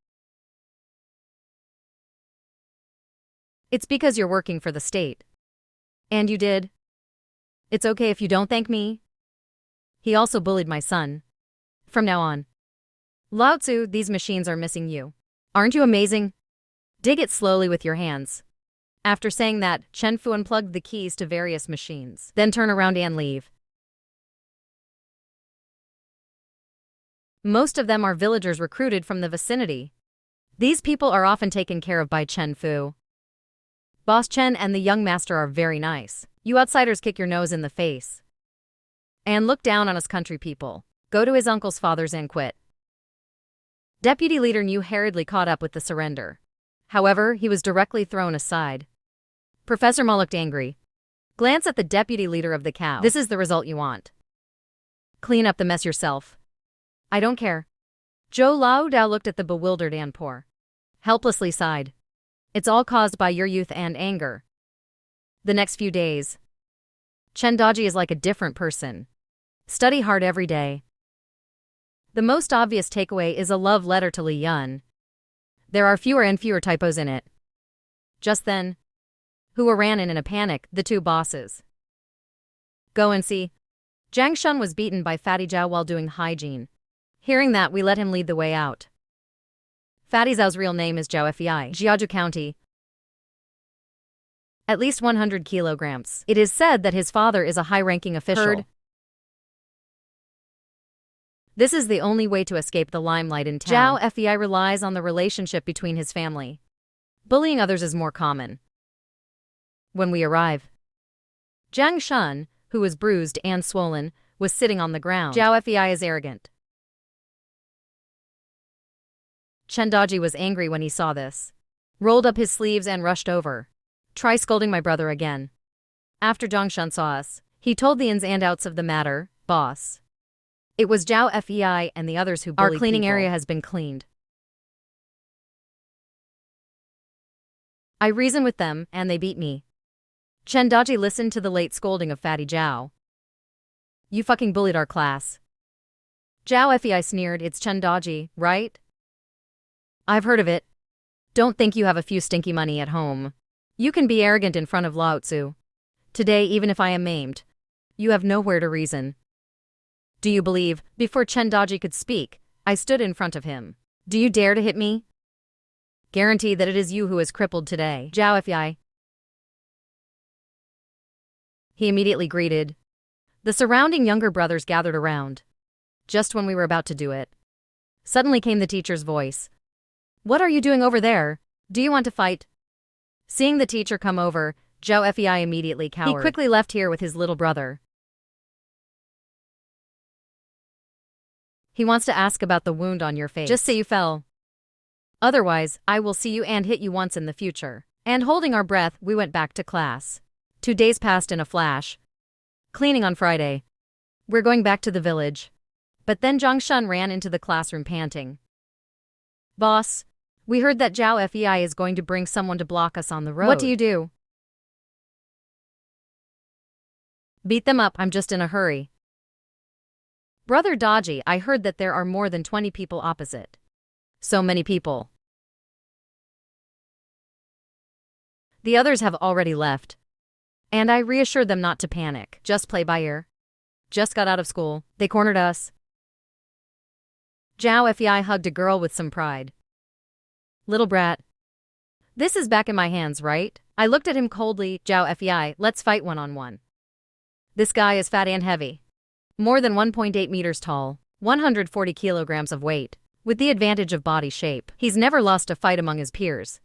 It's because you're working for the state. And you did. It's okay if you don't thank me. He also bullied my son. From now on. Lao Tzu, these machines are missing you. Aren't you amazing? Dig it slowly with your hands. After saying that, Chen Fu unplugged the keys to various machines. Then turn around and leave. Most of them are villagers recruited from the vicinity. These people are often taken care of by Chen Fu. Boss Chen and the young master are very nice. You outsiders kick your nose in the face. And look down on us country people. Go to his uncle's father's and quit. Deputy Leader Niu hurriedly caught up with the surrender. However, he was directly thrown aside. Professor Ma looked angry. Glance at the deputy leader of the cow. This is the result you want. Clean up the mess yourself. I don't care. Zhou Lao Dao looked at the bewildered Anpor. Helplessly sighed. It's all caused by your youth and anger. The next few days. Chen Daji is like a different person. Study hard every day. The most obvious takeaway is a love letter to Li Yun. There are fewer and fewer typos in it. Just then, Hua ran in a panic, the two bosses. Go and see. Jiang Shun was beaten by Fatty Zhao while doing hygiene. Hearing that, we let him lead the way out. Fatty Zhao's real name is Zhao Fei, Jiaju County. At least 100 kilograms. It is said that his father is a high-ranking official. Heard. This is the only way to escape the limelight in town. Zhao Fei relies on the relationship between his family. Bullying others is more common. When we arrive, Jiang Shun, who was bruised and swollen, was sitting on the ground. Zhao Fei is arrogant. Chen Daji was angry when he saw this. Rolled up his sleeves and rushed over. Try scolding my brother again. After Jiang Shun saw us, he told the ins and outs of the matter, boss. It was Zhao Fei and the others who bullied people. Our cleaning area has been cleaned. I reasoned with them, and they beat me. Chen Daji listened to the late scolding of Fatty Zhao. You fucking bullied our class. Zhao Fei sneered, it's Chen Daji, right? I've heard of it. Don't think you have a few stinky money at home. You can be arrogant in front of Lao Tzu. Today, even if I am maimed, you have nowhere to reason. Do you believe? Before Chen Daji could speak, I stood in front of him. Do you dare to hit me? Guarantee that it is you who is crippled today. Zhao Fei. He immediately greeted. The surrounding younger brothers gathered around. Just when we were about to do it, suddenly came the teacher's voice. What are you doing over there? Do you want to fight? Seeing the teacher come over, Zhao Fei immediately cowered. He quickly left here with his little brother. He wants to ask about the wound on your face. Just say you fell. Otherwise, I will see you and hit you once in the future. And holding our breath, we went back to class. 2 days passed in a flash. Cleaning on Friday. We're going back to the village. But then Zhang Shun ran into the classroom panting. Boss, we heard that Zhao Fei is going to bring someone to block us on the road. What do you do? Beat them up, I'm just in a hurry. Brother Daji, I heard that there are more than 20 people opposite. So many people. The others have already left. And I reassured them not to panic. Just play by ear. Just got out of school. They cornered us. Zhao Fei hugged a girl with some pride. Little brat. This is back in my hands, right? I looked at him coldly. Zhao Fei, let's fight one-on-one. This guy is fat and heavy. More than 1.8 meters tall, 140 kilograms of weight. With the advantage of body shape, he's never lost a fight among his peers.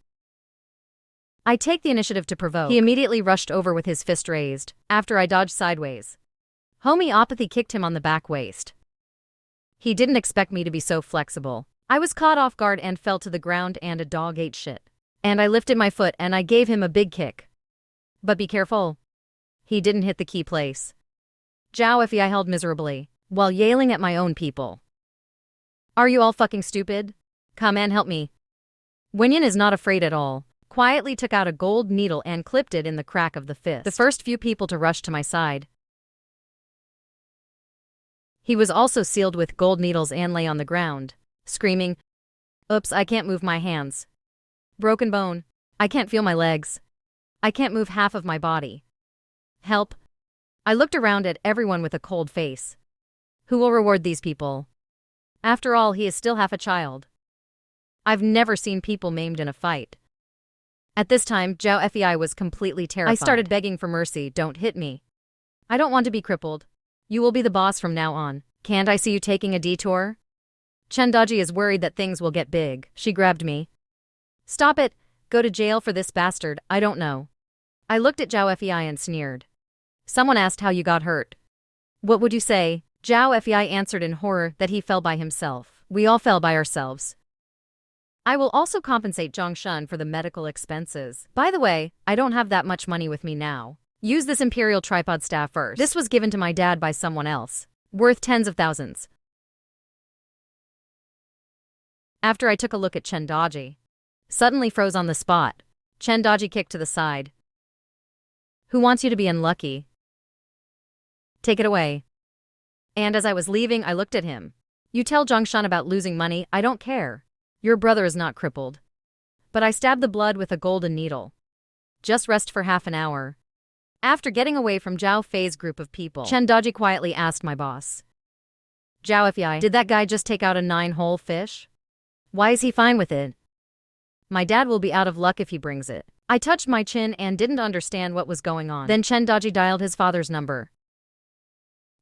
I take the initiative to provoke. He immediately rushed over with his fist raised, after I dodged sideways. Homeopathy kicked him on the back waist. He didn't expect me to be so flexible. I was caught off guard and fell to the ground and a dog ate shit. And I lifted my foot and I gave him a big kick. But be careful. He didn't hit the key place. Zhao Fei held miserably, while yelling at my own people. Are you all fucking stupid? Come and help me. Wenyan is not afraid at all. Quietly took out a gold needle and clipped it in the crack of the fist. The first few people to rush to my side. He was also sealed with gold needles and lay on the ground, screaming, Oops, I can't move my hands. Broken bone. I can't feel my legs. I can't move half of my body. Help. I looked around at everyone with a cold face. Who will reward these people? After all, he is still half a child. I've never seen people maimed in a fight. At this time, Zhao Fei was completely terrified. I started begging for mercy, don't hit me. I don't want to be crippled. You will be the boss from now on. Can't I see you taking a detour? Chen Daji is worried that things will get big. She grabbed me. Stop it. Go to jail for this bastard, I don't know. I looked at Zhao Fei and sneered. Someone asked how you got hurt. What would you say? Zhao Fei answered in horror that he fell by himself. We all fell by ourselves. I will also compensate Zhang Shun for the medical expenses. By the way, I don't have that much money with me now. Use this imperial tripod staff first. This was given to my dad by someone else. Worth tens of thousands. After I took a look at Chen Daji, suddenly froze on the spot. Chen Daji kicked to the side. Who wants you to be unlucky? Take it away. And as I was leaving, I looked at him. You tell Zhang Shun about losing money, I don't care. Your brother is not crippled. But I stabbed the blood with a golden needle. Just rest for half an hour. After getting away from Zhao Fei's group of people, Chen Daji quietly asked my boss. Zhao Fei, did that guy just take out a 9-hole fish? Why is he fine with it? My dad will be out of luck if he brings it. I touched my chin and didn't understand what was going on. Then Chen Daji dialed his father's number.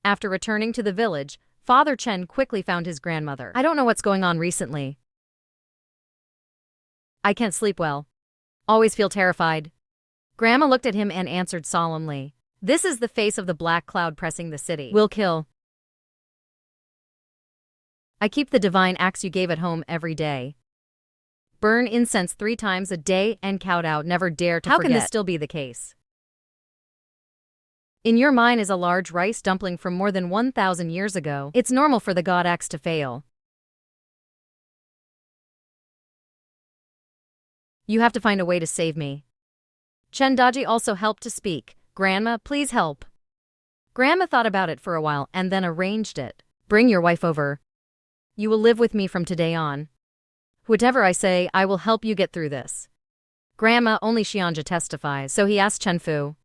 After returning to the village, Father Chen quickly found his grandmother. I don't know what's going on recently. I can't sleep well. Always feel terrified. Grandma looked at him and answered solemnly. This is the face of the black cloud pressing the city. Will kill. I keep the divine axe you gave at home every day. Burn incense 3 times a day and count out never dare to forget. How can this still be the case? In your mind is a large rice dumpling from more than 1,000 years ago. It's normal for the god axe to fail. You have to find a way to save me. Chen Daji also helped to speak. Grandma, please help. Grandma thought about it for a while and then arranged it. Bring your wife over. You will live with me from today on. Whatever I say, I will help you get through this. Grandma, only Xianja testifies, so he asked Chen Fu.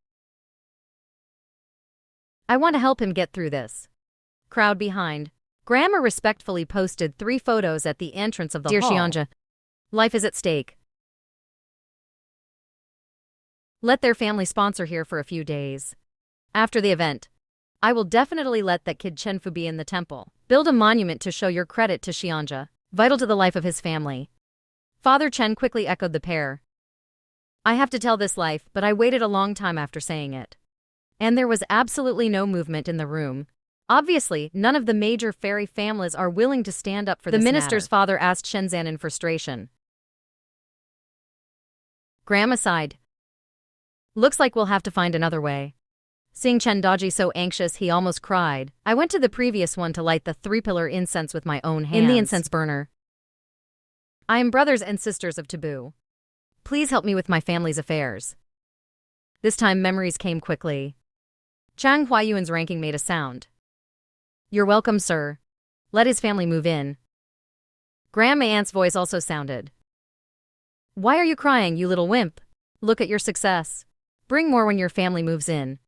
I want to help him get through this. Crowd behind. Grandma respectfully posted 3 photos at the entrance of the hall. Dear Xianja, life is at stake. Let their family sponsor here for a few days. After the event, I will definitely let that kid Chen Fu be in the temple. Build a monument to show your credit to Xianja, vital to the life of his family. Father Chen quickly echoed the pair. I have to tell this life, but I waited a long time after saying it. And there was absolutely no movement in the room. Obviously, none of the major fairy families are willing to stand up for this matter. The minister's father asked Shenzan in frustration. Grandma sighed. Looks like we'll have to find another way. Seeing Chen Daji so anxious, he almost cried. I went to the previous one to light the 3-pillar incense with my own hands. In the incense burner. I am brothers and sisters of Taboo. Please help me with my family's affairs. This time memories came quickly. Chang Huayuan's ranking made a sound. You're welcome, sir. Let his family move in. Grandma Aunt's voice also sounded. Why are you crying, you little wimp? Look at your success. Bring more when your family moves in.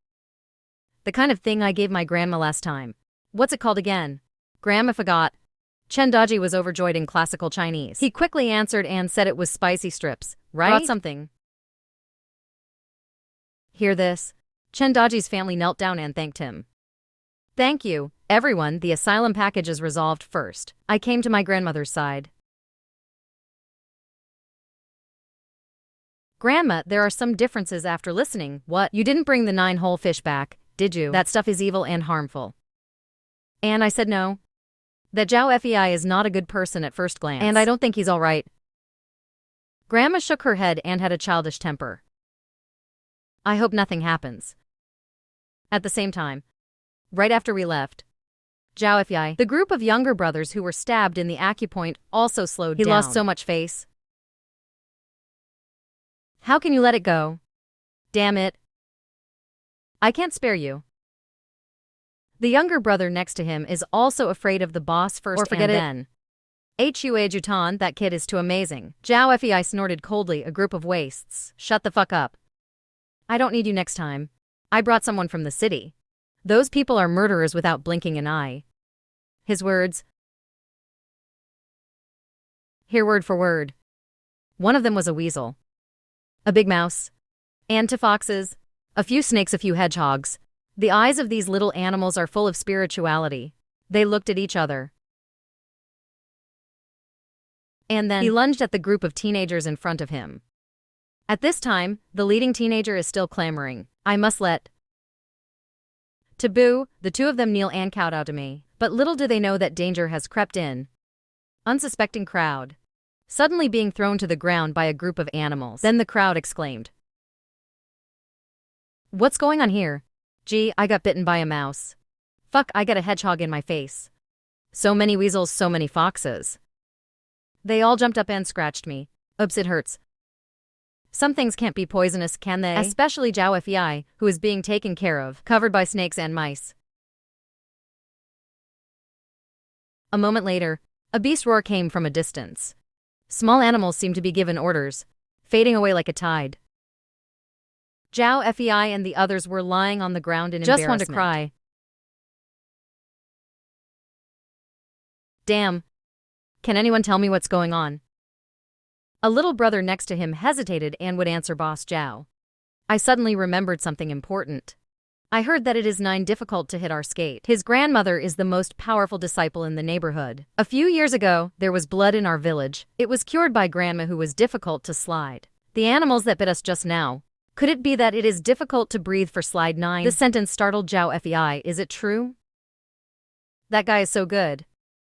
The kind of thing I gave my grandma last time. What's it called again? Grandma forgot. Chen Daji was overjoyed in classical Chinese. He quickly answered and said it was spicy strips, right? Brought something. Hear this? Chen Daji's family knelt down and thanked him. Thank you, everyone. The asylum package is resolved first. I came to my grandmother's side. Grandma, there are some differences after listening. What? You didn't bring the 9-hole fish back, did you? That stuff is evil and harmful. And I said no. That Zhao Fei is not a good person at first glance. And I don't think he's all right. Grandma shook her head and had a childish temper. I hope nothing happens. At the same time, right after we left, Zhao Fei, the group of younger brothers who were stabbed in the acupoint, also slowed down. He lost so much face. How can you let it go? Damn it. I can't spare you. The younger brother next to him is also afraid of the boss first, or forget and then. Hua Jutan, that kid is too amazing. Zhao Fei snorted coldly. A group of wastes. Shut the fuck up. I don't need you next time. I brought someone from the city. Those people are murderers without blinking an eye. His words. Hear word for word. One of them was a weasel. A big mouse. And 2 foxes. A few snakes, a few hedgehogs. The eyes of these little animals are full of spirituality. They looked at each other. And then he lunged at the group of teenagers in front of him. At this time, the leading teenager is still clamoring. I must let Taboo, the 2 of them kneel and kowtow to me. But little do they know that danger has crept in. Unsuspecting crowd. Suddenly being thrown to the ground by a group of animals. Then the crowd exclaimed. What's going on here? Gee, I got bitten by a mouse. Fuck, I got a hedgehog in my face. So many weasels, so many foxes. They all jumped up and scratched me. Oops, it hurts. Some things can't be poisonous, can they? Especially Zhao Fei, who is being taken care of, covered by snakes and mice. A moment later, a beast roar came from a distance. Small animals seemed to be given orders, fading away like a tide. Zhao Fei and the others were lying on the ground in embarrassment. Just wanted to cry. Damn. Can anyone tell me what's going on? A little brother next to him hesitated and would answer Boss Zhao. I suddenly remembered something important. I heard that it is 9 difficult to hit our skate. His grandmother is the most powerful disciple in the neighborhood. A few years ago, there was blood in our village. It was cured by grandma who was difficult to slide. The animals that bit us just now. Could it be that it is difficult to breathe for slide 9? This sentence startled Zhao Fei. Is it true? That guy is so good.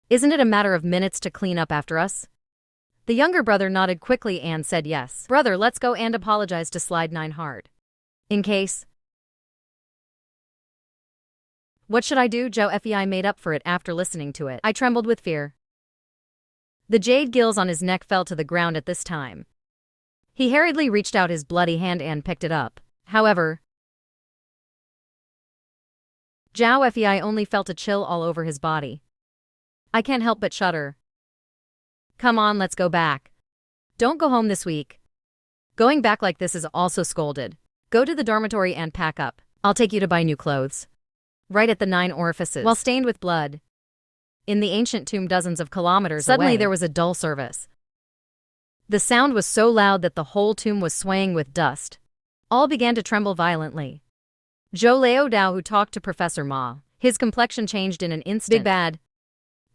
Isn't it a matter of minutes to clean up after us? The younger brother nodded quickly and said yes. Brother, let's go and apologize to slide 9 hard. In case. What should I do? Zhao Fei made up for it after listening to it. I trembled with fear. The jade gills on his neck fell to the ground at this time. He hurriedly reached out his bloody hand and picked it up. However, Zhao Fei only felt a chill all over his body. I can't help but shudder. Come on, let's go back. Don't go home this week. Going back like this is also scolded. Go to the dormitory and pack up. I'll take you to buy new clothes. Right at the 9 orifices. While stained with blood. In the ancient tomb dozens of kilometers Suddenly away, there was a dull service. The sound was so loud that the whole tomb was swaying with dust. All began to tremble violently. Zhou Lao Dao, who talked to Professor Ma, his complexion changed in an instant. Big bad.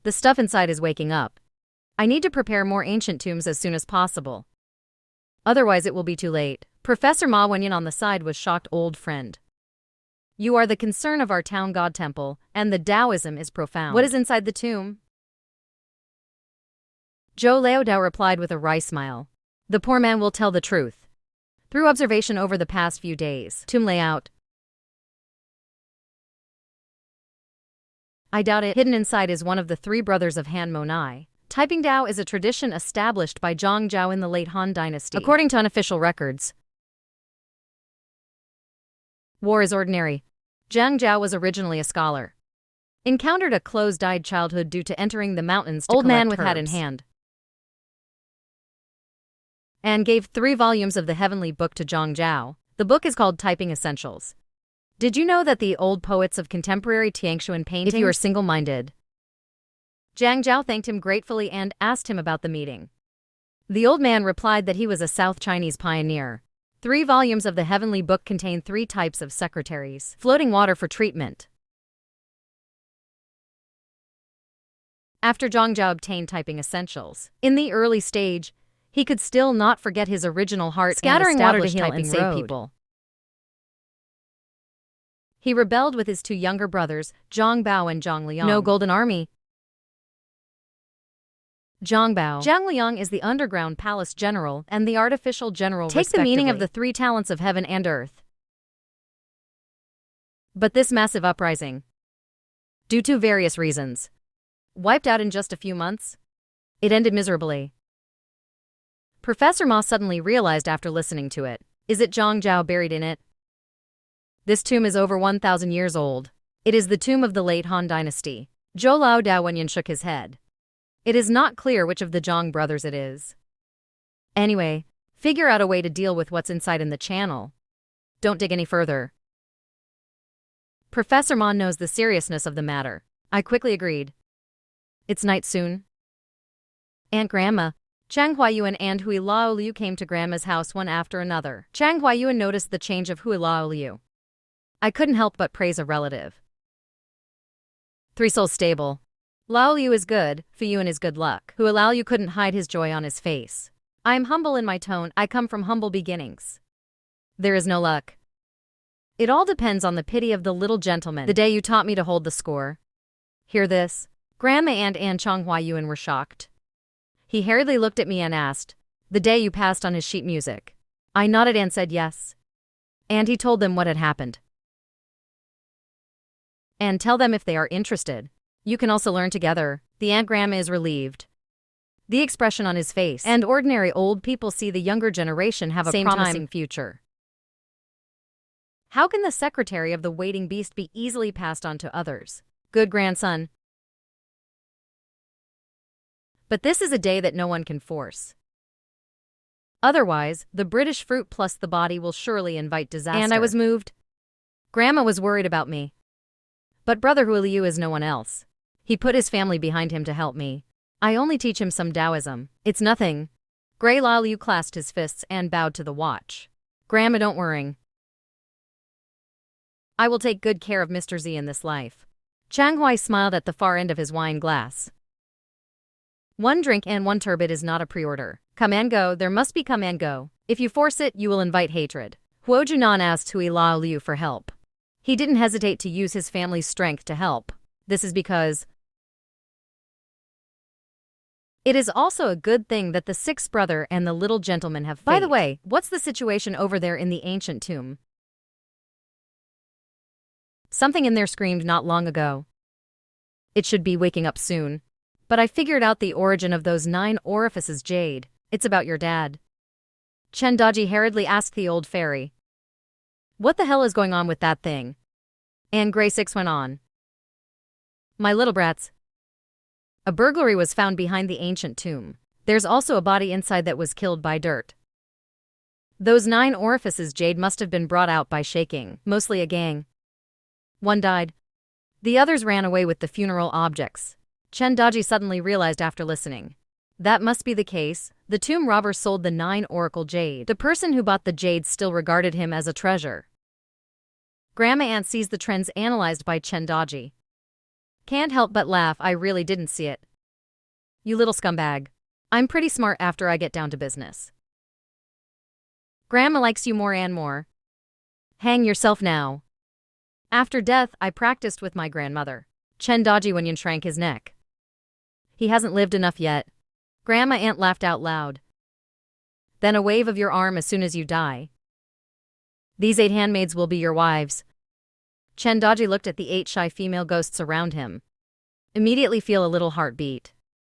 The stuff inside is waking up. I need to prepare more ancient tombs as soon as possible. Otherwise it will be too late. Professor Ma Wenyan on the side was shocked. Old friend. You are the concern of our town god temple, and the Taoism is profound. What is inside the tomb? Zhou Lao Dao replied with a wry smile. The poor man will tell the truth. Through observation over the past few days, tomb layout. I doubt it. Hidden inside is one of the 3 brothers of Han Monai. Typing Dao is a tradition established by Zhang Zhao in the late Han dynasty. According to unofficial records, war is ordinary. Zhang Zhao was originally a scholar. Encountered a closed-eyed childhood due to entering the mountains to collect herbs. Old man with hat in hand. And gave 3 volumes of the heavenly book to Zhang Zhao. The book is called Typing Essentials. Did you know that the old poets of contemporary Tiangshuan painting? If you are single-minded. Zhang Zhao thanked him gratefully and asked him about the meeting. The old man replied that he was a South Chinese pioneer. 3 volumes of the heavenly book contain 3 types of secretaries. Floating water for treatment. After Zhang Zhao obtained typing essentials, in the early stage, he could still not forget his original heart Scattering and water to heal typing and save road. people. He rebelled with his 2 younger brothers, Zhang Bao and Zhang Liang. No golden army. Zhang Bao. Zhang Liang is the underground palace general and the artificial general, Take the meaning of the 3 talents of heaven and earth. But this massive uprising, due to various reasons, wiped out in just a few months. It ended miserably. Professor Ma suddenly realized after listening to it. Is it Zhang Zhao buried in it? This tomb is over 1,000 years old. It is the tomb of the late Han dynasty. Zhou Lao Dao Wenyan shook his head. It is not clear which of the Zhang brothers it is. Anyway, figure out a way to deal with what's inside in the channel. Don't dig any further. Professor Ma knows the seriousness of the matter. I quickly agreed. It's night soon. Aunt Grandma, Chang Huayuan and Hui Lao Liu came to Grandma's house one after another. Chang Huayuan noticed the change of Hui Lao Liu. I couldn't help but praise a relative. 3 souls stable. Lao Liu is good, Fuyuan is good luck. Hui Lao Liu couldn't hide his joy on his face. I am humble in my tone, I come from humble beginnings. There is no luck. It all depends on the pity of the little gentleman. The day you taught me to hold the score. Hear this? Grandma and An Chang Huayuan were shocked. He hurriedly looked at me and asked, the day you passed on his sheet music. I nodded and said yes. And he told them what had happened. And tell them if they are interested. You can also learn together. The Aunt Grandma is relieved. The expression on his face. And ordinary old people see the younger generation have a promising future. How can the secretary of the waiting beast be easily passed on to others? Good grandson. But this is a day that no one can force. Otherwise, the British fruit plus the body will surely invite disaster. And I was moved. Grandma was worried about me. But Brother Hui Liu is no one else. He put his family behind him to help me. I only teach him some Taoism. It's nothing. Gray Lao Liu clasped his fists and bowed to the watch. Grandma, don't worry. I will take good care of Mr. Z in this life. Chang Hui smiled at the far end of his wine glass. 1 drink and 1 turbot is not a pre-order. Come and go, there must be come and go. If you force it, you will invite hatred. Huo Junan asked Hui Lao Liu for help. He didn't hesitate to use his family's strength to help. This is because it is also a good thing that the 6th brother and the little gentleman have faith. By the way, what's the situation over there in the ancient tomb? Something in there screamed not long ago. It should be waking up soon. But I figured out the origin of those 9 orifices, Jade. It's about your dad. Chen Daji hurriedly asked the old fairy. What the hell is going on with that thing? And Grey 6 went on. My little brats. A burglary was found behind the ancient tomb. There's also a body inside that was killed by dirt. Those 9 orifices Jade must have been brought out by shaking, mostly a gang. One died. The others ran away with the funeral objects. Chendaji suddenly realized after listening. That must be the case. The tomb robber sold the 9 oracle jade. The person who bought the jade still regarded him as a treasure. Grandma Aunt sees the trends analyzed by Chendaji. Can't help but laugh, I really didn't see it. You little scumbag. I'm pretty smart after I get down to business. Grandma likes you more and more. Hang yourself now. After death, I practiced with my grandmother. Chendaji Wenyan shrank his neck. He hasn't lived enough yet. Grandma Aunt laughed out loud. Then a wave of your arm as soon as you die. These 8 handmaids will be your wives. Chendaji looked at the 8 shy female ghosts around him. Immediately feel a little heartbeat.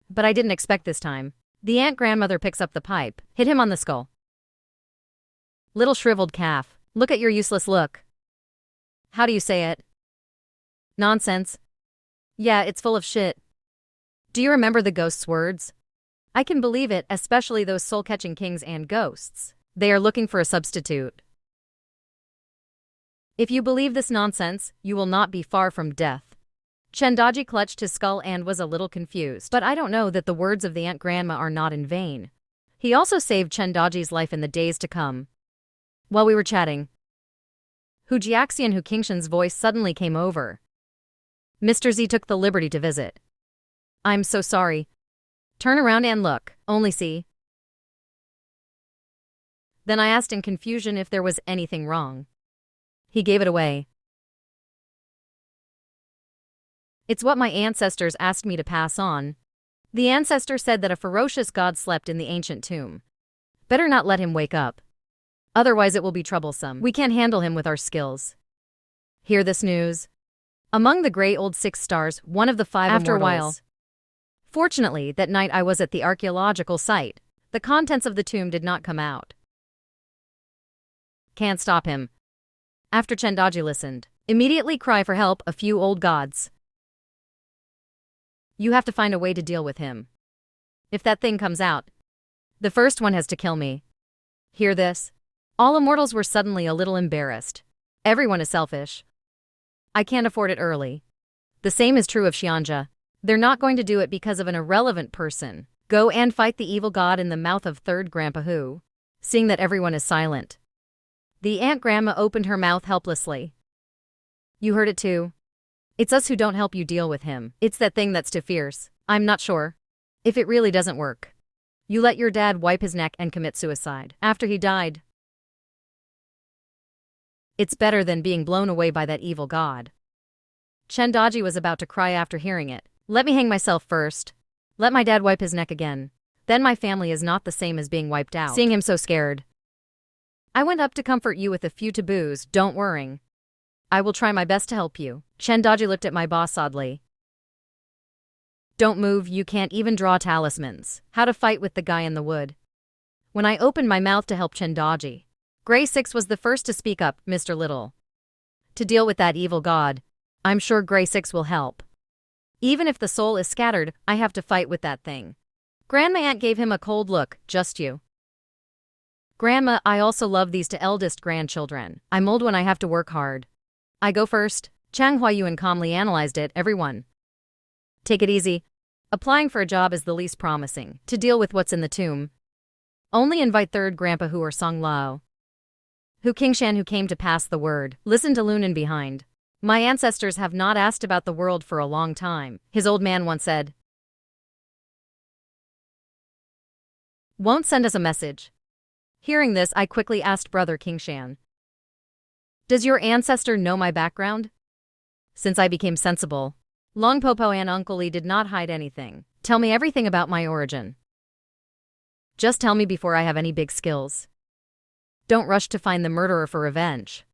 But I didn't expect this time. The aunt grandmother picks up the pipe, hit him on the skull. Little shriveled calf, look at your useless look. How do you say it? Nonsense. Yeah, it's full of shit. Do you remember the ghost's words? I can believe it, especially those soul-catching kings and ghosts. They are looking for a substitute. If you believe this nonsense, you will not be far from death. Chendaji clutched his skull and was a little confused. But I don't know that the words of the aunt grandma are not in vain. He also saved Chendaji's life in the days to come. While we were chatting, Hujiaxian Hu Qingshan's voice suddenly came over. Mr. Z took the liberty to visit. I'm so sorry. Turn around and look, only see. Then I asked in confusion if there was anything wrong. He gave it away. It's what my ancestors asked me to pass on. The ancestor said that a ferocious god slept in the ancient tomb. Better not let him wake up. Otherwise it will be troublesome. We can't handle him with our skills. Hear this news? Among the gray old 6 stars, one of the 5 After a immortals. Fortunately, that night I was at the archaeological site. The contents of the tomb did not come out. Can't stop him. After Chendaji listened, immediately cry for help, a few old gods. You have to find a way to deal with him. If that thing comes out, the first one has to kill me. Hear this? All immortals were suddenly a little embarrassed. Everyone is selfish. I can't afford it early. The same is true of Xianja. They're not going to do it because of an irrelevant person. Go and fight the evil god in the mouth of third Grandpa Hu. Seeing that everyone is silent, the aunt grandma opened her mouth helplessly. You heard it too. It's us who don't help you deal with him. It's that thing that's too fierce. I'm not sure if it really doesn't work. You let your dad wipe his neck and commit suicide after he died. It's better than being blown away by that evil god. Chendaji was about to cry after hearing it. Let me hang myself first. Let my dad wipe his neck again. Then my family is not the same as being wiped out. Seeing him so scared, I went up to comfort you with a few taboos. Don't worry. I will try my best to help you. Chendaji looked at my boss oddly. Don't move, you can't even draw talismans. How to fight with the guy in the wood. When I opened my mouth to help Chendaji, Gray 6 was the first to speak up, Mr. Little. To deal with that evil god, I'm sure Gray 6 will help. Even if the soul is scattered, I have to fight with that thing. Grandma Aunt gave him a cold look, just you. Grandma, I also love these 2 eldest grandchildren. I'm old when I have to work hard. I go first. Chang Huayuan calmly analyzed it, everyone. Take it easy. Applying for a job is the least promising. To deal with what's in the tomb, only invite third Grandpa Hu or Song Lao. Hu Qingshan who came to pass the word. Listen to Lunan behind. My ancestors have not asked about the world for a long time, his old man once said. Won't send us a message. Hearing this, I quickly asked Brother Qingshan. Does your ancestor know my background? Since I became sensible, Long Popo and Uncle Lee did not hide anything. Tell me everything about my origin. Just tell me before I have any big skills. Don't rush to find the murderer for revenge.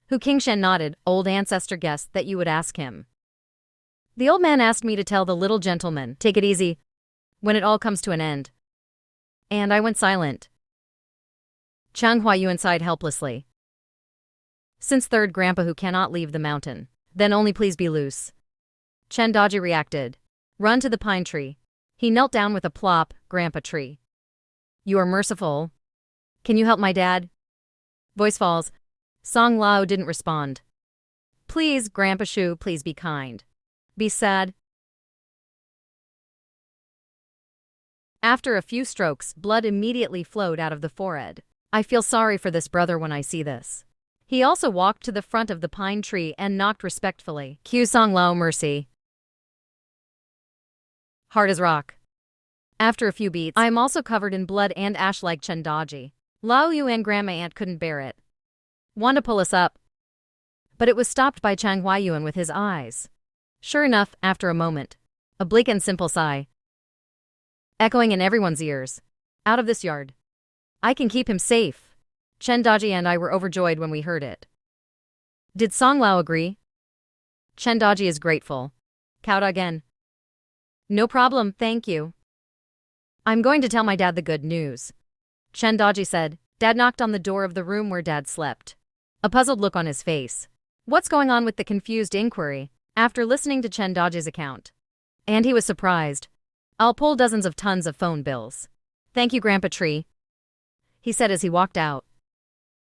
Hu Qingshan nodded. Old ancestor guessed that you would ask him. The old man asked me to tell the little gentleman, take it easy, when it all comes to an end. And I went silent. Chang Huayuan sighed helplessly. Since third Grandpa Hu cannot leave the mountain, then only please be loose. Chendaji reacted. Run to the pine tree. He knelt down with a plop, Grandpa Tree. You are merciful. Can you help my dad? Voice falls. Song Lao didn't respond. Please, Grandpa Shu, please be kind. Be sad. After a few strokes, blood immediately flowed out of the forehead. I feel sorry for this brother when I see this. He also walked to the front of the pine tree and knocked respectfully. Q Song Lao mercy. Hard as rock. After a few beats, I am also covered in blood and ash like Chen Daji. Lao Yu and Grandma Aunt couldn't bear it. Want to pull us up. But it was stopped by Chang Huayuan with his eyes. Sure enough, after a moment, a bleak and simple sigh, echoing in everyone's ears. Out of this yard. I can keep him safe. Chen Daji and I were overjoyed when we heard it. Did Song Lao agree? Chen Daji is grateful. Kauda again. No problem, thank you. I'm going to tell my dad the good news. Chen Daji said. Dad knocked on the door of the room where Dad slept. A puzzled look on his face. What's going on with the confused inquiry? After listening to Chen Daji's account. And he was surprised. I'll pull dozens of tons of phone bills. Thank you, Grandpa Tree, he said as he walked out.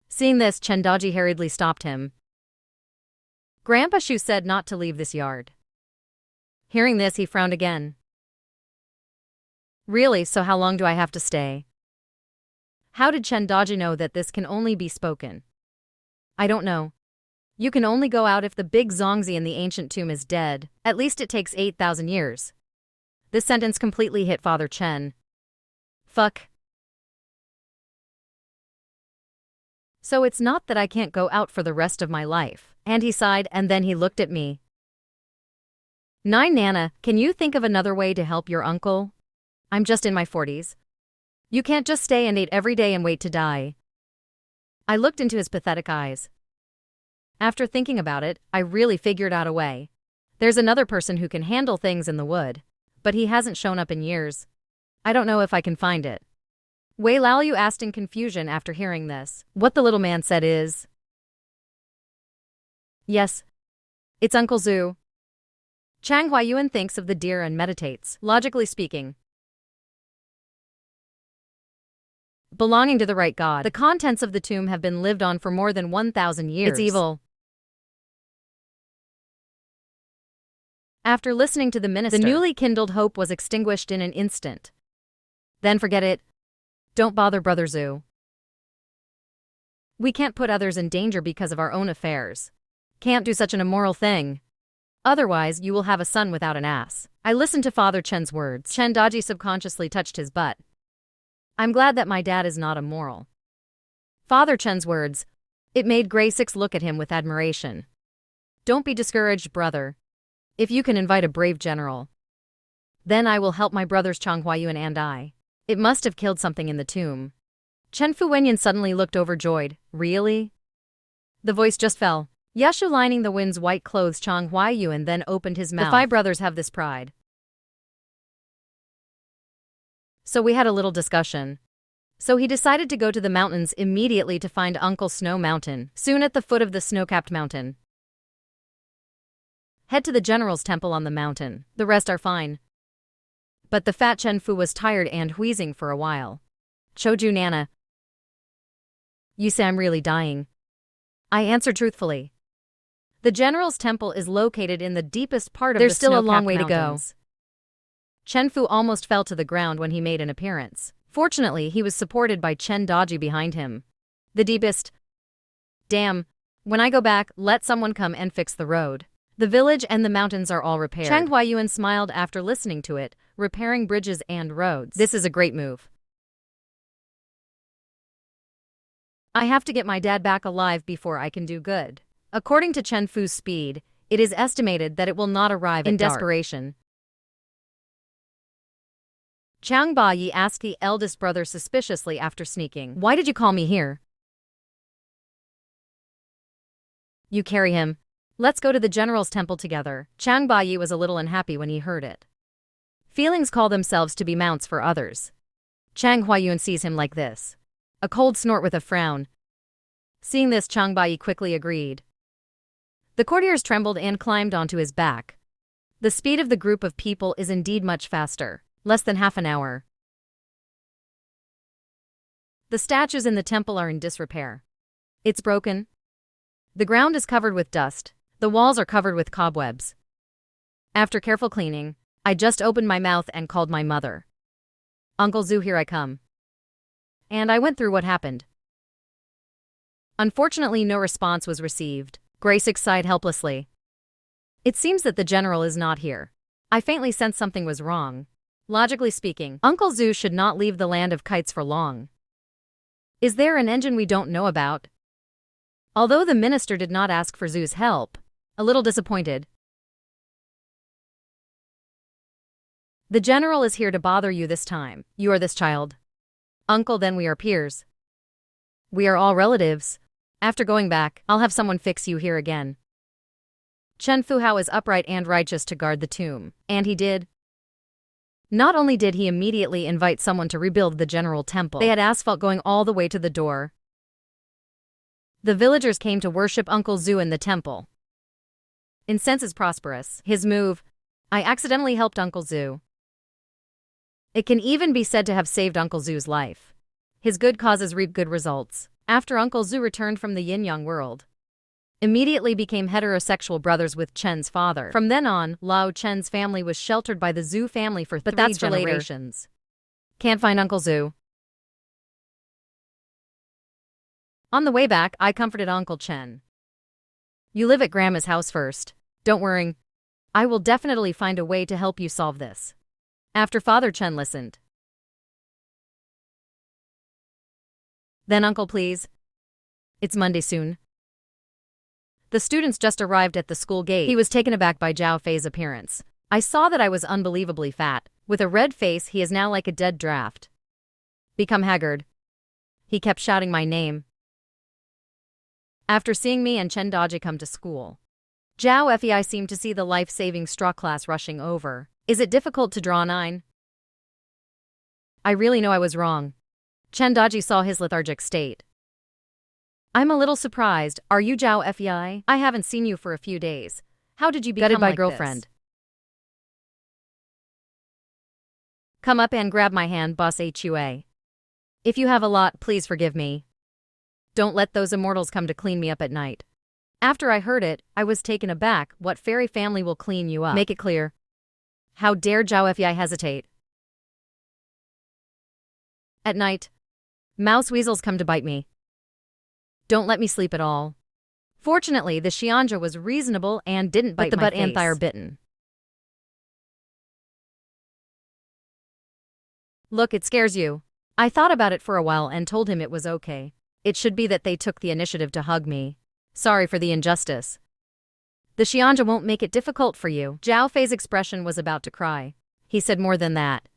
Seeing this, Chen Daji hurriedly stopped him. Grandpa Shu said not to leave this yard. Hearing this, he frowned again. Really, so how long do I have to stay? How did Chen Daji know that this can only be spoken? I don't know. You can only go out if the big Zongzi in the ancient tomb is dead. At least it takes 8,000 years. This sentence completely hit Father Chen. Fuck. So it's not that I can't go out for the rest of my life. And he sighed and then he looked at me. Nana, can you think of another way to help your uncle? I'm just in my 40s. You can't just stay and eat every day and wait to die. I looked into his pathetic eyes. After thinking about it, I really figured out a way. There's another person who can handle things in the wood, but he hasn't shown up in years. I don't know if I can find it. Wei Laoyu asked in confusion after hearing this. What the little man said is, yes, it's Uncle Zhu. Chang Huayuan thinks of the deer and meditates, logically speaking. Belonging to the right god, the contents of the tomb have been lived on for more than 1,000 years. It's evil. After listening to the minister, the newly kindled hope was extinguished in an instant. Then forget it. Don't bother Brother Zhu. We can't put others in danger because of our own affairs. Can't do such an immoral thing. Otherwise, you will have a son without an ass. I listened to Father Chen's words. Chen Daji subconsciously touched his butt. I'm glad that my dad is not immoral. Father Chen's words. It made Gray Six look at him with admiration. Don't be discouraged, brother. If you can invite a brave general, then I will help my brothers Chang Huayuan and I. It must have killed something in the tomb. Chen Fuwenyan suddenly looked overjoyed. Really? The voice just fell. Yashu lining the wind's white clothes Chang Huayuan then opened his mouth. The 5 brothers have this pride. So we had a little discussion. So he decided to go to the mountains immediately to find Uncle Snow Mountain, soon at the foot of the snow-capped mountain. Head to the general's temple on the mountain. The rest are fine. But the fat Chen Fu was tired and wheezing for a while. Choju Nana. You say I'm really dying. I answered truthfully. The general's temple is located in the deepest part of the snow-capped mountains. There's still a long way to go. Chen Fu almost fell to the ground when he made an appearance. Fortunately, he was supported by Chen Daji behind him. The deepest. Damn. When I go back, let someone come and fix the road. The village and the mountains are all repaired. Chang Huayuan smiled after listening to it, repairing bridges and roads. This is a great move. I have to get my dad back alive before I can do good. According to Chen Fu's speed, it is estimated that it will not arrive in desperation. Chang Bayi asked the eldest brother suspiciously after sneaking. Why did you call me here? You carry him. Let's go to the general's temple together. Chang Bayi was a little unhappy when he heard it. Feelings call themselves to be mounts for others. Chang Huayuan sees him like this. A cold snort with a frown. Seeing this, Chang Bayi quickly agreed. The courtiers trembled and climbed onto his back. The speed of the group of people is indeed much faster. Less than half an hour. The statues in the temple are in disrepair. It's broken. The ground is covered with dust. The walls are covered with cobwebs. After careful cleaning, I just opened my mouth and called my mother. Uncle Zoo, here I come. And I went through what happened. Unfortunately, no response was received. Grace sighed helplessly. It seems that the general is not here. I faintly sensed something was wrong. Logically speaking, Uncle Zoo should not leave the land of kites for long. Is there an engine we don't know about? Although the minister did not ask for Zoo's help, a little disappointed. The general is here to bother you this time. You are this child. Uncle, then we are peers. We are all relatives. After going back, I'll have someone fix you here again. Chen Fuhao is upright and righteous to guard the tomb, and he did. Not only did he immediately invite someone to rebuild the general temple, they had asphalt going all the way to the door. The villagers came to worship Uncle Zoo in the temple. Incense is prosperous. His move. I accidentally helped Uncle Zoo. It can even be said to have saved Uncle Zoo's life. His good causes reap good results. After Uncle Zoo returned from the yin-yang world, immediately became heterosexual brothers with Chen's father. From then on, Lao Chen's family was sheltered by the Zhu family for 3 generations. Can't find Uncle Zoo. On the way back, I comforted Uncle Chen. You live at Grandma's house first. Don't worry. I will definitely find a way to help you solve this. After Father Chen listened. Then Uncle, please. It's Monday soon. The students just arrived at the school gate. He was taken aback by Zhao Fei's appearance. I saw that I was unbelievably fat. With a red face, he is now like a dead draft. Become haggard. He kept shouting my name. After seeing me and Chen Daji come to school, Zhao Fei seemed to see the life-saving straw class rushing over. Is it difficult to draw 9? I really know I was wrong. Chen Daji saw his lethargic state. I'm a little surprised. Are you Zhao Fei? I haven't seen you for a few days. How did you become Gutted by like girlfriend? this? Come up and grab my hand, Boss Hua. If you have a lot, please forgive me. Don't let those immortals come to clean me up at night. After I heard it, I was taken aback. What fairy family will clean you up? Make it clear. How dare Zhao Fei hesitate? At night, mouse weasels come to bite me. Don't let me sleep at all. Fortunately, the Xianja was reasonable and didn't bite the my butt face. and thigh are bitten. Look, it scares you. I thought about it for a while and told him it was okay. It should be that they took the initiative to hug me. Sorry for the injustice. The Xianja won't make it difficult for you. Zhao Fei's expression was about to cry. He said more than that.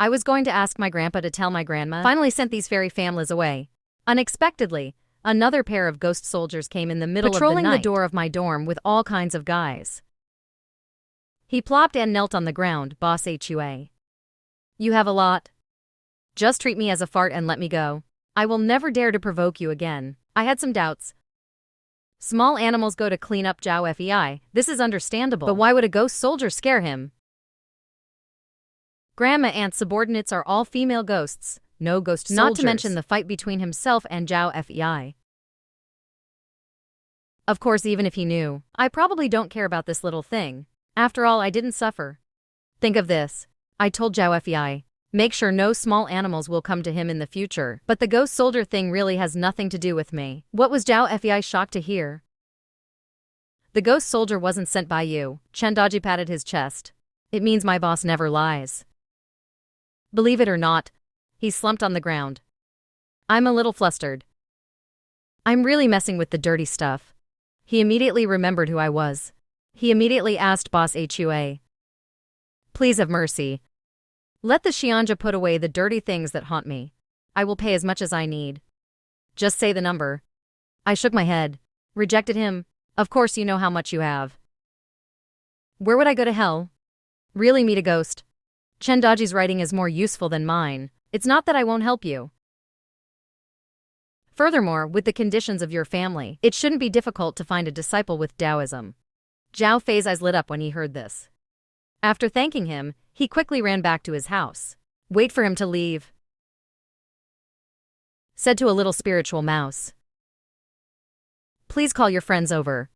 I was going to ask my grandpa to tell my grandma. Finally sent these fairy families away. Unexpectedly, another pair of ghost soldiers came in the middle of the night, patrolling the door of my dorm with all kinds of guys. He plopped and knelt on the ground. Boss Hua. You have a lot. Just treat me as a fart and let me go. I will never dare to provoke you again. I had some doubts. Small animals go to clean up Zhao Fei. This is understandable. But why would a ghost soldier scare him? Grandma and subordinates are all female ghosts, no ghost soldiers. Not to mention the fight between himself and Zhao Fei. Of course, even if he knew, I probably don't care about this little thing. After all, I didn't suffer. Think of this. I told Zhao Fei, make sure no small animals will come to him in the future. But the ghost soldier thing really has nothing to do with me. What was Zhao Fei shocked to hear? The ghost soldier wasn't sent by you. Chen Daji patted his chest. It means my boss never lies. Believe it or not, he slumped on the ground. I'm a little flustered. I'm really messing with the dirty stuff. He immediately remembered who I was. He immediately asked Boss Hua. Please have mercy. Let the Xianja put away the dirty things that haunt me. I will pay as much as I need. Just say the number. I shook my head. Rejected him. Of course you know how much you have. Where would I go to hell? Really meet a ghost? Chen Daji's writing is more useful than mine. It's not that I won't help you. Furthermore, with the conditions of your family, it shouldn't be difficult to find a disciple with Taoism. Zhao Fei's eyes lit up when he heard this. After thanking him, he quickly ran back to his house. Wait for him to leave, said to a little spiritual mouse. Please call your friends over.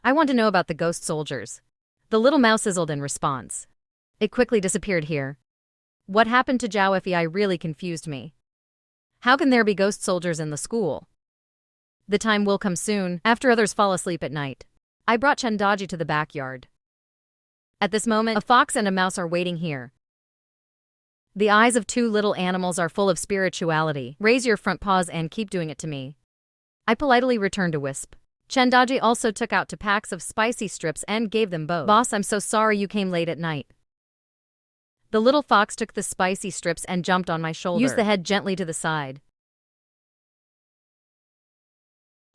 I want to know about the ghost soldiers. The little mouse sizzled in response. It quickly disappeared here. What happened to Zhao Fei really confused me. How can there be ghost soldiers in the school? The time will come soon, after others fall asleep at night. I brought Chendaji to the backyard. At this moment, a fox and a mouse are waiting here. The eyes of two little animals are full of spirituality. Raise your front paws and keep doing it to me. I politely returned a wisp. Chendaji also took out 2 packs of spicy strips and gave them both. Boss, I'm so sorry you came late at night. The little fox took the spicy strips and jumped on my shoulder. Used the head gently to the side.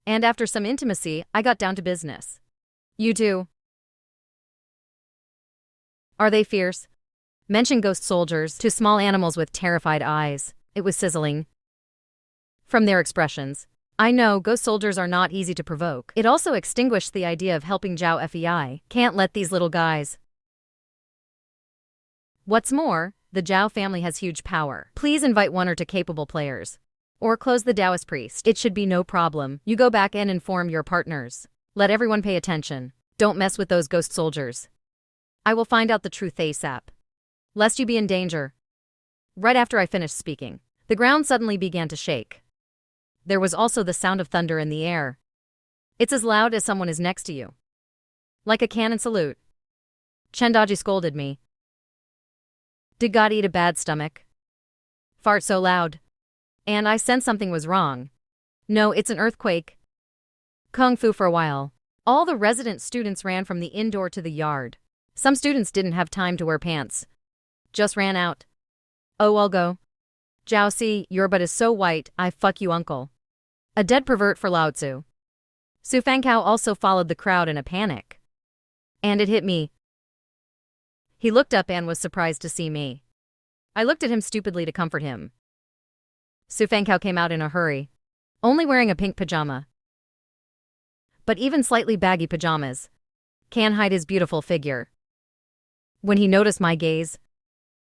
And after some intimacy, I got down to business. You too. Are they fierce? Mention ghost soldiers to small animals with terrified eyes. It was sizzling. From their expressions, I know ghost soldiers are not easy to provoke. It also extinguished the idea of helping Zhao Fei. Can't let these little guys. What's more, the Zhao family has huge power. Please invite 1 or 2 capable players. Or close the Taoist priest. It should be no problem. You go back and inform your partners. Let everyone pay attention. Don't mess with those ghost soldiers. I will find out the truth ASAP. Lest you be in danger. Right after I finished speaking, the ground suddenly began to shake. There was also the sound of thunder in the air. It's as loud as someone is next to you. Like a cannon salute. Chendaji scolded me. Did God eat a bad stomach? Fart so loud. And I sensed something was wrong. No, it's an earthquake. Kung fu for a while. All the resident students ran from the indoor to the yard. Some students didn't have time to wear pants. Just ran out. Oh, I'll go. Zhao Si, your butt is so white, I fuck you uncle. A dead pervert for Lao Tzu. Su Fangkao also followed the crowd in a panic. And it hit me. He looked up and was surprised to see me. I looked at him stupidly to comfort him. Su Fangkao came out in a hurry, only wearing a pink pajama. But even slightly baggy pajamas can hide his beautiful figure. When he noticed my gaze,